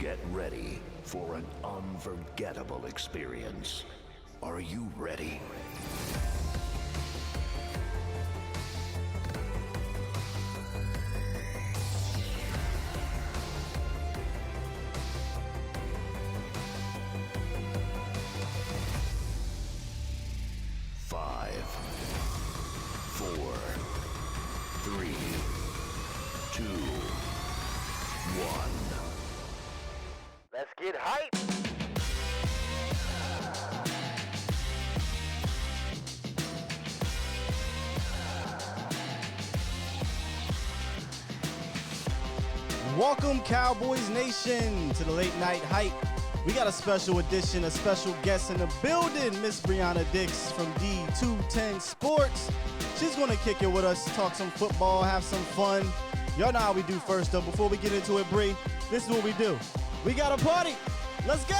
Get ready for an unforgettable experience. Are you ready? Five, four, three, two, one. Let's get hype! Welcome, Cowboys Nation, to the Late Night Hype. We got a special edition, a special guest in the building, Miss Brianna Dix from D210 Sports. She's going to kick it with us, talk some football, have some fun. Y'all know how we do first, though. Before we get into it, Bri, this is what we do. We got a party. Let's go.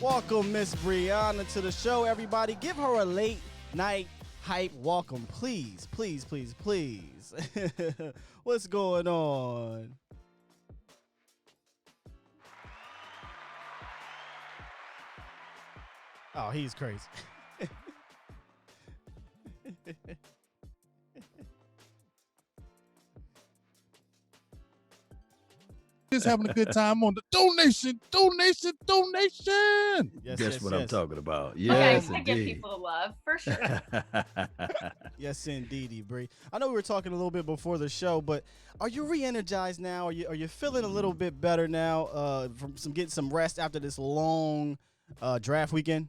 Welcome, Miss Brianna, to the show. Everybody, give her a late night hype welcome, please, please, please, please. What's going on? Oh, he's crazy. Just having a good time on the donation. Guess what I'm talking about. Yes, Yes, I give indeed. people the love for sure. Yes, indeed, Bree. I know we were talking a little bit before the show, but are you re-energized now? Are you feeling a little bit better now from getting some rest after this long draft weekend?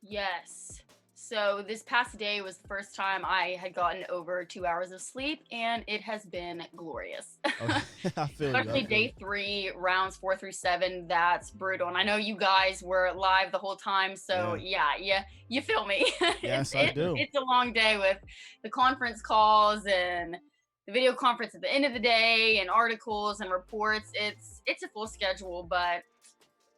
Yes. So this past day was the first time I had gotten over 2 hours of sleep, and it has been glorious. Okay. I feel you. Especially day 3, rounds 4 through 7. That's brutal. And I know you guys were live the whole time, so yeah, you feel me. Yes, I do. It's a long day with the conference calls and the video conference at the end of the day, and articles and reports. It's a full schedule, but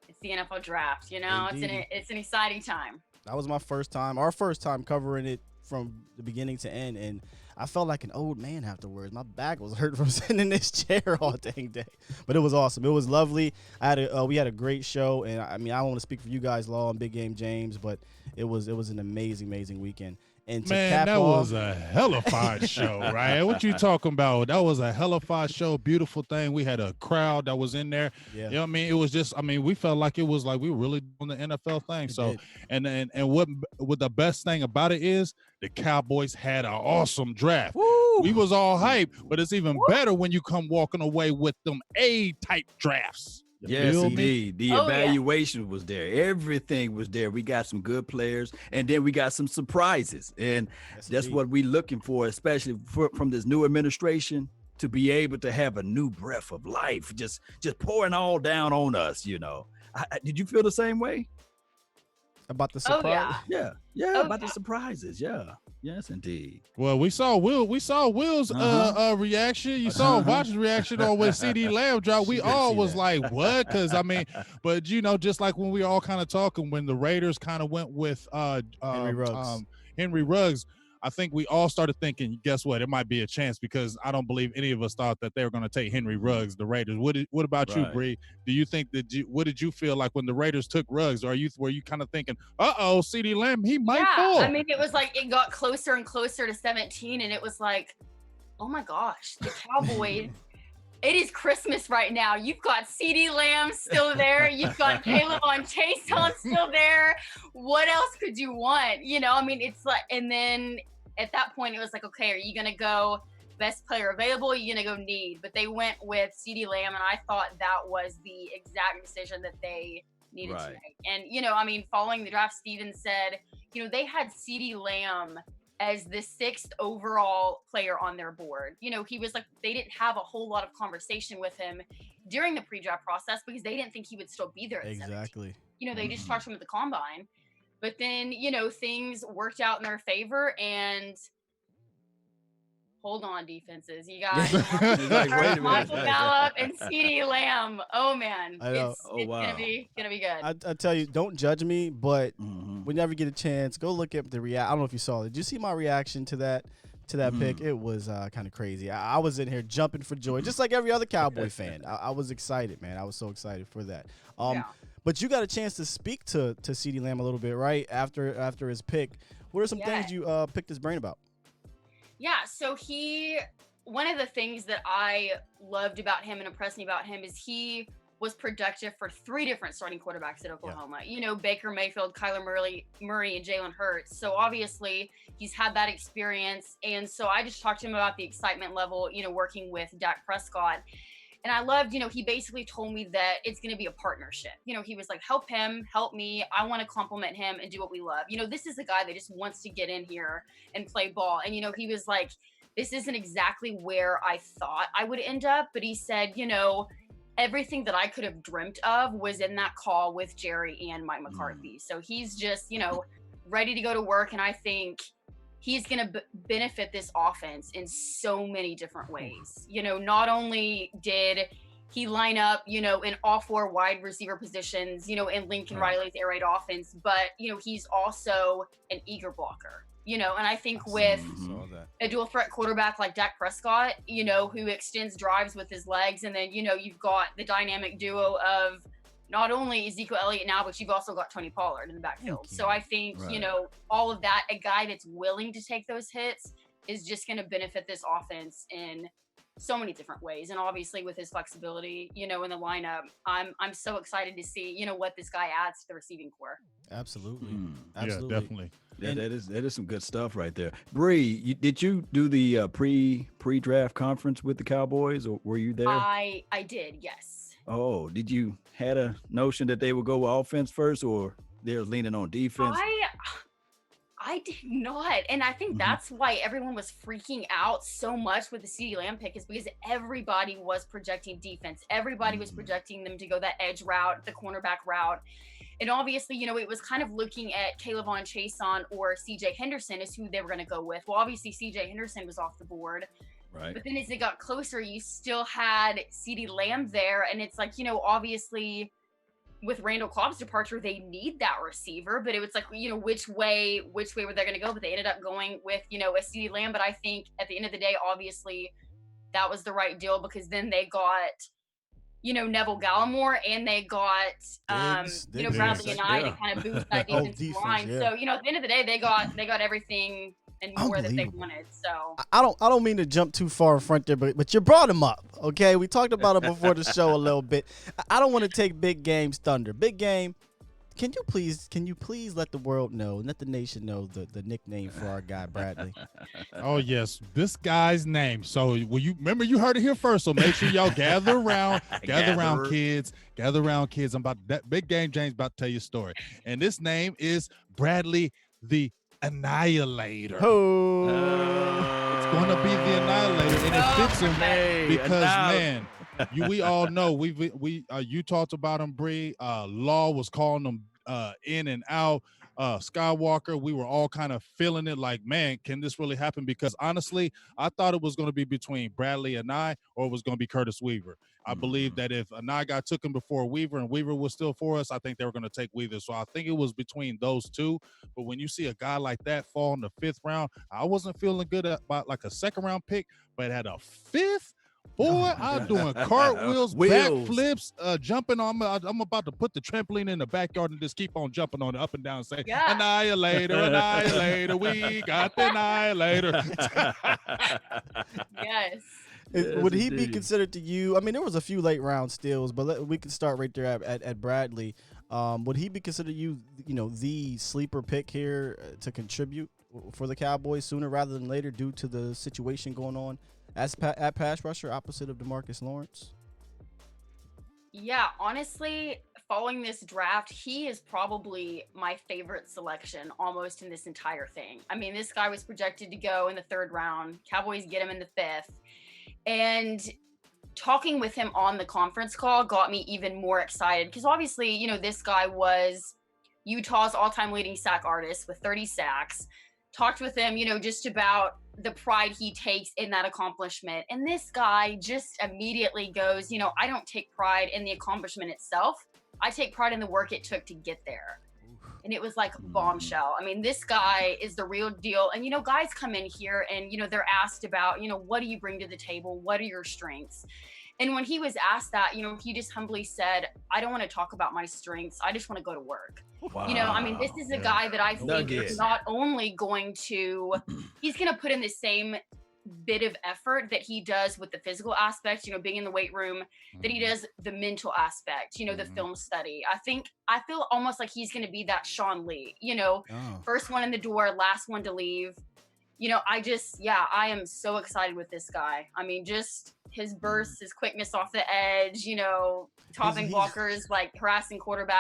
it's the NFL draft. You know, it's an exciting time. That was my first time, our first time covering it from the beginning to end, and I felt like an old man afterwards. My back was hurt from sitting in this chair all dang day, but it was awesome. It was lovely. We had a great show, and I mean, I don't want to speak for you guys, Law and Big Game James, but it was an amazing weekend. And to cap that off, was a hellified show, right? What you talking about? That was a hellified show. Beautiful thing. We had a crowd that was in there. Yeah. You know what I mean? It was just, I mean, we felt like it was like we were really doing the NFL thing. So, and what the best thing about it is the Cowboys had an awesome draft. Woo! We was all hype, but it's even better when you come walking away with them A-type drafts. Yes, feel me? indeed. The Oh, evaluation was there. Everything was there. We got some good players, and then we got some surprises. And that's what we're looking for, especially from this new administration, to be able to have a new breath of life, just pouring all down on us, you know. Did you feel the same way? about the surprise. Oh, Yeah, about the surprises. Yeah. Yes, indeed. Well, we saw Will's reaction. You saw Watch's reaction on when CeeDee Lamb dropped. We all was like, what? Because I mean, but you know, just like when we all kind of talking when the Raiders kind of went with Henry Ruggs, I think we all started thinking, guess what? It might be a chance, because I don't believe any of us thought that they were going to take Henry Ruggs, the Raiders. What about you, Bree? Do you think what did you feel like when the Raiders took Ruggs? Or were you kind of thinking, CeeDee Lamb, he might fall? I mean, it was like it got closer and closer to 17, and it was like, oh my gosh, the Cowboys. It is Christmas right now. You've got CeeDee Lamb still there. You've got Caleb on Chase still there. What else could you want? You know, I mean, it's like, and then at that point, it was like, okay, are you going to go best player available? Are you going to go need? But they went with CeeDee Lamb, and I thought that was the exact decision that they needed to make. And, you know, I mean, following the draft, Steven said, you know, they had CeeDee Lamb as the 6th overall player on their board. You know, he was like, they didn't have a whole lot of conversation with him during the pre-draft process because they didn't think he would still be there at 17. You know, they just talked to him at the combine. But then, you know, things worked out in their favor, and hold on, defenses. You got Michael Gallup and CeeDee Lamb. Oh man, it's gonna be good. I tell you, don't judge me, but whenever you get a chance, go look at the I don't know if you saw it. Did you see my reaction to that pick? It was kind of crazy. I was in here jumping for joy, just like every other Cowboy fan. I was excited, man. I was so excited for that. But you got a chance to speak to CeeDee Lamb a little bit, right? After his pick. What are some things you picked his brain about? Yeah, so one of the things that I loved about him and impressed me about him is he was productive for 3 different starting quarterbacks at Oklahoma. You know, Baker Mayfield, Kyler Murray, and Jalen Hurts. So obviously he's had that experience. And so I just talked to him about the excitement level, you know, working with Dak Prescott. And I loved, you know, he basically told me that it's going to be a partnership. You know, he was like, help him, help me. I want to compliment him and do what we love. You know, this is a guy that just wants to get in here and play ball. And, you know, he was like, this isn't exactly where I thought I would end up. But he said, you know, everything that I could have dreamt of was in that call with Jerry and Mike McCarthy. So he's just, you know, ready to go to work. And I think he's going to benefit this offense in so many different ways. You know, not only did he line up, you know, in all 4 wide receiver positions, you know, in Lincoln Riley's air raid offense, but, you know, he's also an eager blocker. You know, and I think with a dual threat quarterback like Dak Prescott, you know, who extends drives with his legs, and then, you know, you've got the dynamic duo of not only Ezekiel Elliott now, but you've also got Tony Pollard in the backfield. So I think, you know, all of that, a guy that's willing to take those hits is just going to benefit this offense in so many different ways. And obviously with his flexibility, you know, in the lineup, I'm so excited to see, you know, what this guy adds to the receiving core. Absolutely. Yeah, definitely. Yeah, that is some good stuff right there. Bree, did you do the pre-draft conference with the Cowboys, or were you there? I did, yes. Oh, did you had a notion that they would go offense first, or they're leaning on defense? I did not. And I think that's why everyone was freaking out so much with the CeeDee Lamb pick, is because everybody was projecting defense. Everybody was projecting them to go that edge route, the cornerback route. And obviously, you know, it was kind of looking at Kayvon Chason or CJ Henderson as who they were going to go with. Well, obviously, CJ Henderson was off the board. Right. But then as it got closer, you still had CeeDee Lamb there. And it's like, you know, obviously with Randall Cobb's departure, they need that receiver. But it was like, you know, which way were they going to go? But they ended up going with, you know, a CeeDee Lamb. But I think at the end of the day, obviously, that was the right deal, because then they got, you know, Neville Gallimore, and they got, you know, Bradley and I to kind of boost that defensive line. So, you know, at the end of the day, they got everything and more that they wanted. So I don't mean to jump too far in front there, but you brought him up. Okay, we talked about it before the show a little bit. I don't want to take Big Game's thunder. Big Game, can you please let the world know, let the nation know the nickname for our guy Bradley? Oh yes, this guy's name. So you remember, you heard it here first. So make sure y'all gather around, kids. I'm about that Big Game. James about to tell you a story, and this name is Bradley the Annihilator. It's going to be the Annihilator, and it fits him because we all know you talked about him, Bree. Law was calling him in and out. Skywalker, we were all kind of feeling it like, man, can this really happen? Because honestly, I thought it was going to be between Bradley and Anae, or it was going to be Curtis Weaver. I believe that if Anae got took him before Weaver and Weaver was still for us, I think they were going to take Weaver. So I think it was between those two. But when you see a guy like that fall in the 5th round, I wasn't feeling good about like a 2nd round pick, but at a 5th, boy, I'm doing cartwheels, backflips, jumping on. I'm about to put the trampoline in the backyard and just keep on jumping on it up and down and say, Annihilator, we got the Annihilator. Yes. Would he be considered to you? I mean, there was a few late round steals, but we can start right there at Bradley. Would he be considered you know, the sleeper pick here to contribute for the Cowboys sooner rather than later due to the situation going on at pass rusher opposite of DeMarcus Lawrence? Yeah, honestly, following this draft, he is probably my favorite selection almost in this entire thing. I mean, this guy was projected to go in the 3rd round. Cowboys get him in the 5th. And talking with him on the conference call got me even more excited, because obviously, you know, this guy was Utah's all-time leading sack artist with 30 sacks. Talked with him, you know, just about the pride he takes in that accomplishment. And this guy just immediately goes, you know, I don't take pride in the accomplishment itself. I take pride in the work it took to get there. and it was like bombshell. I mean, this guy is the real deal. And, guys come in here and, they're asked about, what do you bring to the table? What are your strengths? And when he was asked that, he just humbly said, I don't want to talk about my strengths. I just want to go to work. Wow. I mean, this is a guy that I think is not only going to, he's going to put in the same bit of effort that he does with the physical aspect, being in the weight room, that he does the mental aspect, the film study. I feel almost like he's going to be that Sean Lee, first one in the door, last one to leave. I am so excited with this guy. I mean, just his burst, his quickness off the edge, topping blockers, like harassing quarterbacks.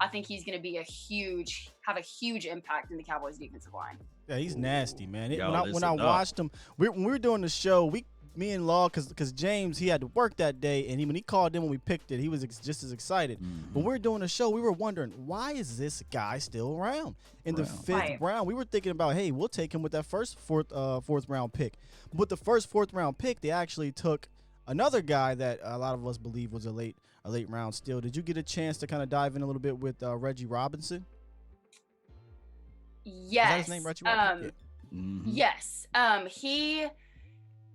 I think he's going to be have a huge impact in the Cowboys defensive line. Yeah, he's nasty, man. When I watched him, when we were doing the show, me and Law, because James, he had to work that day, and when he called in when we picked it, he was just as excited. But we were doing the show, we were wondering, why is this guy still around in the fifth round? We were thinking about, hey, we'll take him with that fourth round pick. But the fourth round pick, they actually took another guy that a lot of us believe was a late round steal. Did you get a chance to kind of dive in a little bit with Reggie Robinson? Yes. Is that his name, Reggie Robinson? Yes.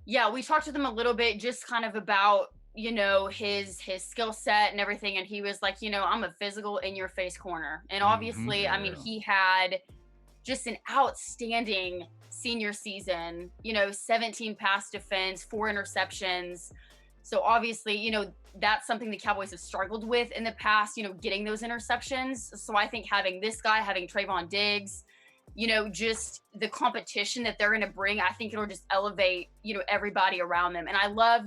We talked to them a little bit, just kind of about, his skill set and everything. And he was like, I'm a physical in your face corner. And obviously, I mean, he had just an outstanding senior season, 17 pass defense, 4 interceptions. So obviously, that's something the Cowboys have struggled with in the past, getting those interceptions. So I think having this guy, having Trayvon Diggs, just the competition that they're going to bring, I think it'll just elevate, everybody around them. And I love,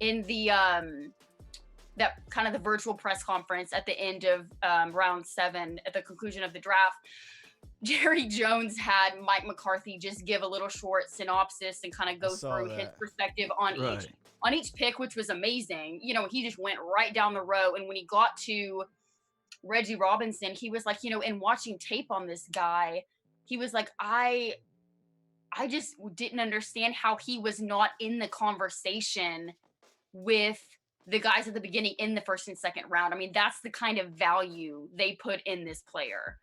in the, that kind of the virtual press conference at the end of round 7, at the conclusion of the draft, Jerry Jones had Mike McCarthy just give a little short synopsis and kind of go through his perspective on each pick, which was amazing. He just went right down the row. And when he got to Reggie Robinson, he was like, in watching tape on this guy, he was like, I just didn't understand how he was not in the conversation with the guys at the beginning in the first and second round. I mean, that's the kind of value they put in this player.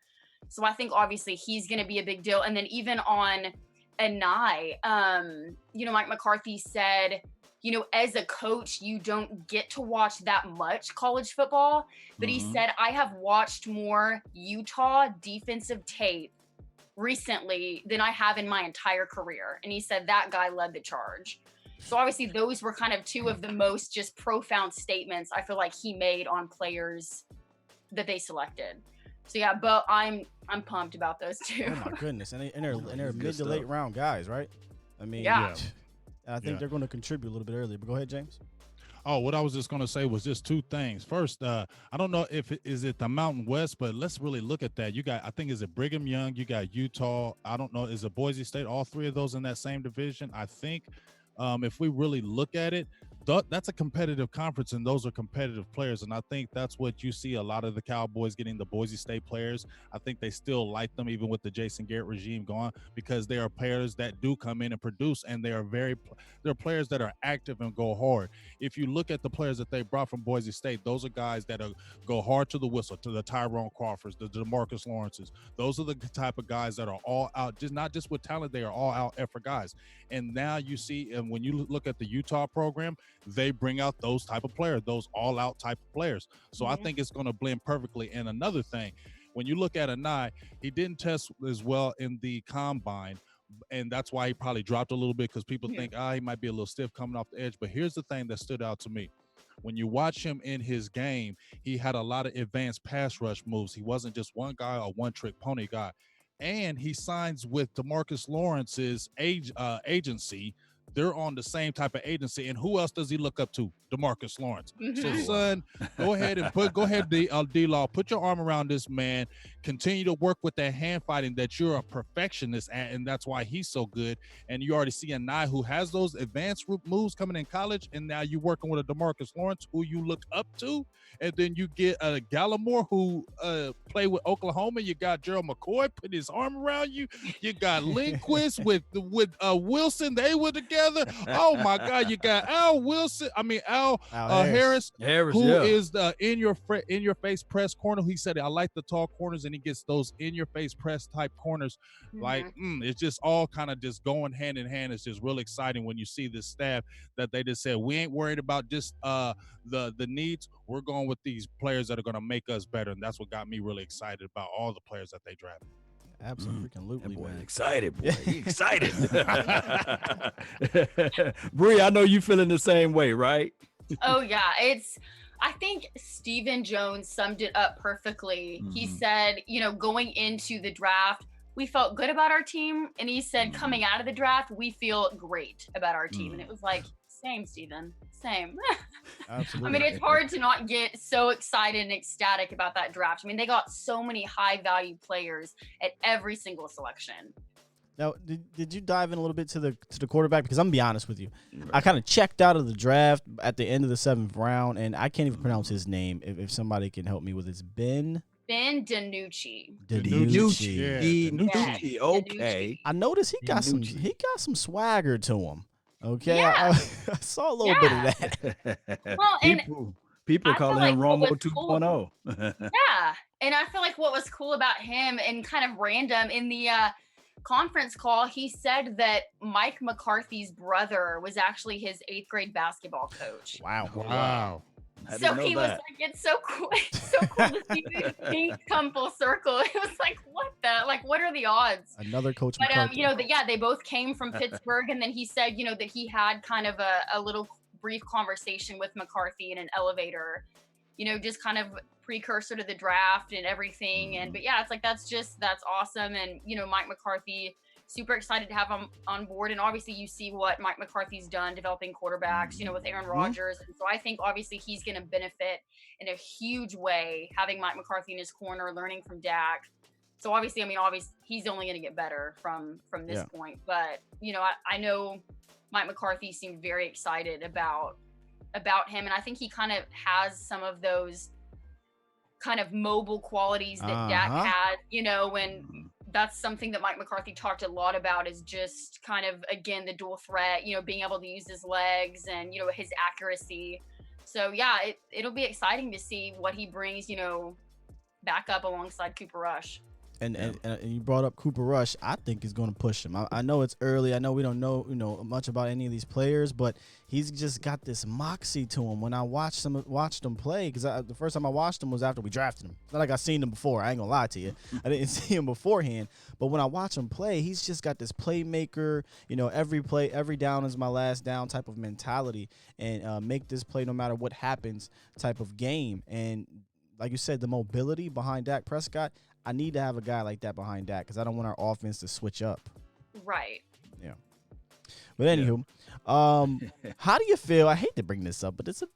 So I think obviously he's going to be a big deal. And then even on Anae, Mike McCarthy said, as a coach, you don't get to watch that much college football. But he said, I have watched more Utah defensive tape recently than I have in my entire career. And he said that guy led the charge. So obviously those were kind of two of the most just profound statements I feel like he made on players that they selected. So yeah, but I'm pumped about those two. Oh my goodness. And they're mid to late round guys, right? I mean, I think they're going to contribute a little bit earlier, but go ahead, James. Oh, what I was just going to say was just 2 things. First, I don't know if is it the Mountain West, but let's really look at that. You got, I think, is it Brigham Young? You got Utah. I don't know. Is it Boise State? All 3 of those in that same division. I think if we really look at it, that's a competitive conference, and those are competitive players. And I think that's what you see a lot of the Cowboys getting, the Boise State players. I think they still like them, even with the Jason Garrett regime gone, because they are players that do come in and produce, and they're players that are active and go hard. If you look at the players that they brought from Boise State, those are guys that go hard to the whistle, to the Tyrone Crawfords, the DeMarcus Lawrences. Those are the type of guys that are all out, just not just with talent, they are all out effort guys. And now you see, and when you look at the Utah program, they bring out those type of players, those all-out type of players. So I think it's going to blend perfectly. And another thing, when you look at Anae, he didn't test as well in the combine, and that's why he probably dropped a little bit, because people think, he might be a little stiff coming off the edge. But here's the thing that stood out to me. When you watch him in his game, he had a lot of advanced pass rush moves. He wasn't just one guy or one-trick pony guy. And he signs with DeMarcus Lawrence's agency. They're on the same type of agency. And who else does he look up to? DeMarcus Lawrence. So, son, go ahead, D-Law, put your arm around this man. Continue to work with that hand fighting that you're a perfectionist at, and that's why he's so good. And you already see Anae, who has those advanced moves coming in college, and now you're working with a DeMarcus Lawrence, who you look up to. And then you get a Gallimore, who played with Oklahoma. You got Gerald McCoy putting his arm around you. You got Lindquist with Wilson. They were together. together. Oh my God, you got Al Harris, Harris, who yeah. is the in your face press corner. He said, I like the tall corners, and he gets those in your face press type corners. Like it's just all kind of just going hand in hand. It's just real exciting when you see this staff that they just said, we ain't worried about just the needs. We're going with these players that are going to make us better, and that's what got me really excited about all the players that they drafted. Absolutely, boy, man. Excited, boy. He excited. Bree, I know you feeling the same way, right? Oh yeah, I think Stephen Jones summed it up perfectly. He said, going into the draft, we felt good about our team, and he said coming out of the draft, we feel great about our team. And it was like, same, Stephen, same. Absolutely. I mean, it's hard to not get so excited and ecstatic about that draft. I mean, they got so many high value players at every single selection. Now, did you dive in a little bit to the quarterback? Because I'm gonna be honest with you, I kind of checked out of the draft at the end of the 7th round, and I can't even pronounce his name. If somebody can help me with it, Ben DiNucci. DiNucci. Yeah, DiNucci. Okay. I noticed he got some swagger to him. Okay, Yeah. I saw a little bit of that. Well, and People I feel calling like him what Romo was cool- 2.0. yeah, and I feel like what was cool about him and kind of random in the conference call, he said that Mike McCarthy's brother was actually his 8th grade basketball coach. Wow. So he was like, it's so cool. It's so cool to see these things come full circle. It was like, what are the odds? Another coach. But McCarthy. they both came from Pittsburgh, and then he said, that he had kind of a little brief conversation with McCarthy in an elevator, just kind of precursor to the draft and everything. But yeah, it's like that's awesome. And Mike McCarthy, super excited to have him on board. And obviously you see what Mike McCarthy's done developing quarterbacks, with Aaron Rodgers. And so I think obviously he's going to benefit in a huge way, having Mike McCarthy in his corner, learning from Dak. So obviously he's only going to get better from this point. But, I know Mike McCarthy seemed very excited about him. And I think he kind of has some of those kind of mobile qualities that Dak had, when that's something that Mike McCarthy talked a lot about, is just kind of, again, the dual threat, being able to use his legs and, his accuracy. So yeah, it'll be exciting to see what he brings, back up alongside Cooper Rush. And you brought up Cooper Rush. I think he's going to push him. I know it's early. I know we don't know much about any of these players, but he's just got this moxie to him. When I watched him play, because the first time I watched him was after we drafted him. It's not like I seen him before. I ain't gonna lie to you. I didn't see him beforehand. But when I watch him play, he's just got this playmaker. Every play, every down is my last down type of mentality, and make this play no matter what happens type of game. And like you said, the mobility behind Dak Prescott. I need to have a guy like that behind Dak because I don't want our offense to switch up. Right. Yeah. But anywho, how do you feel? I hate to bring this up, but it's a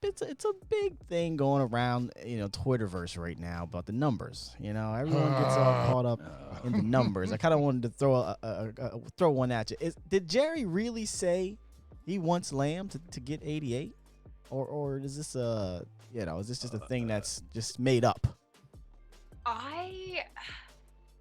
big thing going around, Twitterverse right now about the numbers. Everyone gets all caught up in the numbers. I kind of wanted to throw one at you. Did Jerry really say he wants Lamb to get 88, or is this is this just a thing that's just made up?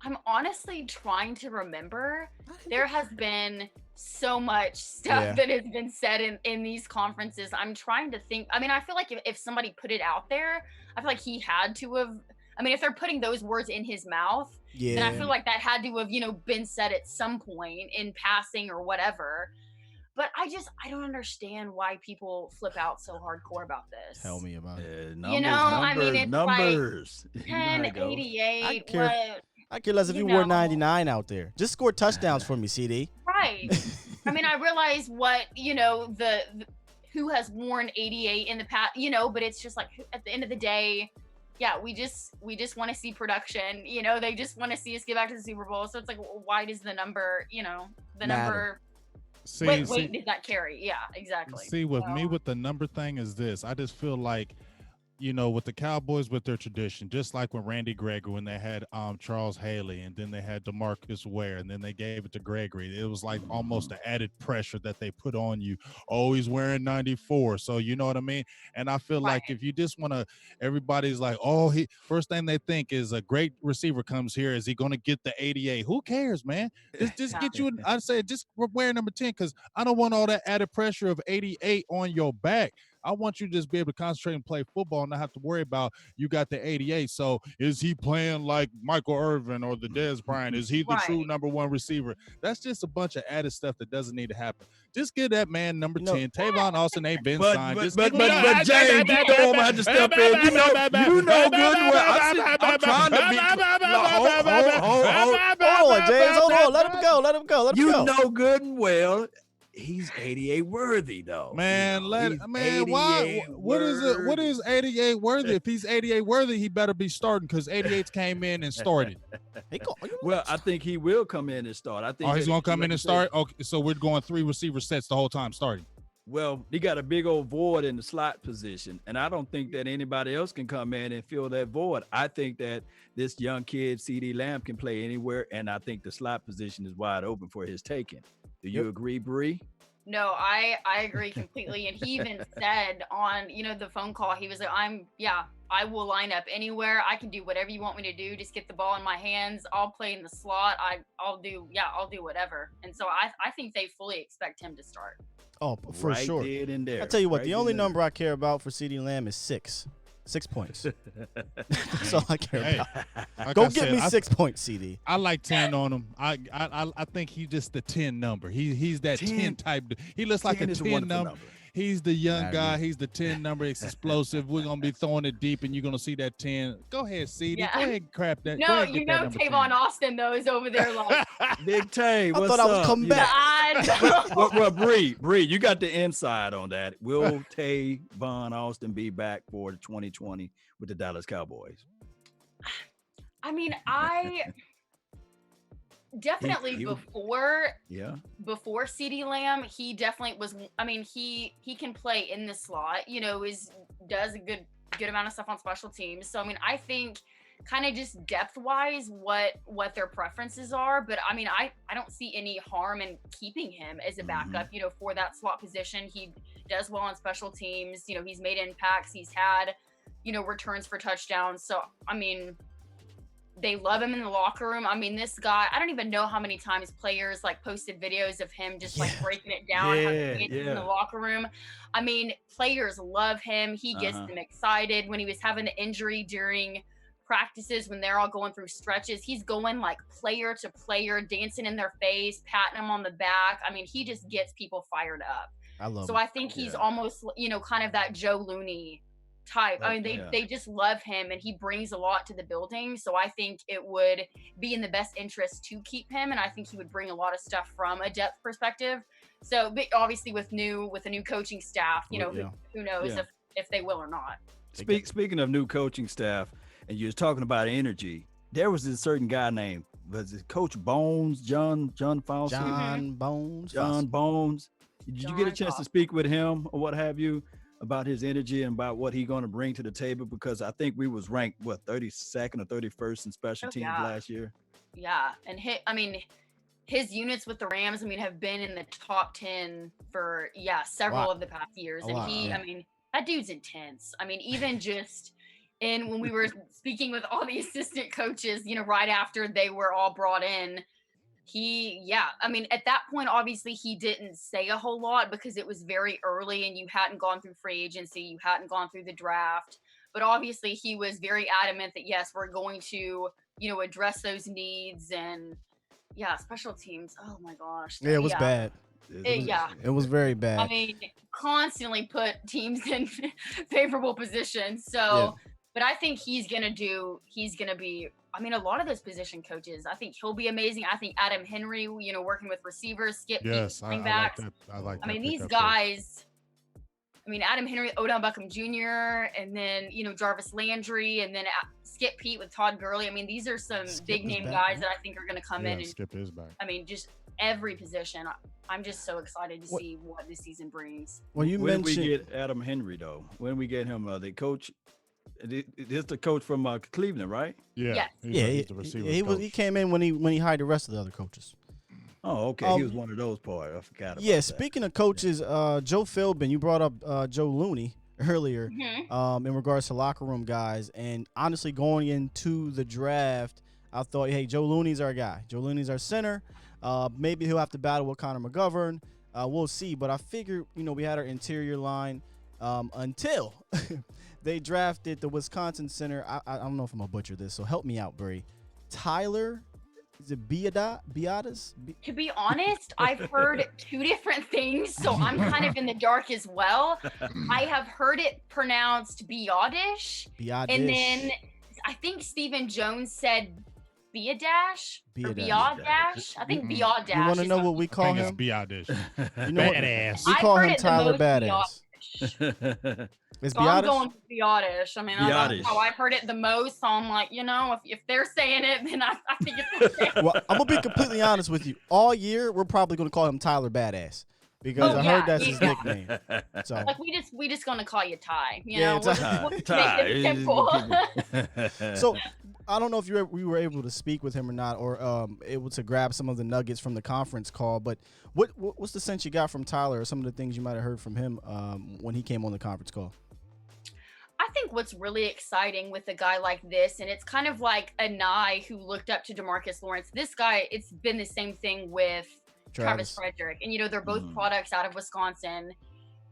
I'm honestly trying to remember. There has been so much stuff that has been said in these conferences. I'm trying to think. I mean, I feel like if somebody put it out there, I feel like he had to have. I mean, if they're putting those words in his mouth, then I feel like that had to have, been said at some point in passing or whatever. But I don't understand why people flip out so hardcore about this. Tell me about it. It's numbers. like 10, 88, I care less if you wore 99 out there. Just score touchdowns for me, CeeDee. Right. I mean, I realize what, the who has worn 88 in the past, but it's just like at the end of the day, we just want to see production. They just want to see us get back to the Super Bowl. So it's like, why does the number, number... Wait, did that carry? Yeah, exactly. See, with me with the number thing is this. I just feel like you know, with the Cowboys, with their tradition, just like when Randy Gregory, when they had Charles Haley, and then they had DeMarcus Ware, and then they gave it to Gregory. It was like almost an added pressure that they put on you. Oh, he's wearing 94. So you know what I mean? And I feel like if you just want to, everybody's like, oh, first thing they think is a great receiver comes here. Is he going to get the 88? Who cares, man? Just get you, I'd say just wear number 10, because I don't want all that added pressure of 88 on your back. I want you to just be able to concentrate and play football and not have to worry about you got the 88. So is he playing like Michael Irvin or the Dez Bryant? Is he the true number 1 receiver? That's just a bunch of added stuff that doesn't need to happen. Just give that man number 10. Tavon Austin ain't been signed. But James, you know I'm gonna have to step in. You know good and well. I'm trying to be. Hold on, James. Hold on. Let him go. Let him go. You know good and well. He's 88 worthy though. Man, why? What is it? What is 88 worthy? If he's 88 worthy, he better be starting, because 88 came in and started. Well, I think he will come in and start. I think he's gonna come in and start. Okay, so we're going 3 receiver sets the whole time starting. Well, he got a big old void in the slot position, and I don't think that anybody else can come in and fill that void. I think that this young kid, CeeDee Lamb, can play anywhere, and I think the slot position is wide open for his taking. Do you agree, Bree? No, I agree completely. And he even said on, you know, the phone call, he was like, I will line up anywhere. I can do whatever you want me to do. Just get the ball in my hands. I'll play in the slot. I'll do whatever. And so I think they fully expect him to start. Oh, for sure. I'll tell you what, the only number I care about for CeeDee Lamb is 6. 6 points. That's all I care about. Go get me 6 points, CeeDee. I like 10 on him. I think he's just the 10 number. He's that 10 type. He looks like a 10 number. He's the young guy. He's the 10 number. It's explosive. We're going to be throwing it deep, and you're going to see that 10. Go ahead, CeeDee. Yeah. Go ahead and crap that. No, you know Tavon Austin, though, is over there like. Big Tay, what's up? I thought I was coming back. Well, Bree, you got the inside on that. Will Tavon Austin be back for 2020 with the Dallas Cowboys? I mean, definitely before CeeDee Lamb, he definitely was. I mean, he can play in the slot. You know, does a good amount of stuff on special teams. So I mean, I think kind of just depth wise what their preferences are. But I mean, I don't see any harm in keeping him as a backup. You know, for that slot position, he does well on special teams. You know, he's made impacts. He's had returns for touchdowns. So I mean, they love him in the locker room. I mean, this guy, I don't even know how many times players like posted videos of him just like breaking it down in the locker room. I mean, players love him. He gets them excited. When he was having the injury during practices, when they're all going through stretches, he's going like player to player, dancing in their face, patting them on the back. I mean, he just gets people fired up. I love so him. I think he's almost, kind of that Joe Looney type. I mean, they just love him, and he brings a lot to the building. So I think it would be in the best interest to keep him, and I think he would bring a lot of stuff from a depth perspective. So, but obviously with a new coaching staff, who knows if they will or not. Speaking of new coaching staff, and you was talking about energy, there was this certain guy named, was it Coach Bones, John Fauci? John Bones. Did you get a chance to speak with him or what have you about his energy and about what he's going to bring to the table? Because I think we was ranked 32nd or 31st in special teams last year. Yeah, and his units with the Rams, have been in the top 10 for several of the past years. And that dude's intense. Even just when we were speaking with all the assistant coaches, right after they were all brought in, at that point, obviously he didn't say a whole lot because it was very early and you hadn't gone through free agency, you hadn't gone through the draft. But obviously he was very adamant that, yes, we're going to, address those needs. And special teams. Oh my gosh. Yeah, it was bad. It was very bad. Constantly put teams in favorable positions. So, but I think he's going to be, a lot of those position coaches, I think he'll be amazing. I think Adam Henry, working with receivers, Skip Pete, running backs. I like that. These guys, Adam Henry, Odell Beckham Jr., and then, Jarvis Landry, and then Skip Pete with Todd Gurley. These are some big name guys that I think are going to come in. And, Skip is back. Just every position. I'm just so excited to see what this season brings. When we get Adam Henry, though, when we get him, the coach This the coach from Cleveland, right? Yeah. Yes. He's the receivers he coach. he came in when he hired the rest of the other coaches. Oh, okay. He was one of those part. I forgot about Yeah, that. speaking of coaches, Joe Philbin, you brought up Joe Looney earlier in regards to locker room guys. And honestly, going into the draft, I thought, hey, Joe Looney's our guy. Joe Looney's our center. Maybe he'll have to battle with Connor McGovern. We'll see. But I figured, we had our interior line until they drafted the Wisconsin center. I don't know if I'm going to butcher this, so help me out, Bray. Tyler, is it Biadasz? To be honest, I've heard two different things, so I'm kind of in the dark as well. I have heard it pronounced Biadasz, and then I think Stephen Jones said Biadasz or Biadasz. I think Biadasz. You want to know what we call him? Biadasz. You know Badass. We call I've him heard it the Tyler most Badass. It's So I'm Biadasz? going with Biadasz. I mean, Biadasz. that's how I've heard it the most. So I'm like, if they're saying it, then I think it's okay. Well, I'm gonna be completely honest with you. All year, we're probably gonna call him Tyler Badass because I heard that's his nickname. So Like we just gonna call you Ty. Yeah, We'll just make it simple. So I don't know if we were able to speak with him or not, or able to grab some of the nuggets from the conference call. But what's the sense you got from Tyler, or some of the things you might have heard from him when he came on the conference call? I think what's really exciting with a guy like this, and it's kind of like Anae who looked up to DeMarcus Lawrence. This guy, it's been the same thing with Travis Frederick. And, they're both products out of Wisconsin.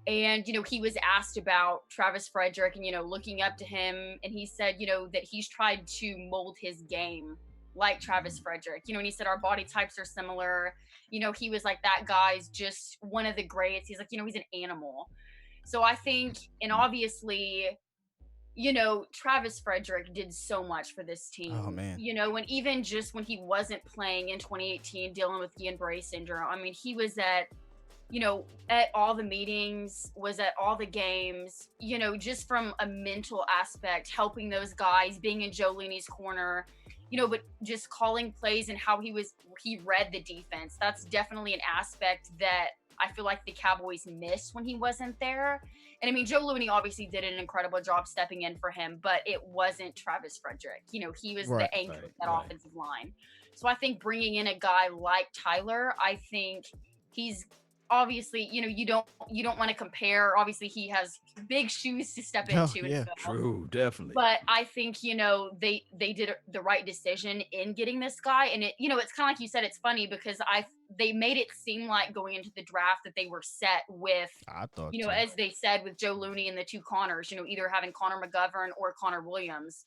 And, he was asked about Travis Frederick and, looking up to him. And he said, that he's tried to mold his game like Travis Frederick. And he said our body types are similar. He was like, that guy's just one of the greats. He's like, he's an animal. So I think, and obviously, Travis Frederick did so much for this team. Oh, man. And even just when he wasn't playing in 2018, dealing with Guillain-Barré syndrome, I mean, he was at all the meetings, was at all the games, just from a mental aspect, helping those guys, being in Joe Looney's corner, but just calling plays and how he read the defense. That's definitely an aspect that I feel like the Cowboys missed when he wasn't there. And I mean, Joe Looney obviously did an incredible job stepping in for him, but it wasn't Travis Frederick. He was the anchor of that offensive line. So I think bringing in a guy like Tyler, I think he's obviously, you don't want to compare. Obviously, he has big shoes to step into. Yeah, true, definitely. But I think, they did the right decision in getting this guy. And it's kind of like you said, it's funny because they made it seem like going into the draft that they were set with, I thought, as they said with Joe Looney and the two Connors, either having Connor McGovern or Connor Williams,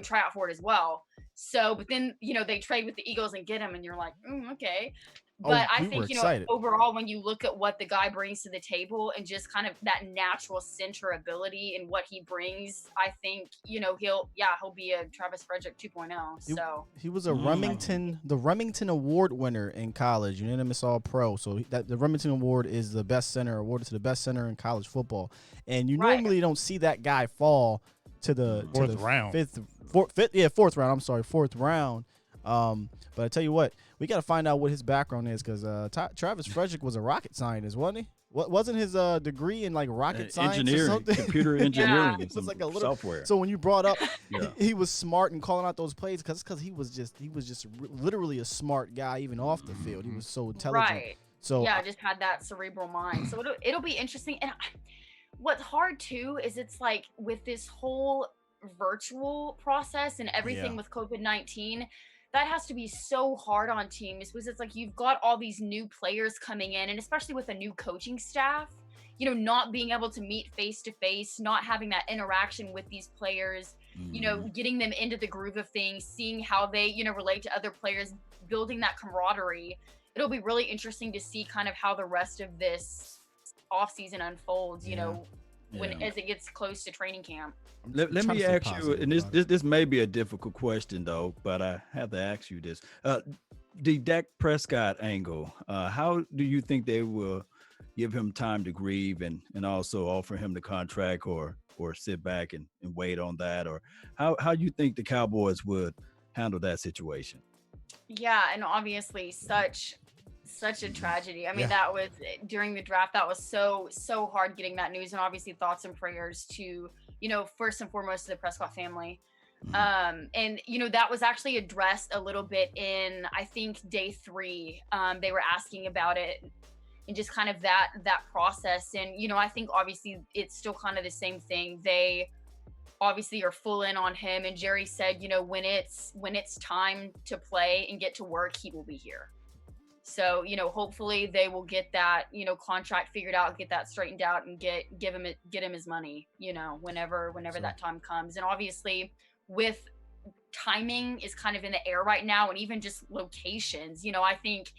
try out for it as well. So, but then, they trade with the Eagles and get him and you're like, okay. But I think, overall, when you look at what the guy brings to the table and just kind of that natural center ability and what he brings, I think, he'll be a Travis Frederick 2.0. So he was a the Remington Award winner in college, unanimous All Pro. So the Remington Award is the best center, awarded to the best center in college football. And you normally don't see that guy fall to the fourth round. I'm sorry, fourth round. But I tell you what, we got to find out what his background is because Travis Frederick was a rocket scientist, wasn't he? What wasn't his degree in like rocket science engineering, or something? computer engineering, It was like a little software. So when you brought up, he was smart in calling out those plays because he was just literally a smart guy even off the field. He was so intelligent. Right. So just had that cerebral mind. So it'll be interesting. And what's hard too is it's like with this whole virtual process and everything with COVID-19. That has to be so hard on teams because it's like you've got all these new players coming in, and especially with a new coaching staff, not being able to meet face to face, not having that interaction with these players, getting them into the groove of things, seeing how they, relate to other players, building that camaraderie. It'll be really interesting to see kind of how the rest of this offseason unfolds, as it gets close to training camp. Let me ask you, and this may be a difficult question though, but I have to ask you this: the Dak Prescott angle. How do you think they will give him time to grieve and also offer him the contract, or sit back and wait on that, or how you think the Cowboys would handle that situation? Yeah, and obviously such a tragedy. I mean, that was during the draft. That was so hard getting that news, and obviously thoughts and prayers to first and foremost to the Prescott family. And that was actually addressed a little bit in, I think, day 3. They were asking about it and just kind of that process. And I think obviously it's still kind of the same thing. They obviously are full in on him, and Jerry said, when it's time to play and get to work, he will be here. So hopefully they will get that contract figured out, get that straightened out, and get him his money whenever that time comes. And obviously with timing is kind of in the air right now, and even just locations. I think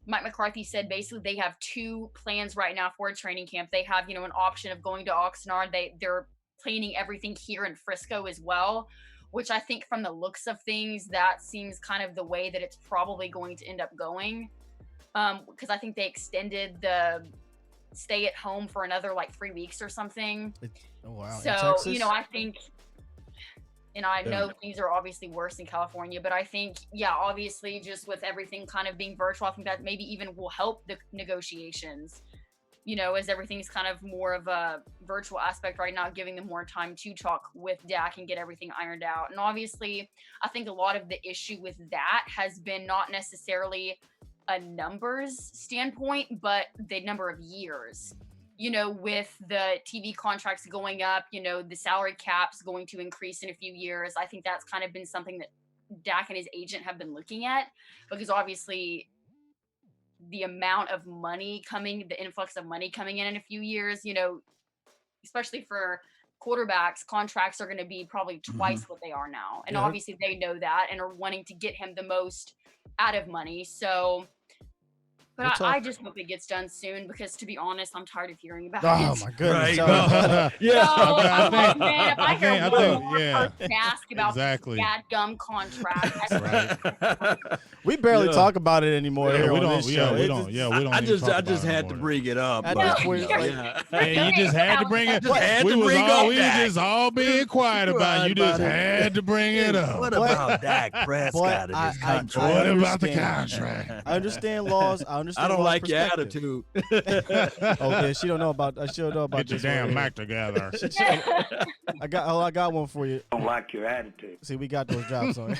Mike McCarthy said basically they have 2 plans right now for a training camp. They have an option of going to Oxnard. They're planning everything here in Frisco as well, which I think from the looks of things, that seems kind of the way that it's probably going to end up going. Because I think they extended the stay at home for another 3 weeks or something. Oh, wow. So, I think, and I know things are obviously worse in California, but I think, obviously just with everything kind of being virtual, I think that maybe even will help the negotiations, as everything's kind of more of a virtual aspect right now, giving them more time to talk with Dak and get everything ironed out. And obviously, I think a lot of the issue with that has been not necessarily a numbers standpoint, but the number of years. With the TV contracts going up, the salary cap's going to increase in a few years. I think that's kind of been something that Dak and his agent have been looking at, because obviously the amount of money the influx of money coming in a few years, especially for quarterbacks, contracts are going to be probably twice what they are now. And obviously they know that and are wanting to get him the most out of money. So, but I just hope it gets done soon, because to be honest, I'm tired of hearing about it. Oh my goodness. Right. Yeah. So, I'm like, man, if I hear one more yeah. person ask about Exactly. that gum contract, Right. We barely talk about it anymore here we on don't. this Yeah, show. we It's don't. Yeah, we don't. I even just talk I just about it had to anymore. bring it up. At but, this point, yeah. Hey, you just had to bring it. Just had We to was bring all up we Dak. just all being quiet about. You just About it. had to bring it up. What Boy, about Dak Prescott and I- his I- contract? What about the understand. contract? I understand laws. I understand. I don't laws like your perspective. attitude. Oh yeah, she don't know about. She don't know about Get your this one damn here. Mac together. I got one for you. Don't like your attitude. See, we got those drops on.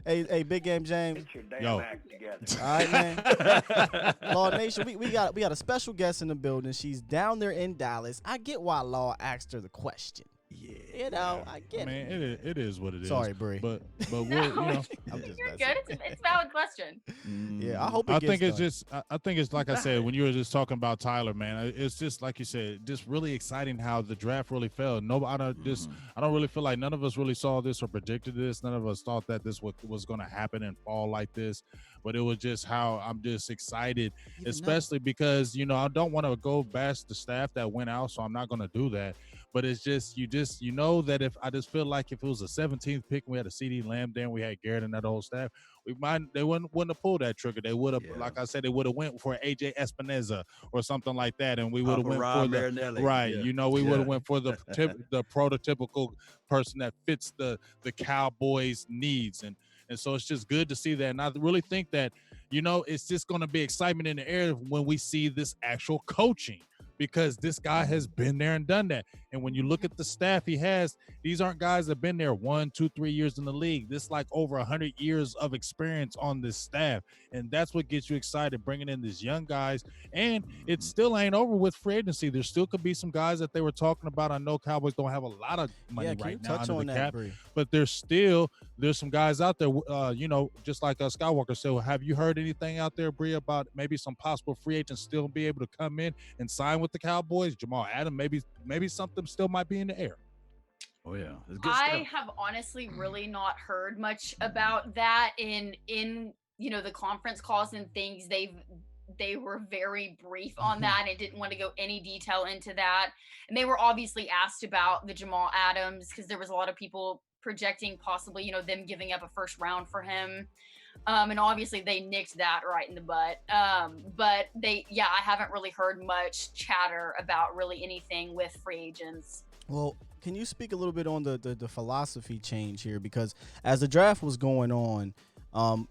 Hey, big game, James. Get your damn Yo. act together. All right, man. Law Nation, we got a special guest in the building. She's down there in Dallas. I get why Law asked her the question. Yeah. I get I mean, it is what it is. Sorry, Bree. But we'll, I'm just. I'm just you're messing. good. It's a valid question. Yeah, I hope it I gets think it's done. just. I think it's like I said when you were just talking about Tyler, man. It's just like you said, just really exciting how the draft really fell. I don't really feel like none of us really saw this or predicted this. None of us thought that this was going to happen and fall like this. But it was just how I'm just excited, especially because I don't want to go bash the staff that went out, so I'm not going to do that. But it's just you know that if I just feel like if it was a 17th pick and we had a CeeDee Lamb there and we had Garrett and that whole staff, they wouldn't have pulled that trigger. They would have, like I said, they would have went for AJ Espinoza or something like that, and we would have went for Marinelli. right. Yeah. We would have went for the prototypical person that fits the Cowboys' needs, and so it's just good to see that. And I really think that it's just going to be excitement in the air when we see this actual coaching. Because this guy has been there and done that. And when you look at the staff he has, these aren't guys that have been there 1, 2, 3 years in the league. This is like over 100 years of experience on this staff. And that's what gets you excited, bringing in these young guys. And it still ain't over with free agency. There still could be some guys that they were talking about. I know Cowboys don't have a lot of money right now under the cap. But there's some guys out there, just like Skywalker said, have you heard anything out there, Bree, about maybe some possible free agents still be able to come in and sign with the Cowboys? Jamal Adams, maybe something still might be in the air. Oh yeah, it's good I stuff. have honestly really not heard much about that in the conference calls and things. They were very brief on that and didn't want to go any detail into that. And they were obviously asked about the Jamal Adams because there was a lot of people projecting possibly them giving up a first round for him. And obviously they nicked that right in the butt. But I haven't really heard much chatter about really anything with free agents. Well, can you speak a little bit on the philosophy change here? Because as the draft was going on,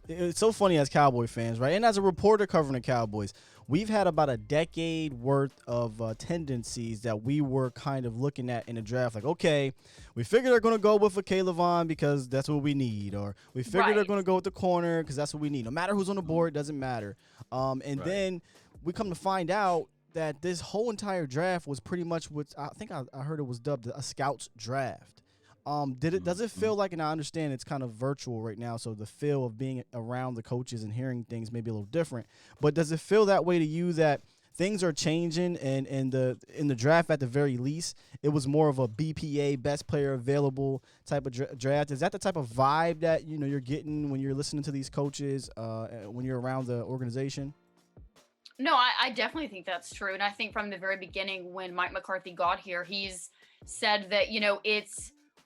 It's so funny as Cowboy fans, right? And as a reporter covering the Cowboys, we've had about a decade worth of tendencies that we were kind of looking at in the draft. Like, okay, we figure they're going to go with a Caleb Vaughn because that's what we need. Or we figure they're going to go with the corner because that's what we need. No matter who's on the board, it doesn't matter. Then we come to find out that this whole entire draft was pretty much what I think I heard it was dubbed a scouts draft. Does it feel like, and I understand it's kind of virtual right now, so the feel of being around the coaches and hearing things may be a little different, but does it feel that way to you that things are changing and in the draft at the very least, it was more of a BPA, best player available type of draft? Is that the type of vibe that, you're getting when you're listening to these coaches, when you're around the organization? No, I definitely think that's true. And I think from the very beginning when Mike McCarthy got here, he's said that,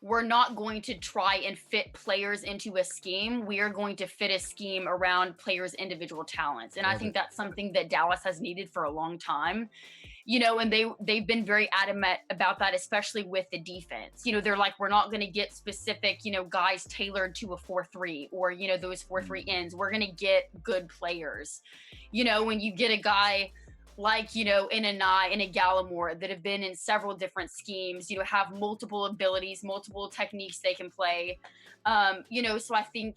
we're not going to try and fit players into a scheme. We are going to fit a scheme around players' individual talents. And I think that's something that Dallas has needed for a long time. And they've been very adamant about that, especially with the defense. They're like, we're not going to get specific, guys tailored to a 4-3 or, those 4-3 ends. We're going to get good players. When you get a guy like, an Anae and a Gallimore that have been in several different schemes, have multiple abilities, multiple techniques they can play. So I think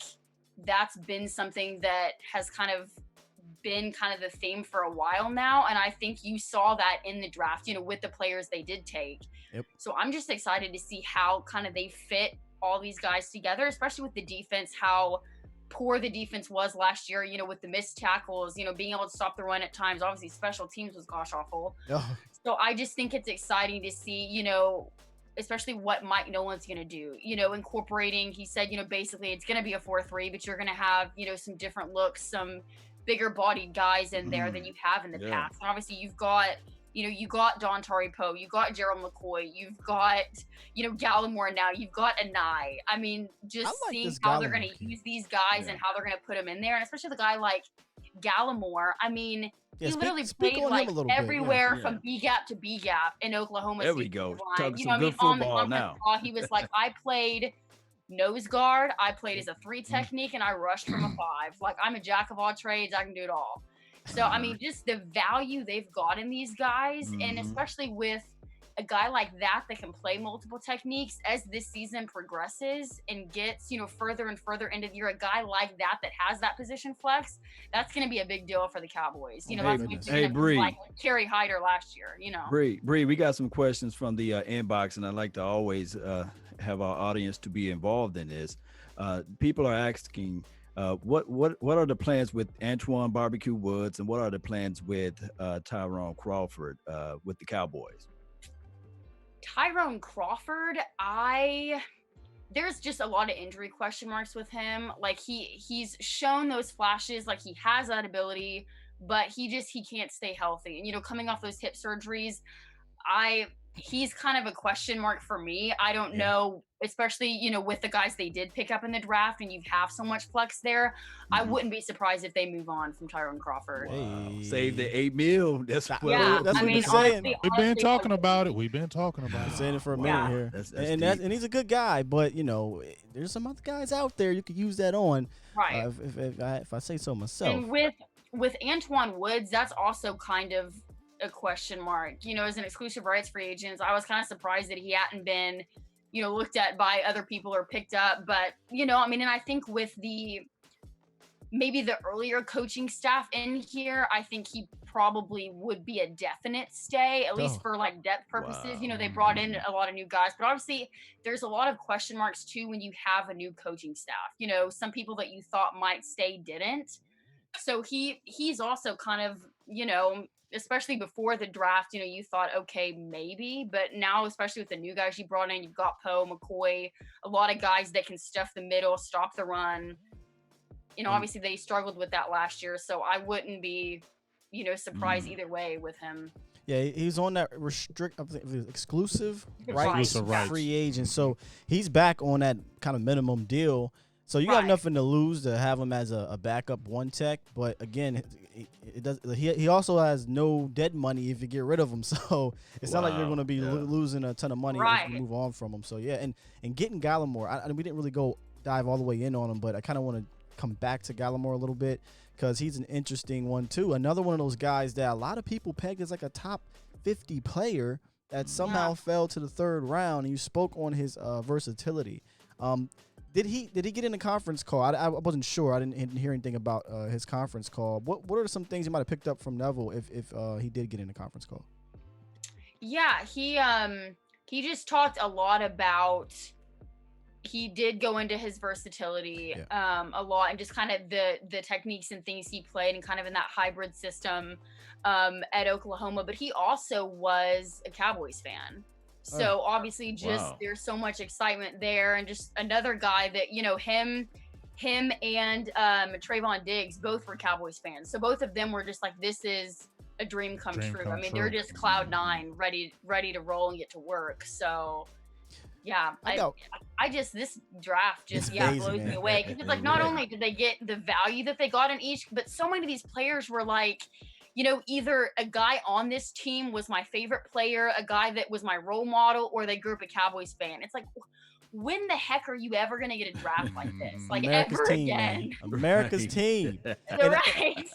that's been something that has kind of been the theme for a while now. And I think you saw that in the draft, with the players they did take. Yep. So I'm just excited to see how they fit all these guys together, especially with the defense, how poor the defense was last year, with the missed tackles, being able to stop the run at times. Obviously, special teams was gosh awful. Oh. So I just think it's exciting to see, especially what Mike Nolan's going to do, incorporating, he said, basically it's going to be a 4-3, but you're going to have, some different looks, some bigger bodied guys in there than you have in the past. And obviously you've got, you got Dontari Poe, you got Gerald McCoy, you've got, Gallimore now, you've got Anae. I mean, just seeing how they're going to use these guys and how they're going to put them in there. And especially the guy like Gallimore, I mean, he literally played like everywhere from B gap to B gap in Oklahoma. There we go. Talking some good football now. He was like, I played nose guard, I played as a 3 technique, and I rushed from a 5. Like, I'm a jack of all trades, I can do it all. So, I mean, just the value they've got in these guys, and especially with a guy like that can play multiple techniques as this season progresses and gets, further and further into the year, a guy like that has that position flex, that's going to be a big deal for the Cowboys. That's Bree, like Kerry Hyder last year, Bree, we got some questions from the inbox, and I'd like to always have our audience to be involved in this. People are asking, what are the plans with Antoine Barbecue Woods, and what are the plans with Tyrone Crawford with the Cowboys? Tyrone Crawford, there's just a lot of injury question marks with him. Like he's shown those flashes, like he has that ability, but he can't stay healthy. And coming off those hip surgeries, he's kind of a question mark for me. I don't know, especially, with the guys they did pick up in the draft and you have so much flex there. I wouldn't be surprised if they move on from Tyrone Crawford. Wow. Save the $8 million. That's what we're saying. We've been talking about it. We've been talking about it. Saying it for a minute here. And he's a good guy, but there's some other guys out there you could use that on. Right. If I say so myself. And with Antoine Woods, that's also kind of a question mark, as an exclusive rights free agent. I was kind of surprised that he hadn't been, looked at by other people or picked up. But, and I think with maybe the earlier coaching staff in here, I think he probably would be a definite stay, at least for like depth purposes. Wow. They brought in a lot of new guys, but obviously there's a lot of question marks too when you have a new coaching staff. Some people that you thought might stay didn't. So he's also kind of, especially before the draft, you thought, okay, maybe, but now, especially with the new guys you brought in, you've got Poe, McCoy, a lot of guys that can stuff the middle, stop the run. Obviously they struggled with that last year, so I wouldn't be, surprised either way with him. Yeah, he's on that exclusive rights free agent, so he's back on that kind of minimum deal. So you got nothing to lose to have him as a backup one tech, but again, he also has no dead money if you get rid of him. So it's not like you're going to be losing a ton of money if you move on from him. So yeah, and getting Gallimore, we didn't really dive all the way in on him, but I kind of want to come back to Gallimore a little bit because he's an interesting one too. Another one of those guys that a lot of people pegged as like a top 50 player that somehow fell to the 3rd round. And you spoke on his versatility. Did he get in the conference call? I wasn't sure. I didn't hear anything about his conference call. What are some things you might have picked up from Neville if he did get in the conference call? Yeah, he just talked a lot about. He did go into his versatility a lot, and just kind of the techniques and things he played, and kind of in that hybrid system at Oklahoma. But he also was a Cowboys fan. So obviously just there's so much excitement there, and just another guy that, you know, him and Trayvon Diggs both were Cowboys fans. So both of them were just like, this is a dream come true. I mean, they're just cloud 9, ready to roll and get to work. So yeah, I just, this draft just blows me away, because it's like, not only did they get the value that they got in each, but so many of these players were like, you know, either a guy on this team was my favorite player, a guy that was my role model, or they grew up a Cowboys fan. It's like, when the heck are you ever going to get a draft like this? Like, America's ever team, again? Man. America's team.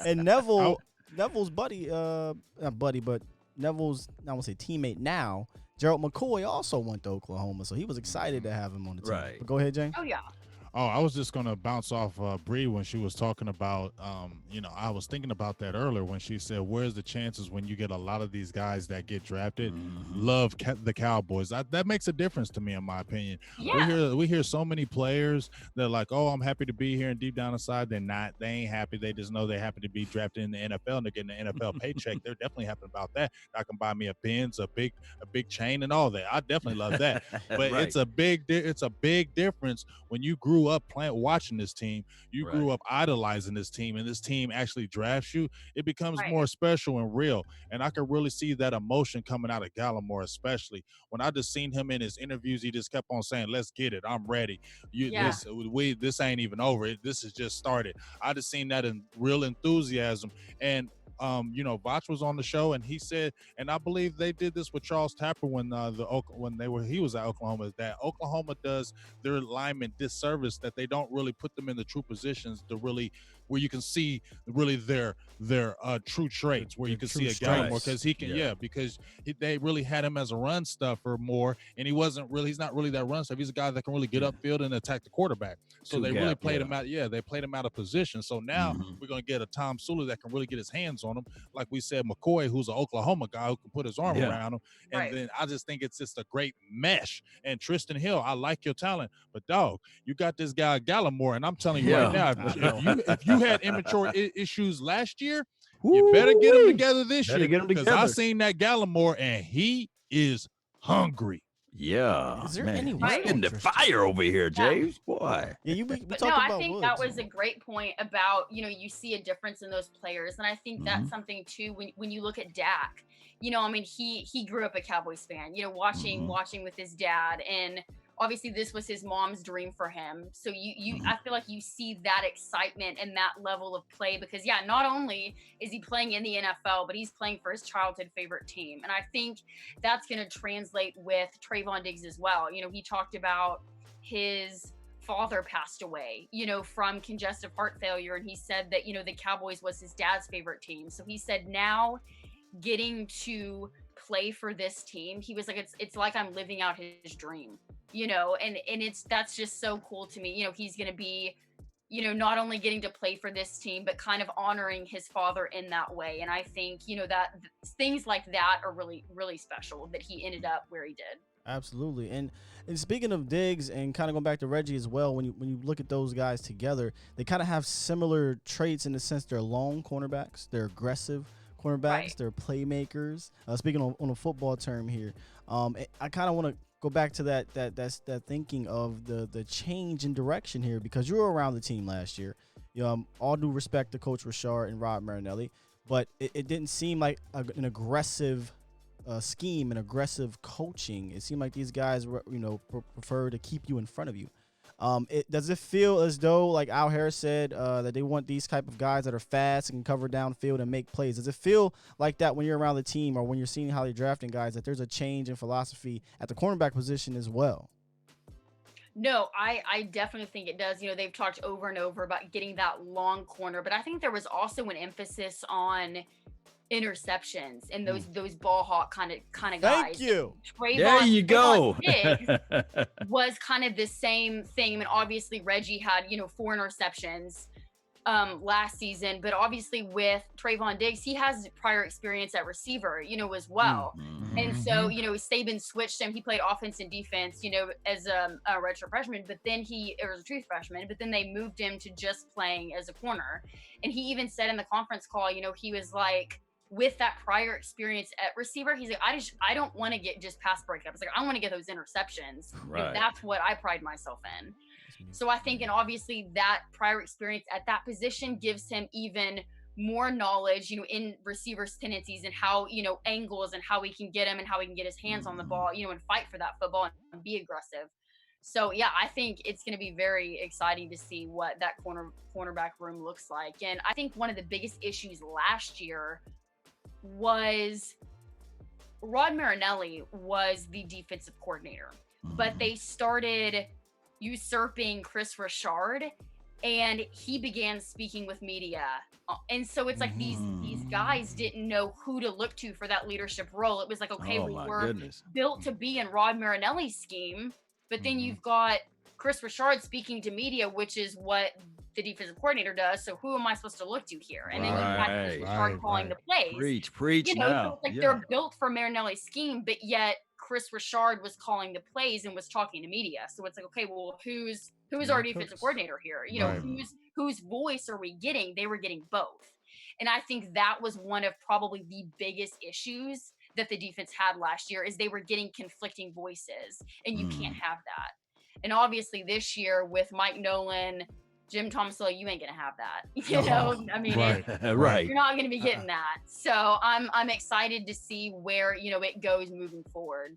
And Neville's buddy, not buddy, but Neville's, I won't say teammate now, Gerald McCoy, also went to Oklahoma, so he was excited to have him on the team. Right. But go ahead, Jane. Oh, yeah. Oh, I was just going to bounce off Bree when she was talking about, I was thinking about that earlier when she said, where's the chances when you get a lot of these guys that get drafted, love the Cowboys? That makes a difference to me, in my opinion. Yeah. We hear so many players that are like, oh, I'm happy to be here, and deep down inside, they're not. They ain't happy. They just know they're happy to be drafted in the NFL, and they're getting an NFL paycheck. They're definitely happy about that. I can buy me a Benz, a big chain, and all that. I definitely love that. But it's a big difference when you grew up watching this team, you grew up idolizing this team, and this team actually drafts you. It becomes more special and real. And I could really see that emotion coming out of Gallimore, especially when I just seen him in his interviews. He just kept on saying, let's get it, I'm ready. This ain't even over. This has just started. I just seen that in real enthusiasm. And Vach was on the show, and he said, and I believe they did this with Charles Tapper when he was at Oklahoma, that Oklahoma does their linemen disservice, that they don't really put them in the true positions to really where you can see really their true traits, where you can see a Gallimore, because he can because they really had him as a run stuffer more, and he's not really that run stuff. He's a guy that can really get upfield and attack the quarterback. So they really played him out. Yeah, they played him out of position. So now we're gonna get a Tom Sula that can really get his hands on him, like we said, McCoy, who's an Oklahoma guy who can put his arm around him. And then I just think it's just a great mesh. And Tristan Hill, I like your talent, but dog, you got this guy Gallimore, and I'm telling you right now, if you had immature issues last year, you better get them together this year, because I seen that Gallimore, and he is hungry. Yeah. Is there any way in the fire over here, James? Boy. Yeah, but no, I think that was a great point about, you see a difference in those players. And I think that's something too, when you look at Dak, I mean, he grew up a Cowboys fan, watching with his dad, and obviously this was his mom's dream for him. So I feel like you see that excitement and that level of play, because not only is he playing in the NFL, but he's playing for his childhood favorite team. And I think that's going to translate with Trayvon Diggs as well. He talked about his father passed away, from congestive heart failure. And he said that, the Cowboys was his dad's favorite team. So he said now getting to play for this team, he was like, it's like I'm living out his dream, and that's just so cool to me. He's going to be, not only getting to play for this team, but kind of honoring his father in that way. And I think, that things like that are really, really special, that he ended up where he did. Absolutely. And speaking of Diggs, and kind of going back to Reggie as well, when you look at those guys together, they kind of have similar traits in the sense they're long cornerbacks, they're aggressive cornerbacks, they're playmakers. Speaking on a football term here, I kind of want to go back to that thinking of the change in direction here, because you were around the team last year. All due respect to Coach Richard and Rob Marinelli, but it didn't seem like an aggressive scheme and aggressive coaching. It seemed like these guys prefer to keep you in front of you. Does it feel as though, like Al Harris said, that they want these type of guys that are fast and can cover downfield and make plays? Does it feel like that when you're around the team, or when you're seeing how they're drafting guys, that there's a change in philosophy at the cornerback position as well? No, I definitely think it does. You know, they've talked over and over about getting that long corner, but I think there was also an emphasis on interceptions and those ball hawk kind of guys. Thank you. There you go. Trayvon was kind of the same thing. I mean, obviously Reggie had, 4 interceptions last season, but obviously with Trayvon Diggs, he has prior experience at receiver, as well. And so, Saban switched him. He played offense and defense, as a redshirt freshman, but then it was a true freshman, but then they moved him to just playing as a corner. And he even said in the conference call, he was like, with that prior experience at receiver, he's like, I don't want to get just pass breakups. Like, I want to get those interceptions. Right. That's what I pride myself in. So I think, and obviously that prior experience at that position gives him even more knowledge, in receivers' tendencies and how, angles and how he can get him and how he can get his hands on the ball, and fight for that football and be aggressive. So yeah, I think it's going to be very exciting to see what that cornerback room looks like. And I think one of the biggest issues last year was Rod Marinelli was the defensive coordinator, but they started usurping Chris Richard, and he began speaking with media. And so it's like these guys didn't know who to look to for that leadership role. It was like, okay, we were built to be in Rod Marinelli's scheme, but then you've got Chris Richard speaking to media, which is what the defensive coordinator does. So who am I supposed to look to here? And then you have Chris Richard calling the plays. Preach now. So it's like they're built for Marinelli's scheme, but yet Chris Richard was calling the plays and was talking to media. So it's like, okay, well, who's our defensive coordinator here? Whose voice are we getting? They were getting both. And I think that was one of probably the biggest issues that the defense had last year, is they were getting conflicting voices, and you can't have that. And obviously this year with Mike Nolan, Jim Tomsula, you ain't gonna have that. I mean, right. You're not gonna be getting that. So I'm excited to see where it goes moving forward.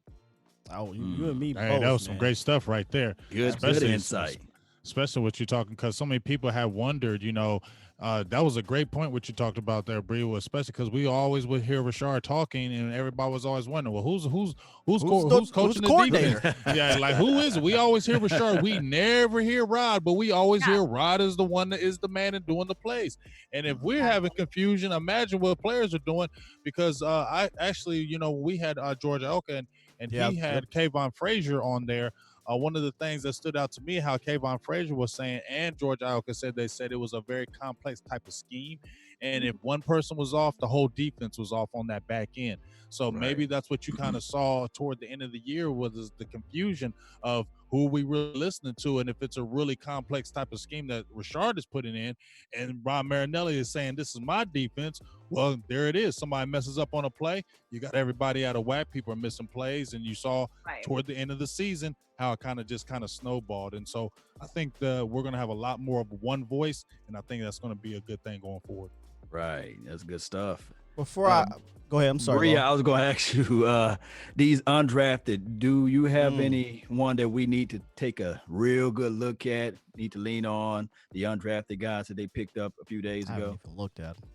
Oh, you and me both. Hey, that was some great stuff right there. Good insight. Especially what you're talking, because so many people have wondered, that was a great point what you talked about there, Bree, especially because we always would hear Richard talking, and everybody was always wondering, well, who's coaching the defense? Yeah, like, who is it? We always hear Richard. We never hear Rod, but we always hear Rod is the one that is the man and doing the plays. And if we're having confusion, imagine what players are doing, because I actually, we had George Elka, and he had Kayvon Frazier on there. One of the things that stood out to me, how Kayvon Frazier was saying, and George Iocca said, they said it was a very complex type of scheme. And if one person was off, the whole defense was off on that back end. So maybe that's what you kind of saw toward the end of the year, was the confusion of who we really listening to. And if it's a really complex type of scheme that Richard is putting in, and Ron Marinelli is saying, this is my defense, well, there it is. Somebody messes up on a play, you got everybody out of whack. People are missing plays. And you saw toward the end of the season how it kind of snowballed. And so I think we're going to have a lot more of one voice, and I think that's going to be a good thing going forward. Right. That's good stuff. Before I go ahead, I'm sorry. Maria, I was going to ask you, these undrafted, do you have anyone that we need to take a real good look at, need to lean on, the undrafted guys that they picked up a few days ago? I haven't even looked at them.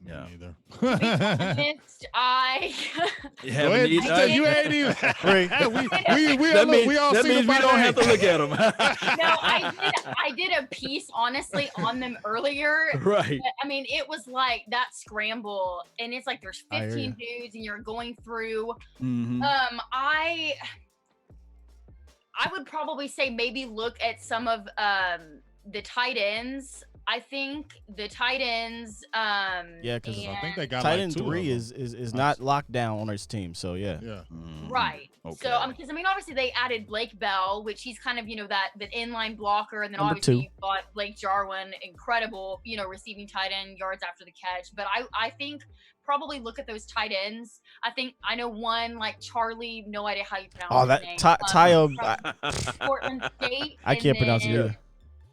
Yeah. Either. You ain't even. We all that means we don't have to look at them. No, I did a piece honestly on them earlier. Right. But, I mean, it was like that scramble, and it's like there's 15 dudes, and you're going through. I would probably say maybe look at some of the tight ends. I think the tight ends. Because I think they got tight like end 3 is not locked down on his team. So yeah. Right. Okay. So because obviously they added Blake Bell, which he's kind of that inline blocker, and then obviously you've got Blake Jarwin, incredible receiving tight end, yards after the catch. But I think probably look at those tight ends. I know one like Charlie, no idea how you pronounce his name. Tayo. Portland State. I can't pronounce it either.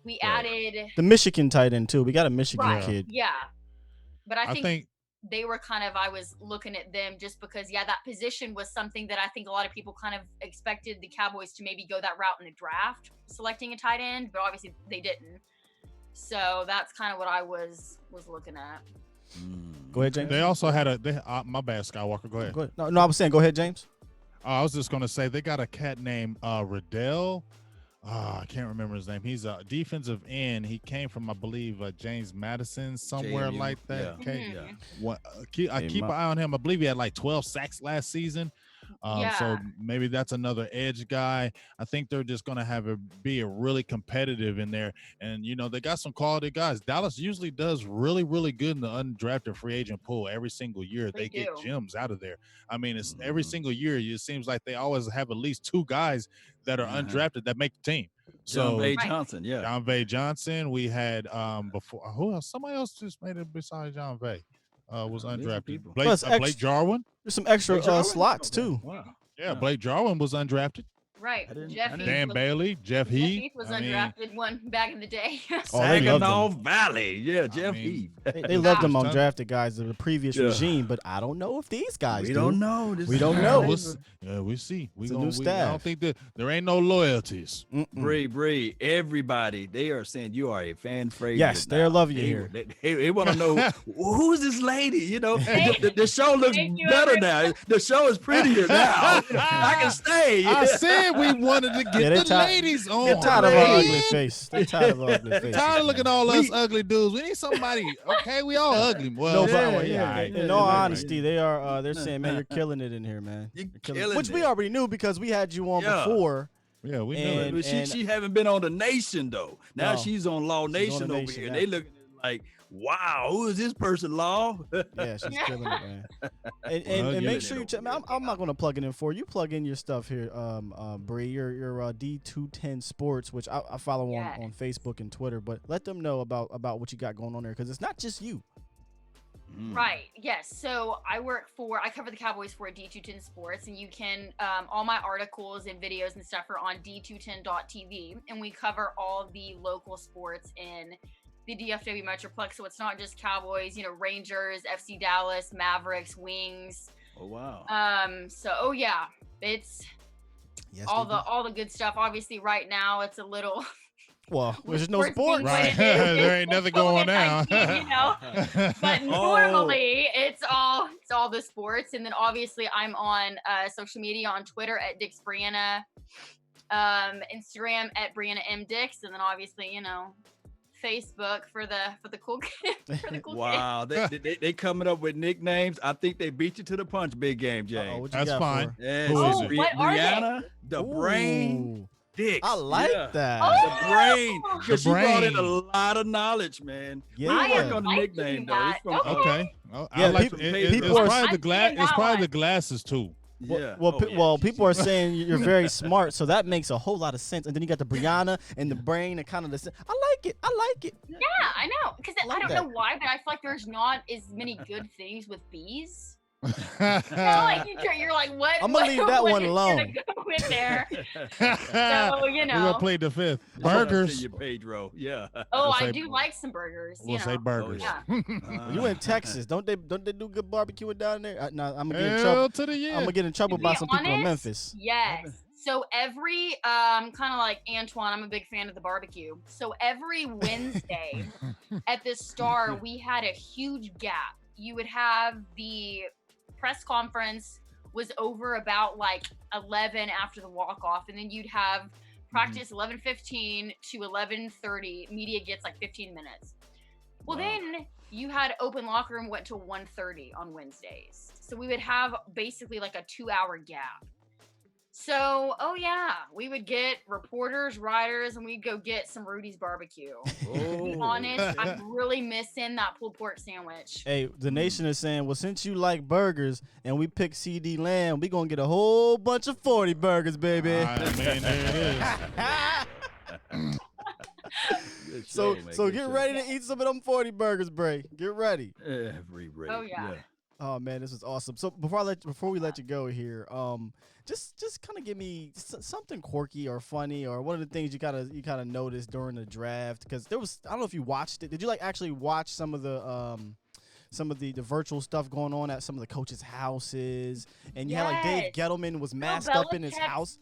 We added the Michigan tight end too. We got a Michigan kid. Yeah. But I think they were I was looking at them just because, that position was something that I think a lot of people kind of expected the Cowboys to maybe go that route in the draft, selecting a tight end, but obviously they didn't. So that's kind of what I was looking at. Go ahead, James. They also had my bad, Skywalker. Go ahead. Go ahead. No, I was saying, go ahead, James. I was just going to say they got a cat named Riddell. I can't remember his name. He's a defensive end. He came from, I believe, James Madison, somewhere JMU, like that. yeah. Okay. Yeah. What, I keep an eye on him. I believe he had like 12 sacks last season. So Yeah. maybe that's another edge guy. I think they're just going to be a really competitive in there. And, they got some quality guys. Dallas usually does really, really good in the undrafted free agent pool every single year. They get do. gems out of there. I mean, it's every single year. It seems like they always have at least two guys that are undrafted that make the team. John So Vay Johnson, yeah. John Vay Johnson. We had before who else? Somebody else just made it besides John Vay. Was undrafted. people. Blake Jarwin. There's some extra slots too. Wow. Yeah, Blake Jarwin was undrafted. Right. I didn't- Dan Bailey, Jeff Jeff Heath. Heath was I mean, undrafted one back in the day. Oh, they loved Saginaw him. Valley, yeah, Jeff mean, Heath. They loved them Yeah. undrafted guys of the previous Yeah. regime, but I don't know if these guys We do. don't know. We don't know. we see. It's a I new don't staff. think that there ain't no loyalties. Bree, everybody, they are saying you are a fan favorite. Yes, they're now. loving you They- here. They want to know who's this lady. The show looks Thank you, better everyone. now. The show is prettier now. I can stay. I said we wanted to get Yeah, the ladies on. They're tired of our Hey. ugly face. They're tired of our ugly face. Tired of looking at all us ugly dudes. We need somebody. Okay, we all ugly. Well, No, but yeah, in yeah, all yeah. honesty, they're saying, man, you're killing it in here, man. You're You're killing it. killing Which we it. already knew because we had you on Yeah. before. yeah, we knew And- it. She haven't been on the Nation though. Now No. she's on Law She's on Nation the over Nation here. now. They looking like, wow, who is this person, Law? Yeah, she's killing it, man. And Well, make yeah. sure you check. I'm not gonna plug it in for you. Plug in your stuff here, Bree. Your D210 Sports, which I follow Yes. on Facebook and Twitter. But let them know about what you got going on there because it's not just you. Right. Yes. So I cover the Cowboys for D210 Sports, and you can, all my articles and videos and stuff are on D210.tv, and we cover all the local sports in the DFW Metroplex. So it's not just Cowboys, Rangers, FC Dallas, Mavericks, Wings. Oh wow. So yeah, it's Yes, all the good stuff. Obviously, right now it's a little. Well, there's no sports sport. being Right. what it is. There ain't nothing going on. COVID-19, But normally it's all the sports, and then obviously I'm on social media on Twitter at Dix Brianna, Instagram at Brianna M Dix, and then obviously Facebook for the cool for the cool Wow, they coming up with nicknames. I think they beat you to the punch, big game, James. What you That's got fine. for Yes, Who is it? What are they? Brianna, the her? brain, Ooh, Dix. I like Yeah. that. Oh, The brain, because she The brought in a brain. lot of knowledge, man. Yeah. I We work am on the liking nickname though. that. It's from Okay. Okay. Oh, Yeah, I like people- it's people are- probably the glass. I'm It's seeing probably that the glasses too. yeah. Well, Oh, yeah. people are saying you're very smart, so that makes a whole lot of sense. And then you got the Brianna and the brain and kind of the. I like it. Yeah, I know. Because I like I don't that. know why, but I feel like there's not as many good things with bees. We're Like you're like, what? I'm gonna leave that what one is alone. gonna go in there? gonna play the fifth. Burgers. You, Pedro. Yeah. Oh, We'll I say- do like some burgers. We'll say burgers. Yeah. You in Texas? Don't they do good barbecuing down there? No, I'm gonna get in Hell trouble. to the yeah. I'm gonna get in trouble To by be some people in honest, Memphis. Yes. So every kind of like Antoine, I'm a big fan of the barbecue. So every Wednesday at the Star, we had a huge gap. You would have the press conference was over about like 11 after the walk off, and then you'd have practice 11:15 to 11:30. Media gets like 15 minutes. Well, then you had open locker room went to 1:30 on Wednesdays. So we would have basically like a 2-hour gap. So, we would get reporters, writers, and we'd go get some Rudy's barbecue. To be honest, I'm really missing that pulled pork sandwich. Hey, the nation is saying, well, since you like burgers and we picked CeeDee Lamb, we gonna get a whole bunch of 40 burgers, baby. I mean, there it is. Good So show, man, so good get show. ready to eat some of them 40 burgers, Bray. Get ready. Every break. Oh, yeah. Oh man, this is awesome. So before we let you go here, just kind of give me something quirky or funny or one of the things you kind of noticed during the draft, because there was, I don't know if you watched it. Did you actually watch some of the virtual stuff going on at some of the coaches' houses? And you had like Dave Yes. Gettleman was masked Bill up in his Belichick's- house.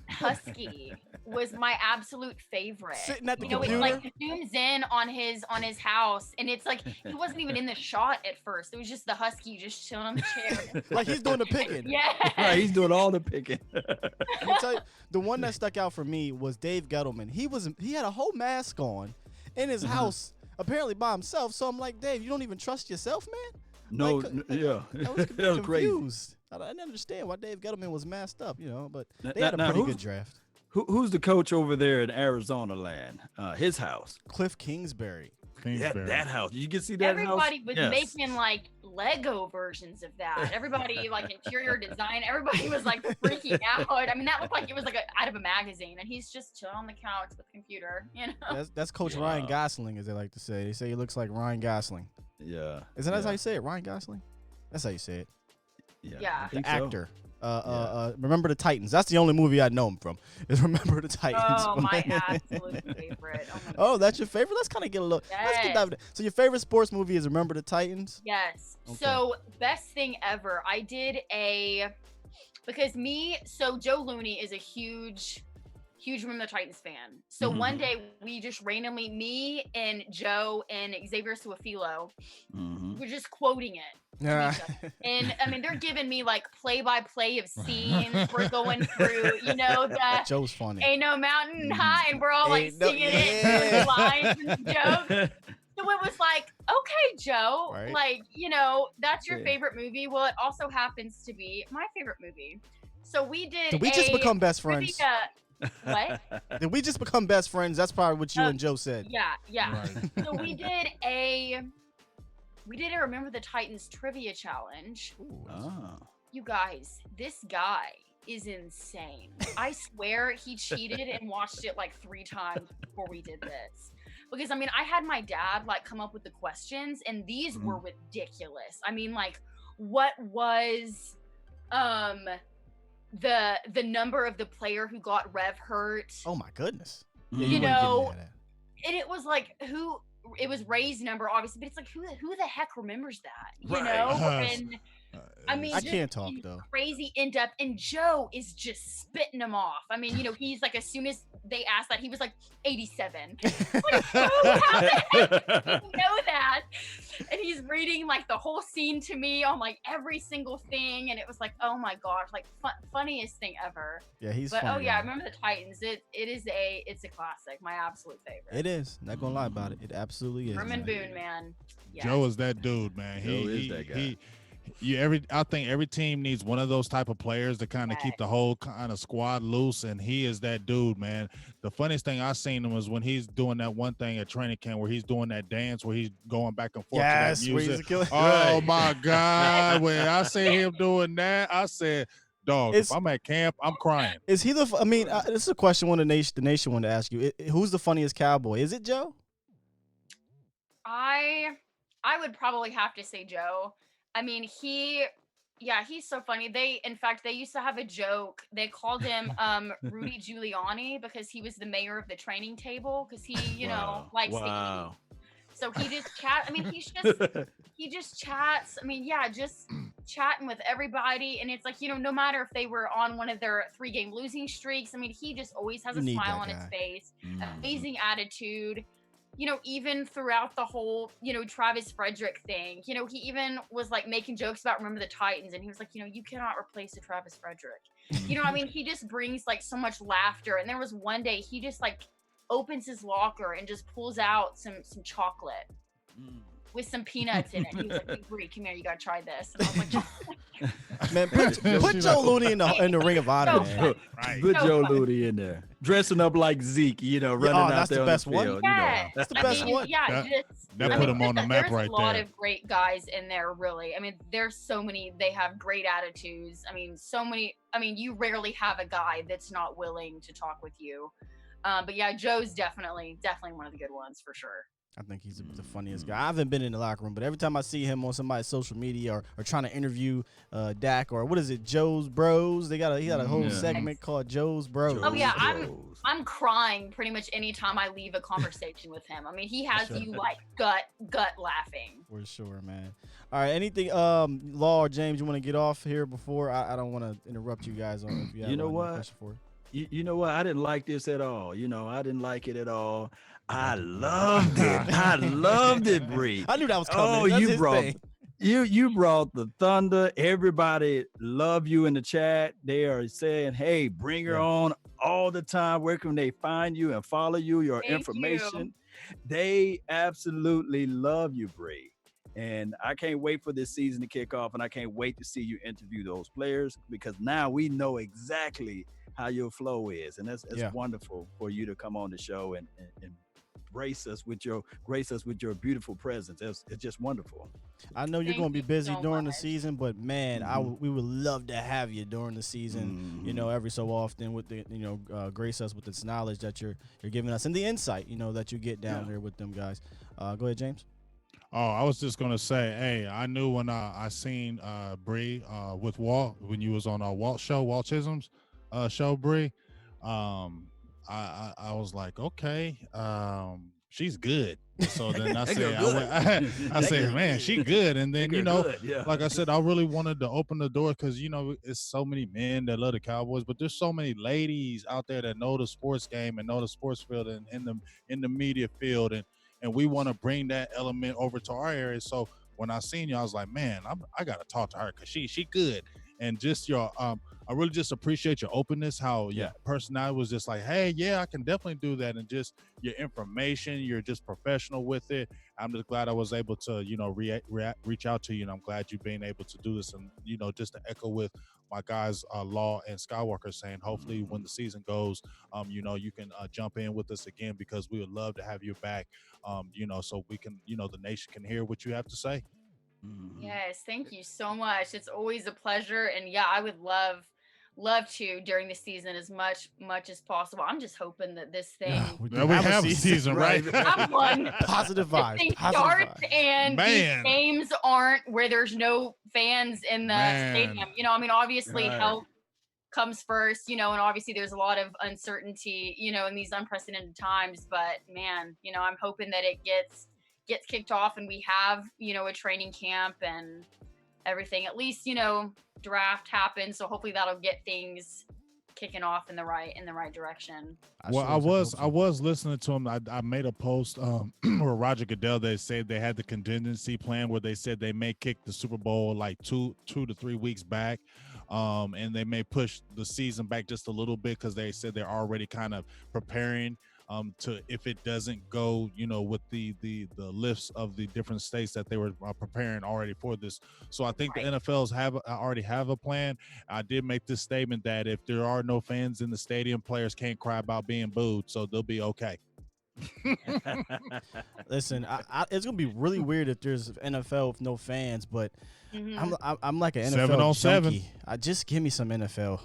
husky was my absolute favorite. Sitting at the You know, it computer. like zooms in on his house, and it's like he wasn't even in the shot at first. It was just the husky just chilling on the chair. Like he's doing the picking. Yeah. Right, he's doing all the picking. Let me tell you, the one that stuck out for me was Dave Gettleman. He had a whole mask on in his house, apparently by himself. So I'm like, Dave, you don't even trust yourself, man? No, Like, yeah, I was that was crazy. confused. I didn't understand why Dave Gettleman was masked up, but they Now- had a now pretty who's- good draft. Who's the coach over there in Arizona land? His house. Cliff Kingsbury. Kingsbury. That house. You can see that Everybody house? was Yes. making like Lego versions of that. Everybody like interior design. Everybody was like freaking out. I mean, that looked like it was like out of a magazine, and he's just chilling on the couch with a computer. That's Coach Wow. Ryan Gosling, as they like to say. They say he looks like Ryan Gosling. Yeah. Isn't that yeah. how you say it? Ryan Gosling? That's how you say it. Yeah. I think so. Actor. Remember the Titans. That's the only movie I know him from. Is Remember the Titans. Oh, my absolute favorite. Oh, my Oh, that's your favorite? Let's kind of get a little. Let's get Yes. that. So your favorite sports movie is Remember the Titans? Yes. Okay. So best thing ever. I did so Joe Looney is a huge Remember the Titans fan. So one day we just randomly, me and Joe and Xavier Suafilo, we're just quoting it. Yeah. And I mean, they're giving me like play-by-play of scenes. We're going through, the Joe's funny. ain't no mountain high, and we're all like Ain't no- singing yeah. it, the lines and the jokes. So it was like, okay, Joe, Right. like, that's your Yeah. favorite movie. Well, it also happens to be my favorite movie. So we did. Did we just become best friends? What? Did we just become best friends? That's probably what you and Joe said. Yeah. Right. So we did a Remember the Titans trivia challenge. Oh. You guys, this guy is insane. I swear he cheated and watched it like 3 times before we did this. Because I mean, I had my dad like come up with the questions, and these were ridiculous. I mean, like, what was the number of the player who got Rev hurt? Oh my goodness. You wouldn't give me that. And it was like it was Ray's number, obviously, but it's like who the heck remembers that? You Right. know? And I mean, I just can't talk though. crazy in depth, and Joe is just spitting him off. I mean, he's like, as soon as they asked that, he was like 87. Like, Joe, how the heck did you know that? And he's reading like the whole scene to me on like every single thing, and it was like, oh my gosh, like funniest thing ever. Yeah, he's But funny. oh yeah, I man. remember the Titans. It's a classic, my absolute favorite. It is. Not gonna lie about it. It absolutely is. Herman man. Boone, man. Yes. Joe is that dude, man. Joe is that guy. I think every team needs one of those type of players to kind of keep the whole kind of squad loose, and he is that dude, man. The funniest thing I seen him was when he's doing that one thing at training camp where he's doing that dance where he's going back and forth Yes, to that where he's music. killing. Oh my God! When I see him doing that, I said, "Dog, It's- if I'm at camp, I'm crying." Is he the? I mean, this is a question the nation wanted to ask you. Who's the funniest Cowboy? Is it Joe? I would probably have to say Joe. I mean, he's so funny. They used to have a joke. They called him Rudy Giuliani because he was the mayor of the training table, because he, likes to eat. So he just I mean, he just chats. I mean, just chatting with everybody. And it's like, no matter if they were on one of their 3-game losing streaks, I mean, he just always has You a need smile that on his guy. face, amazing attitude. Even throughout the whole, Travis Frederick thing, he even was like making jokes about Remember the Titans. And he was like, you cannot replace a Travis Frederick. I mean, he just brings like so much laughter. And there was one day he just like opens his locker and just pulls out some chocolate with some peanuts in it. He was like, "Hey, Bree, come here, you gotta try this." And I was like, Man, put Joe Looney in the Ring of Honor, So man. Right. Put So Joe funny. Looney in there, dressing up like Zeke, running out that's the there best on the one. field. Yeah, That's the I best mean, one. Yeah, That I put mean, him on the map there's right a lot there. of great guys in there, really. I mean, there's so many. They have great attitudes. I mean, so many. I mean, you rarely have a guy that's not willing to talk with you. But yeah, Joe's definitely one of the good ones for sure. I think he's the funniest guy. I haven't been in the locker room, but every time I see him on somebody's social media or trying to interview Dak, or what is it, Joe's Bros? He got a whole segment called Joe's Bros. Oh yeah, Bros. I'm crying pretty much anytime I leave a conversation with him. I mean, he has you like gut laughing. For sure, man. All right, anything, Law or James, you want to get off here before? I don't want to interrupt you guys on if you have You know another what? question for it. you know what? I didn't like this at all. I didn't like it at all. I loved it. I loved it, Bree. I knew that was coming. Oh, That's you his brought thing. you brought the thunder. Everybody love you in the chat. They are saying, "Hey, bring her on all the time. Where can they find you and follow you? Your Thank information." you. They absolutely love you, Bree. And I can't wait for this season to kick off, and I can't wait to see you interview those players, because now we know exactly how your flow is, and that's wonderful for you to come on the show and grace us with your beautiful presence. It's just wonderful. I know you're Thank going to be you busy so during the much. season, but man, we would love to have you during the season. Every so often with the grace us with this knowledge that you're giving us and the insight that you get down there with them guys. Go ahead, James. Oh, I was just gonna say, hey, I knew when I seen Bree with Walt when you was on Walt Chisholm's show, Bree. I was like, okay, she's good. So then I said, I said, man, she good. And then like I said, I really wanted to open the door because it's so many men that love the Cowboys, but there's so many ladies out there that know the sports game and know the sports field and in the media field, and we want to bring that element over to our area. So when I seen you, I was like, man, I got to talk to her because she good. And just your, I really just appreciate your openness, how your personality was just like, hey, yeah, I can definitely do that. And just your information, you're just professional with it. I'm just glad I was able to, reach out to you. And I'm glad you've been able to do this. And, just to echo with my guys, Law and Skywalker, saying hopefully when the season goes, you can jump in with us again, because we would love to have you back, so we can, the nation can hear what you have to say. Yes, thank you so much. It's always a pleasure. And yeah, I would love to during the season as much as possible. I'm just hoping that this thing we have a season, right? have one. Positive vibes. Thing Positive starts vibes. and these games aren't where there's no fans in the stadium. Obviously health comes first, and obviously there's a lot of uncertainty, in these unprecedented times. But man, I'm hoping that it gets kicked off and we have, a training camp and everything. At least, draft happens. So hopefully that'll get things kicking off in the right direction. Well, I was listening to him. I made a post where Roger Goodell, they said they had the contingency plan where they said they may kick the Super Bowl like 2 to 3 weeks back. And they may push the season back just a little bit because they said they're already kind of preparing to, if it doesn't go, with the lifts of the different states that they were preparing already for this. So I think the NFLs already have a plan. I did make this statement that if there are no fans in the stadium, players can't cry about being booed, so they'll be okay. Listen, it's gonna be really weird if there's NFL with no fans, but I'm like an NFL 7 on 7. junkie. Just give me some NFL.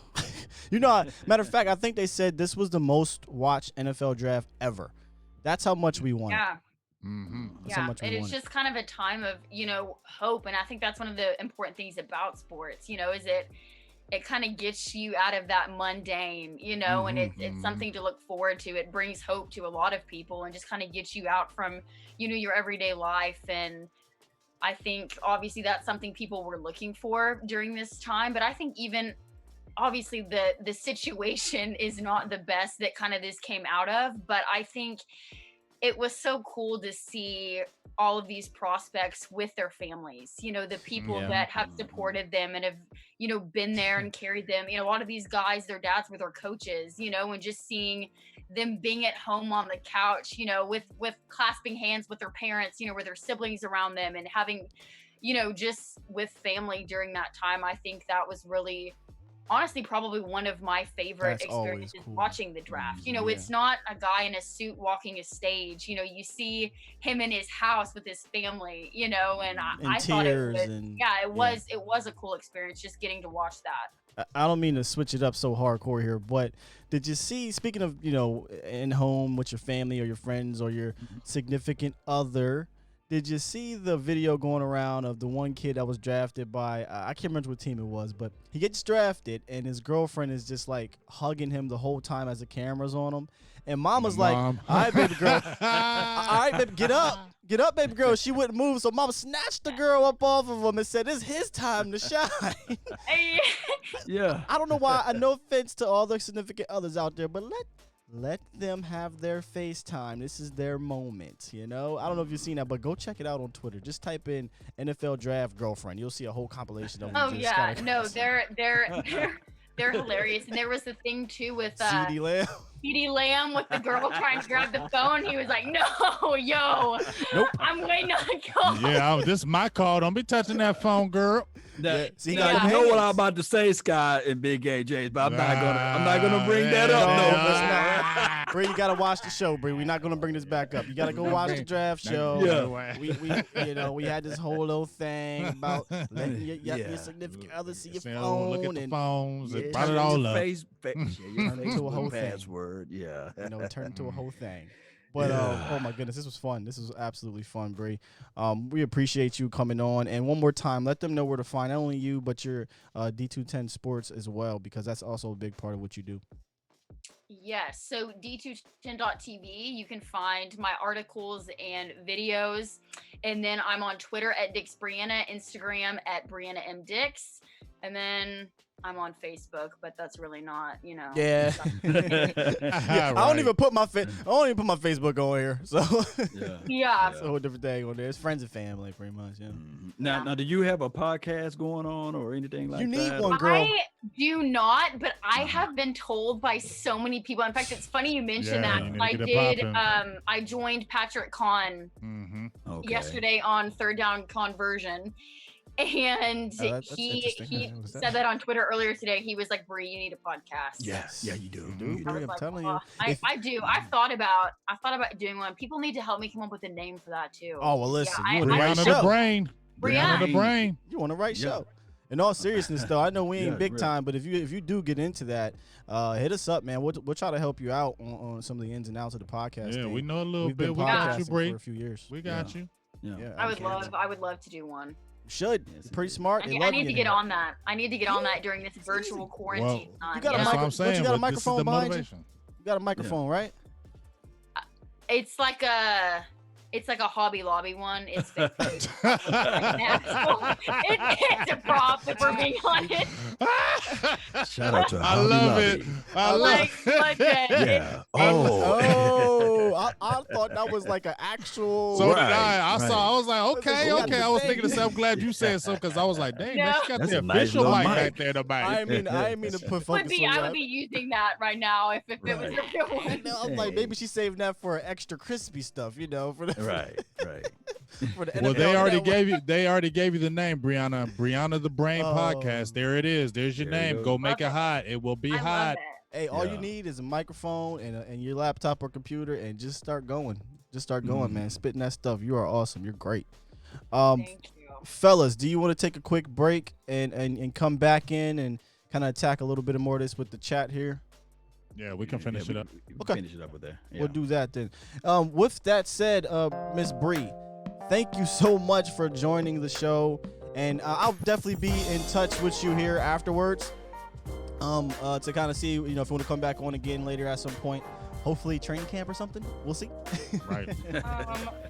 Matter of fact, I think they said this was the most watched NFL draft ever. That's how much we want. Yeah. That's how much we and it's want. just kind of a time of hope, and I think that's one of the important things about sports. Is it kind of gets you out of that mundane, and it's something to look forward to. It brings hope to a lot of people and just kind of gets you out from, your everyday life. And I think obviously that's something people were looking for during this time. But I think even obviously the situation is not the best that kind of this came out of. But I think it was so cool to see all of these prospects with their families, the people that have supported them and have, been there and carried them. A lot of these guys, their dads were their coaches, and just seeing them being at home on the couch, with clasping hands with their parents, with their siblings around them and having, just with family during that time. I think that was really, honestly, probably one of my favorite experiences watching the draft. It's not a guy in a suit walking a stage. You see him in his house with his family, and I thought it was a cool experience just getting to watch that. I don't mean to switch it up so hardcore here, but did you see, speaking of, in home with your family or your friends or your significant other, did you see the video going around of the one kid that was drafted by, I can't remember what team it was, but he gets drafted and his girlfriend is just like hugging him the whole time as the camera's on him. And mama's like, all right, baby girl, all right, baby, get up. get up, baby girl. She wouldn't move, so mama snatched the girl up off of him and said, it's his time to shine. Yeah. I don't know why. No offense to all the significant others out there, but let them have their FaceTime. This is their moment, you know? I don't know if you've seen that, but go check it out on Twitter. Just type in NFL draft girlfriend. You'll see a whole compilation of them. Oh yeah, no, they're hilarious. And there was the thing too with CeeDee Lamb. CeeDee Lamb with the girl trying to grab the phone. He was like, "No, yo, Nope. I'm waiting on a call." Yeah, this is my call. Don't be touching that phone, girl. Yeah, see, Now, got you know hands. what I'm about to say, Scott and Big Gay James, but I'm not gonna bring that No, up. let's No. not. Bree, you gotta watch the show, Bree. We're not gonna bring this back up. You gotta go watch the draft show. Yeah. We had this whole little thing about letting your significant other see your phone Look at the and phones. Yeah. It brought it all up. Turn into a whole thing. Password. Yeah. it turned into a whole thing. But oh my goodness, this was fun. This was absolutely fun, Bree. We appreciate you coming on. And one more time, let them know where to find not only you but your D210 Sports as well, because that's also a big part of what you do. Yes, so d210.tv, you can find my articles and videos, and then I'm on Twitter at Dix Brianna, Instagram at Brianna M Dix, and then I'm on Facebook, but that's really not, Yeah. I don't even put my Facebook on here, so Yeah. it's a whole different thing on there. It's friends and family, pretty much. Yeah. Now, do you have a podcast going on or anything like that? You need one, girl. I do not, but I have been told by so many people. In fact, it's funny you mentioned Yeah, you need that. to get it I joined Patrick Kahn Okay. yesterday on Third Down Conversion. And that's he interesting. What was that? said that on Twitter earlier today. He was like, "Bree, you need a podcast." Yes. Yeah, you do. Dude, I was I'm like, telling "Oh, you. I do. I've thought about doing one. People need to help me come up with a name for that too. Oh well, listen. Yeah, you on the right Brianna the show. brain. Brianna. Brianna the brain. You on the right Yeah. show. In all seriousness, though, I know we ain't Yeah, big right. time, but if you do get into that, hit us up, man. We'll try to help you out on some of the ins and outs of the podcast. Yeah, thing. we know a little We've bit. been We got you, podcasting Bree. for a few years. We got you. Yeah. Yeah, I would love to do one. You should. Yes, Pretty indeed. smart. I They need, love I need you to in get here. on that. I need to get on that during this virtual quarantine time. You got a That's mic- what I'm don't saying. you got a but this is the microphone behind you? motivation. You got a microphone, right? It's like a Hobby Lobby one. It's fake. It's a prop, if we're being honest. Shout out to I Hobby love Lobby. it. I love Like, legit. Yeah. I thought that was like an actual. So did Right, I. I right. saw. I was like, okay. Look at I was the thinking the thing. same. I'm glad you said so because I was like, dang, man, she got That's the a nice official little mic mic. back there. The I mic. didn't mean to put focus on I that. would be using that right now if it was Right. a real one. No, I'm like, maybe she's saving that for extra crispy stuff, for the Right. for the Well, NFL they already Network. gave you the name, Brianna. Brianna the Brain Oh. Podcast. There it is. There's your There you name. go. Go make it Love it. hot. It will be I hot. love it. Hey, all you Yeah. need is a microphone and your laptop or computer, and just start going. Just start going, man. Spitting that stuff. You are awesome. You're great. Thank you. Fellas, do you want to take a quick break and come back in and kind of attack a little bit more of this with the chat here? Yeah, we can finish it up. We Okay. Finish it up with there. Yeah. We'll do that then. With that said, Miss Bree, thank you so much for joining the show, and I'll definitely be in touch with you here afterwards. To kind of see, if you want to come back on again later at some point. Hopefully training camp or something. We'll see. Right.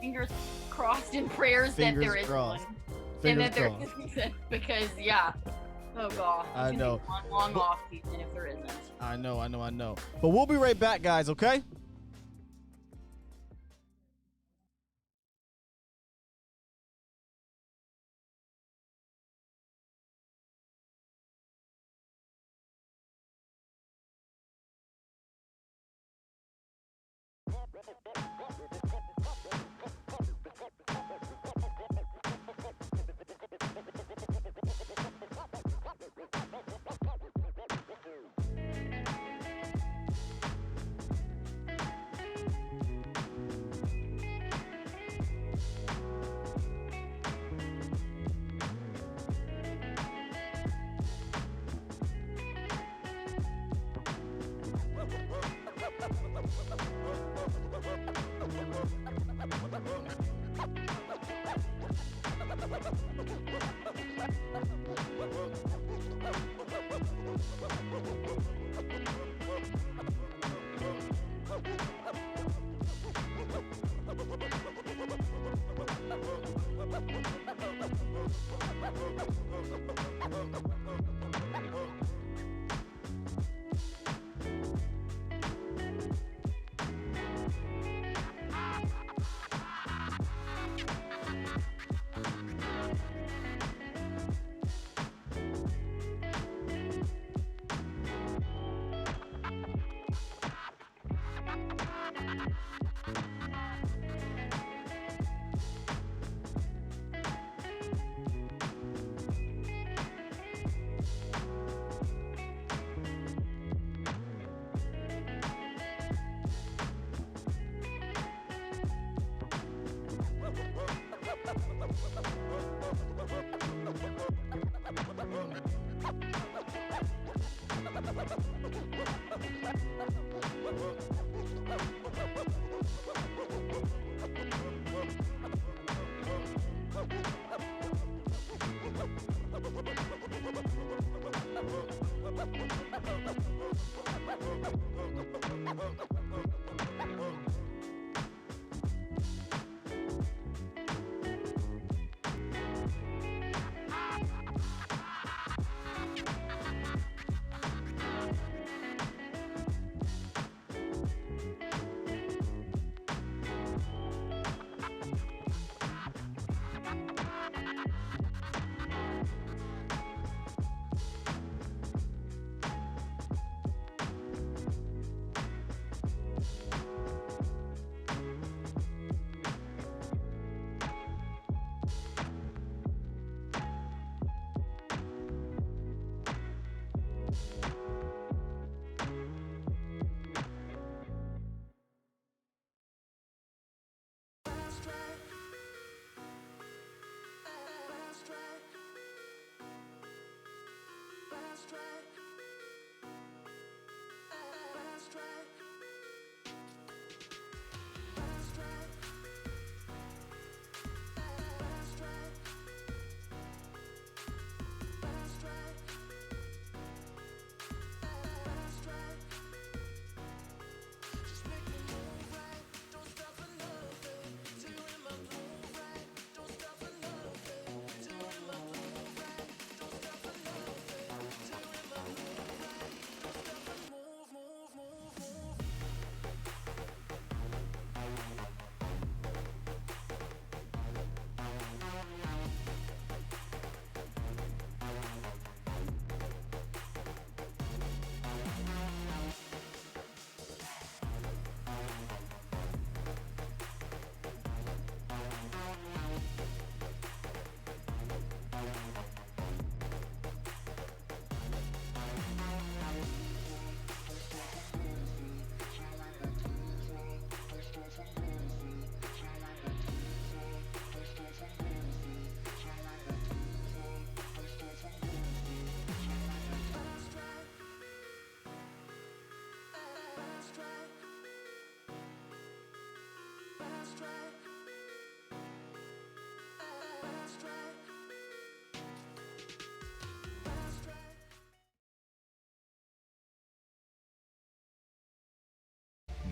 Fingers crossed and prayers that there is crossed. one. Fingers and that crossed. there is because oh god, I it's gonna know. be one long off season if there isn't. I know. But we'll be right back, guys, okay?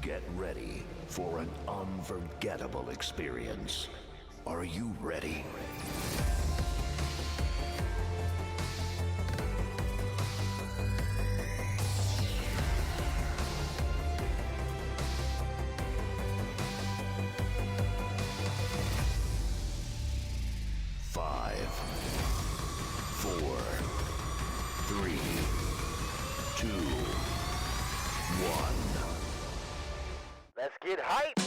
Get ready for an unforgettable experience. Are you ready? Five, four, three, two, one. Let's get hype.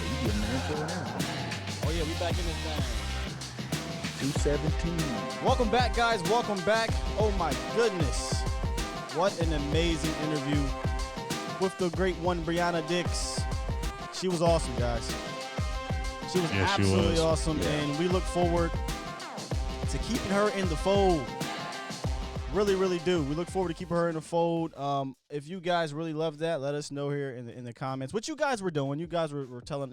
You getting the intro and everything. Oh yeah, we back in this thing. 217. Welcome back, guys. Welcome back. Oh my goodness. What an amazing interview with the great one, Brianna Dix. She was awesome, guys. She was absolutely awesome, and we look forward to keeping her in the fold. Really, really do. We look forward to keeping her in the fold. If you guys really love that, let us know here in the comments what you guys were doing. You guys were telling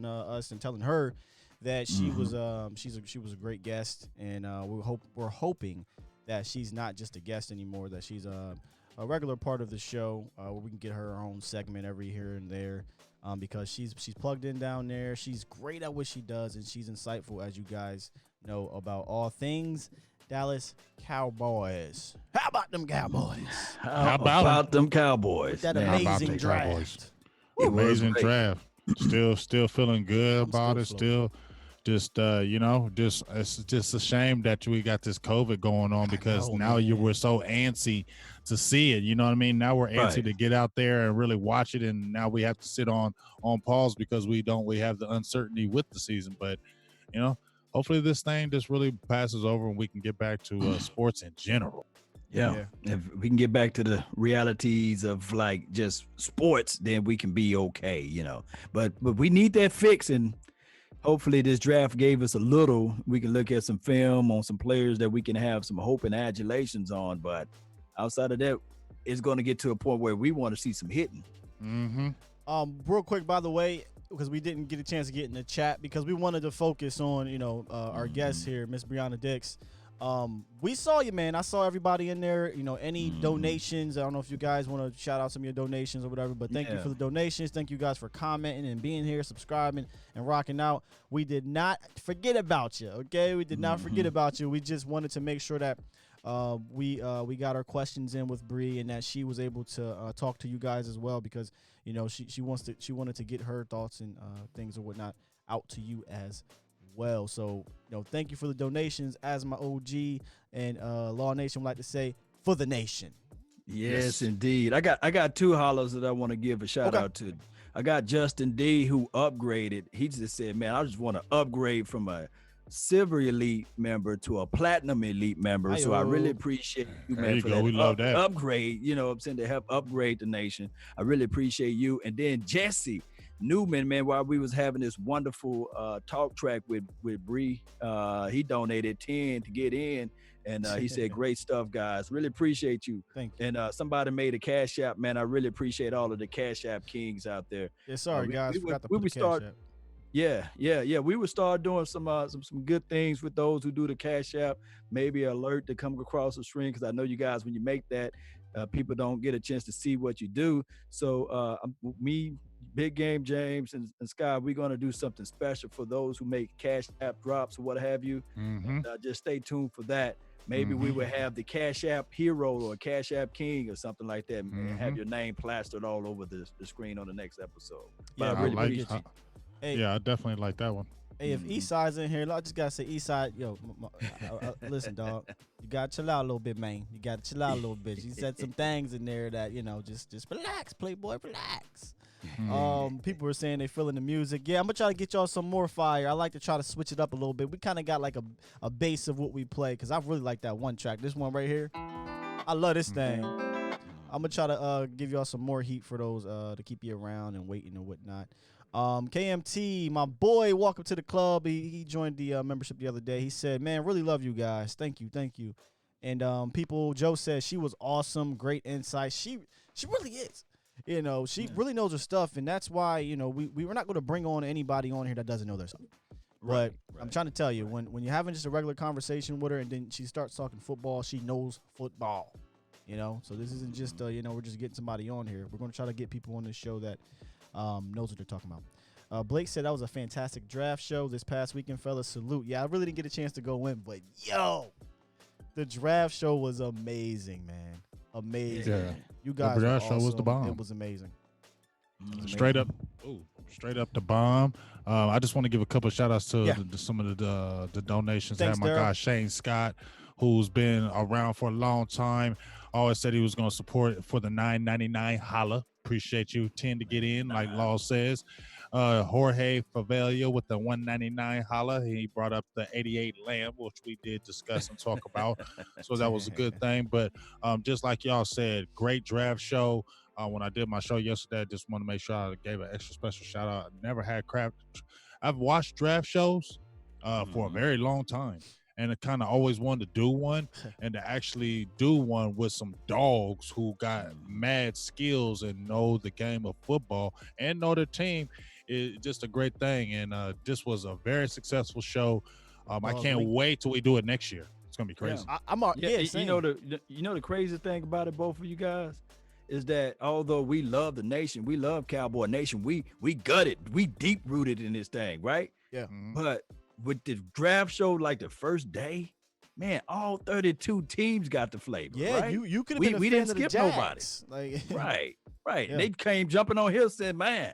us and telling her that she was she was a great guest, and we're hoping that she's not just a guest anymore, that she's a regular part of the show, where we can get her own segment every here and there. because she's plugged in down there. She's great at what she does, and she's insightful, as you guys know, about all things Dallas Cowboys. How about them Cowboys? How about them Cowboys? That Man, amazing draft. Cowboys? It was Amazing great. draft. Still feeling good I'm about it. still Still, just it's just a shame that we got this COVID going on, because know, now man. we're so antsy to see it. You know what I mean? Now we're antsy Right. to get out there and really watch it, and now we have to sit on pause because we have the uncertainty with the season. But hopefully this thing just really passes over and we can get back to sports in general. Yeah. If we can get back to the realities of like just sports, then we can be okay, But we need that fix, and hopefully this draft gave us a little. We can look at some film on some players that we can have some hope and adulations on. But outside of that, it's going to get to a point where we want to see some hitting. Mm-hmm. Real quick, by the way, because we didn't get a chance to get in the chat because we wanted to focus on, our guest here, Miss Brianna Dix. We saw you, man. I saw everybody in there. Any donations? I don't know if you guys want to shout out some of your donations or whatever, but thank you for the donations. Thank you guys for commenting and being here, subscribing and rocking out. We did not forget about you, okay? We did not forget about you. We just wanted to make sure that we got our questions in with Bree and that she was able to talk to you guys as well, because she wanted to get her thoughts and things or whatnot out to you as well. So thank you for the donations. As my OG and Law Nation would like to say, for the nation. Yes, indeed. I got two hollows that I want to give a shout out to. I got Justin D, who upgraded. He just said, man, I just want to upgrade from a silver elite member to a platinum elite member. So I really appreciate you, man, for that. We love that upgrade. I'm saying, to help upgrade the nation. I really appreciate you. And then Jesse Newman, man, while we was having this wonderful talk track with Bree, he donated 10 to get in. And he said, great stuff, guys. Really appreciate you. Thank you. And somebody made a Cash App, man. I really appreciate all of the Cash App kings out there. Yeah, sorry, guys. Forgot to we put would the start. Cash App. Yeah. We would start doing some good things with those who do the Cash App. Maybe an alert to come across the screen, because I know you guys, when you make that, people don't get a chance to see what you do. So me, Big Game James, and Sky, we're going to do something special for those who make Cash App drops or what have you. And, just stay tuned for that. Maybe we would have the Cash App hero or Cash App king or something like that, and have your name plastered all over the screen on the next episode. But I really appreciate you. Hey, yeah, I definitely like that one. Hey, if Eastside's in here, I just gotta say, Eastside, listen, dog, you gotta chill out a little bit, man. You gotta chill out a little bit. You said some things in there that just relax, Playboy, relax. People were saying they feeling the music. Yeah, I'm gonna try to get y'all some more fire. I like to try to switch it up a little bit. We kind of got like a base of what we play, because I really like that one track. This one right here, I love this thing. I'm gonna try to give y'all some more heat for those to keep you around and waiting and whatnot. KMT, my boy, welcome to the club. He joined the membership the other day. He said, man, really love you guys. Thank you. And Joe said she was awesome, great insight. She really is. She really knows her stuff, and that's why we were not going to bring on anybody on here that doesn't know their stuff. But I'm trying to tell you, when you're having just a regular conversation with her, and then she starts talking football, she knows football. So this isn't just we're just getting somebody on here. We're going to try to get people on this show that knows what they're talking about. Blake said that was a fantastic draft show this past weekend, fellas. Salute. Yeah, I really didn't get a chance to go in, but the draft show was amazing, man. Amazing. Yeah. You guys, the draft were show was awesome. the bomb. It was amazing. Straight up the bomb. I just want to give a couple of shout outs to some of the donations. Thanks, I had my Daryl. guy Shane Scott, who's been around for a long time. Always said he was going to support it for the $9.99 holla. Appreciate you. 10 to get in, like Law says. Jorge Favelia with the $1.99 holla. He brought up the 88 Lamb, which we did discuss and talk about. So that was a good thing. But just like y'all said, great draft show. When I did my show yesterday, I just want to make sure I gave an extra special shout out. I never had I've watched draft shows for a very long time. And I kind of always wanted to do one, and to actually do one with some dogs who got mad skills and know the game of football and know their team is just a great thing. And this was a very successful show. I can't wait till we do it next year. It's gonna be crazy. The the crazy thing about it, both of you guys, is that although we love the nation, we love Cowboy Nation, we gutted, we deep rooted in this thing, right? Yeah. But with the draft show, like the first day, man, all 32 teams got the flavor. Yeah, right? you could have been a we fan didn't of the skip nobody. Jags. Like, Right. Yeah. They came jumping on here, said, man,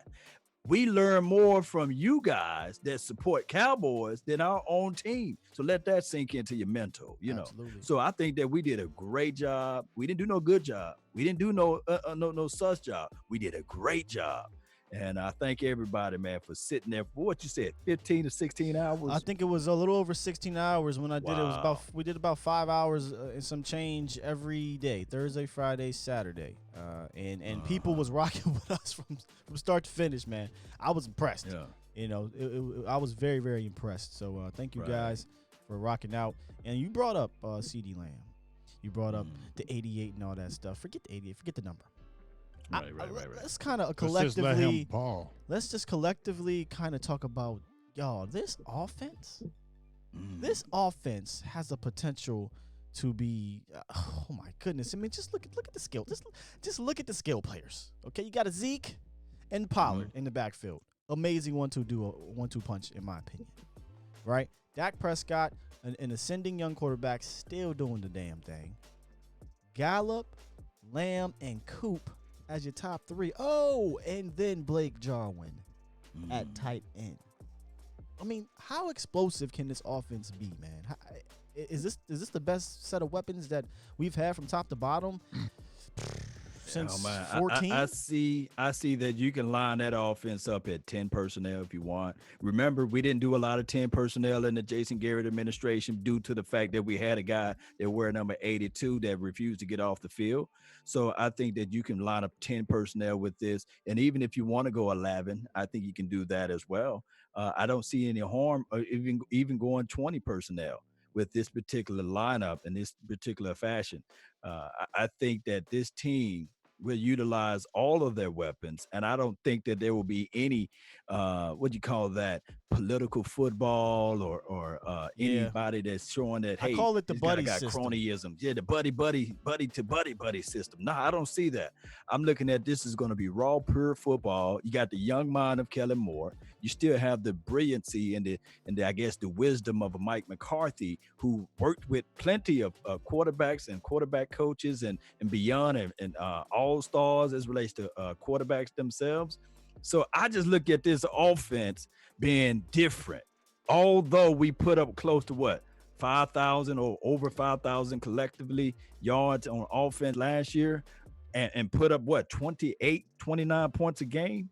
we learn more from you guys that support Cowboys than our own team. So let that sink into your mental, you know. Absolutely. So I think that we did a great job. We didn't do no good job. We didn't do no sus job. We did a great job. And I thank everybody, man, for sitting there for what you said, 15 to 16 hours. I think it was a little over 16 hours when I did it. It was we did about 5 hours and some change every day, Thursday, Friday, Saturday. And people was rocking with us from start to finish, man. I was impressed. Yeah. You know, I was very, very impressed. So thank you guys for rocking out. And you brought up CeeDee Lamb. You brought up the 88 and all that stuff. Forget the 88. Forget the number. Right. Let's kind of Let's just let him collectively. ball. Let's just collectively kind of talk about y'all. This offense. This offense has the potential to be. Oh my goodness! I mean, just look at the skill. Just look at the skill players. Okay, you got a Zeke and Pollard in the backfield. Amazing 1-2 punch, in my opinion. Right? Dak Prescott, an ascending young quarterback, still doing the damn thing. Gallup, Lamb, and Coop as your top three. Oh, and then Blake Jarwin at tight end. I mean, how explosive can this offense be, man? Is this the best set of weapons that we've had from top to bottom since 14? I see that you can line that offense up at 10 personnel if you want. Remember, we didn't do a lot of 10 personnel in the Jason Garrett administration due to the fact that we had a guy that wore number 82 that refused to get off the field. So I think that you can line up 10 personnel with this. And even if you want to go 11, I think you can do that as well. I don't see any harm even going 20 personnel with this particular lineup in this particular fashion. I think that this team will utilize all of their weapons, and I don't think that there will be any political football or anybody that's showing that, hey, I call it the this buddy guy got system. cronyism. Yeah, the buddy to buddy system. No, I don't see that. I'm looking at this is going to be raw, pure football. You got the young mind of Kellen Moore. You still have the brilliancy and the I guess the wisdom of a Mike McCarthy, who worked with plenty of quarterbacks and quarterback coaches and beyond and all stars as relates to quarterbacks themselves. So I just look at this offense being different. Although we put up close to 5,000 or over 5,000 collectively yards on offense last year and put up 28, 29 points a game.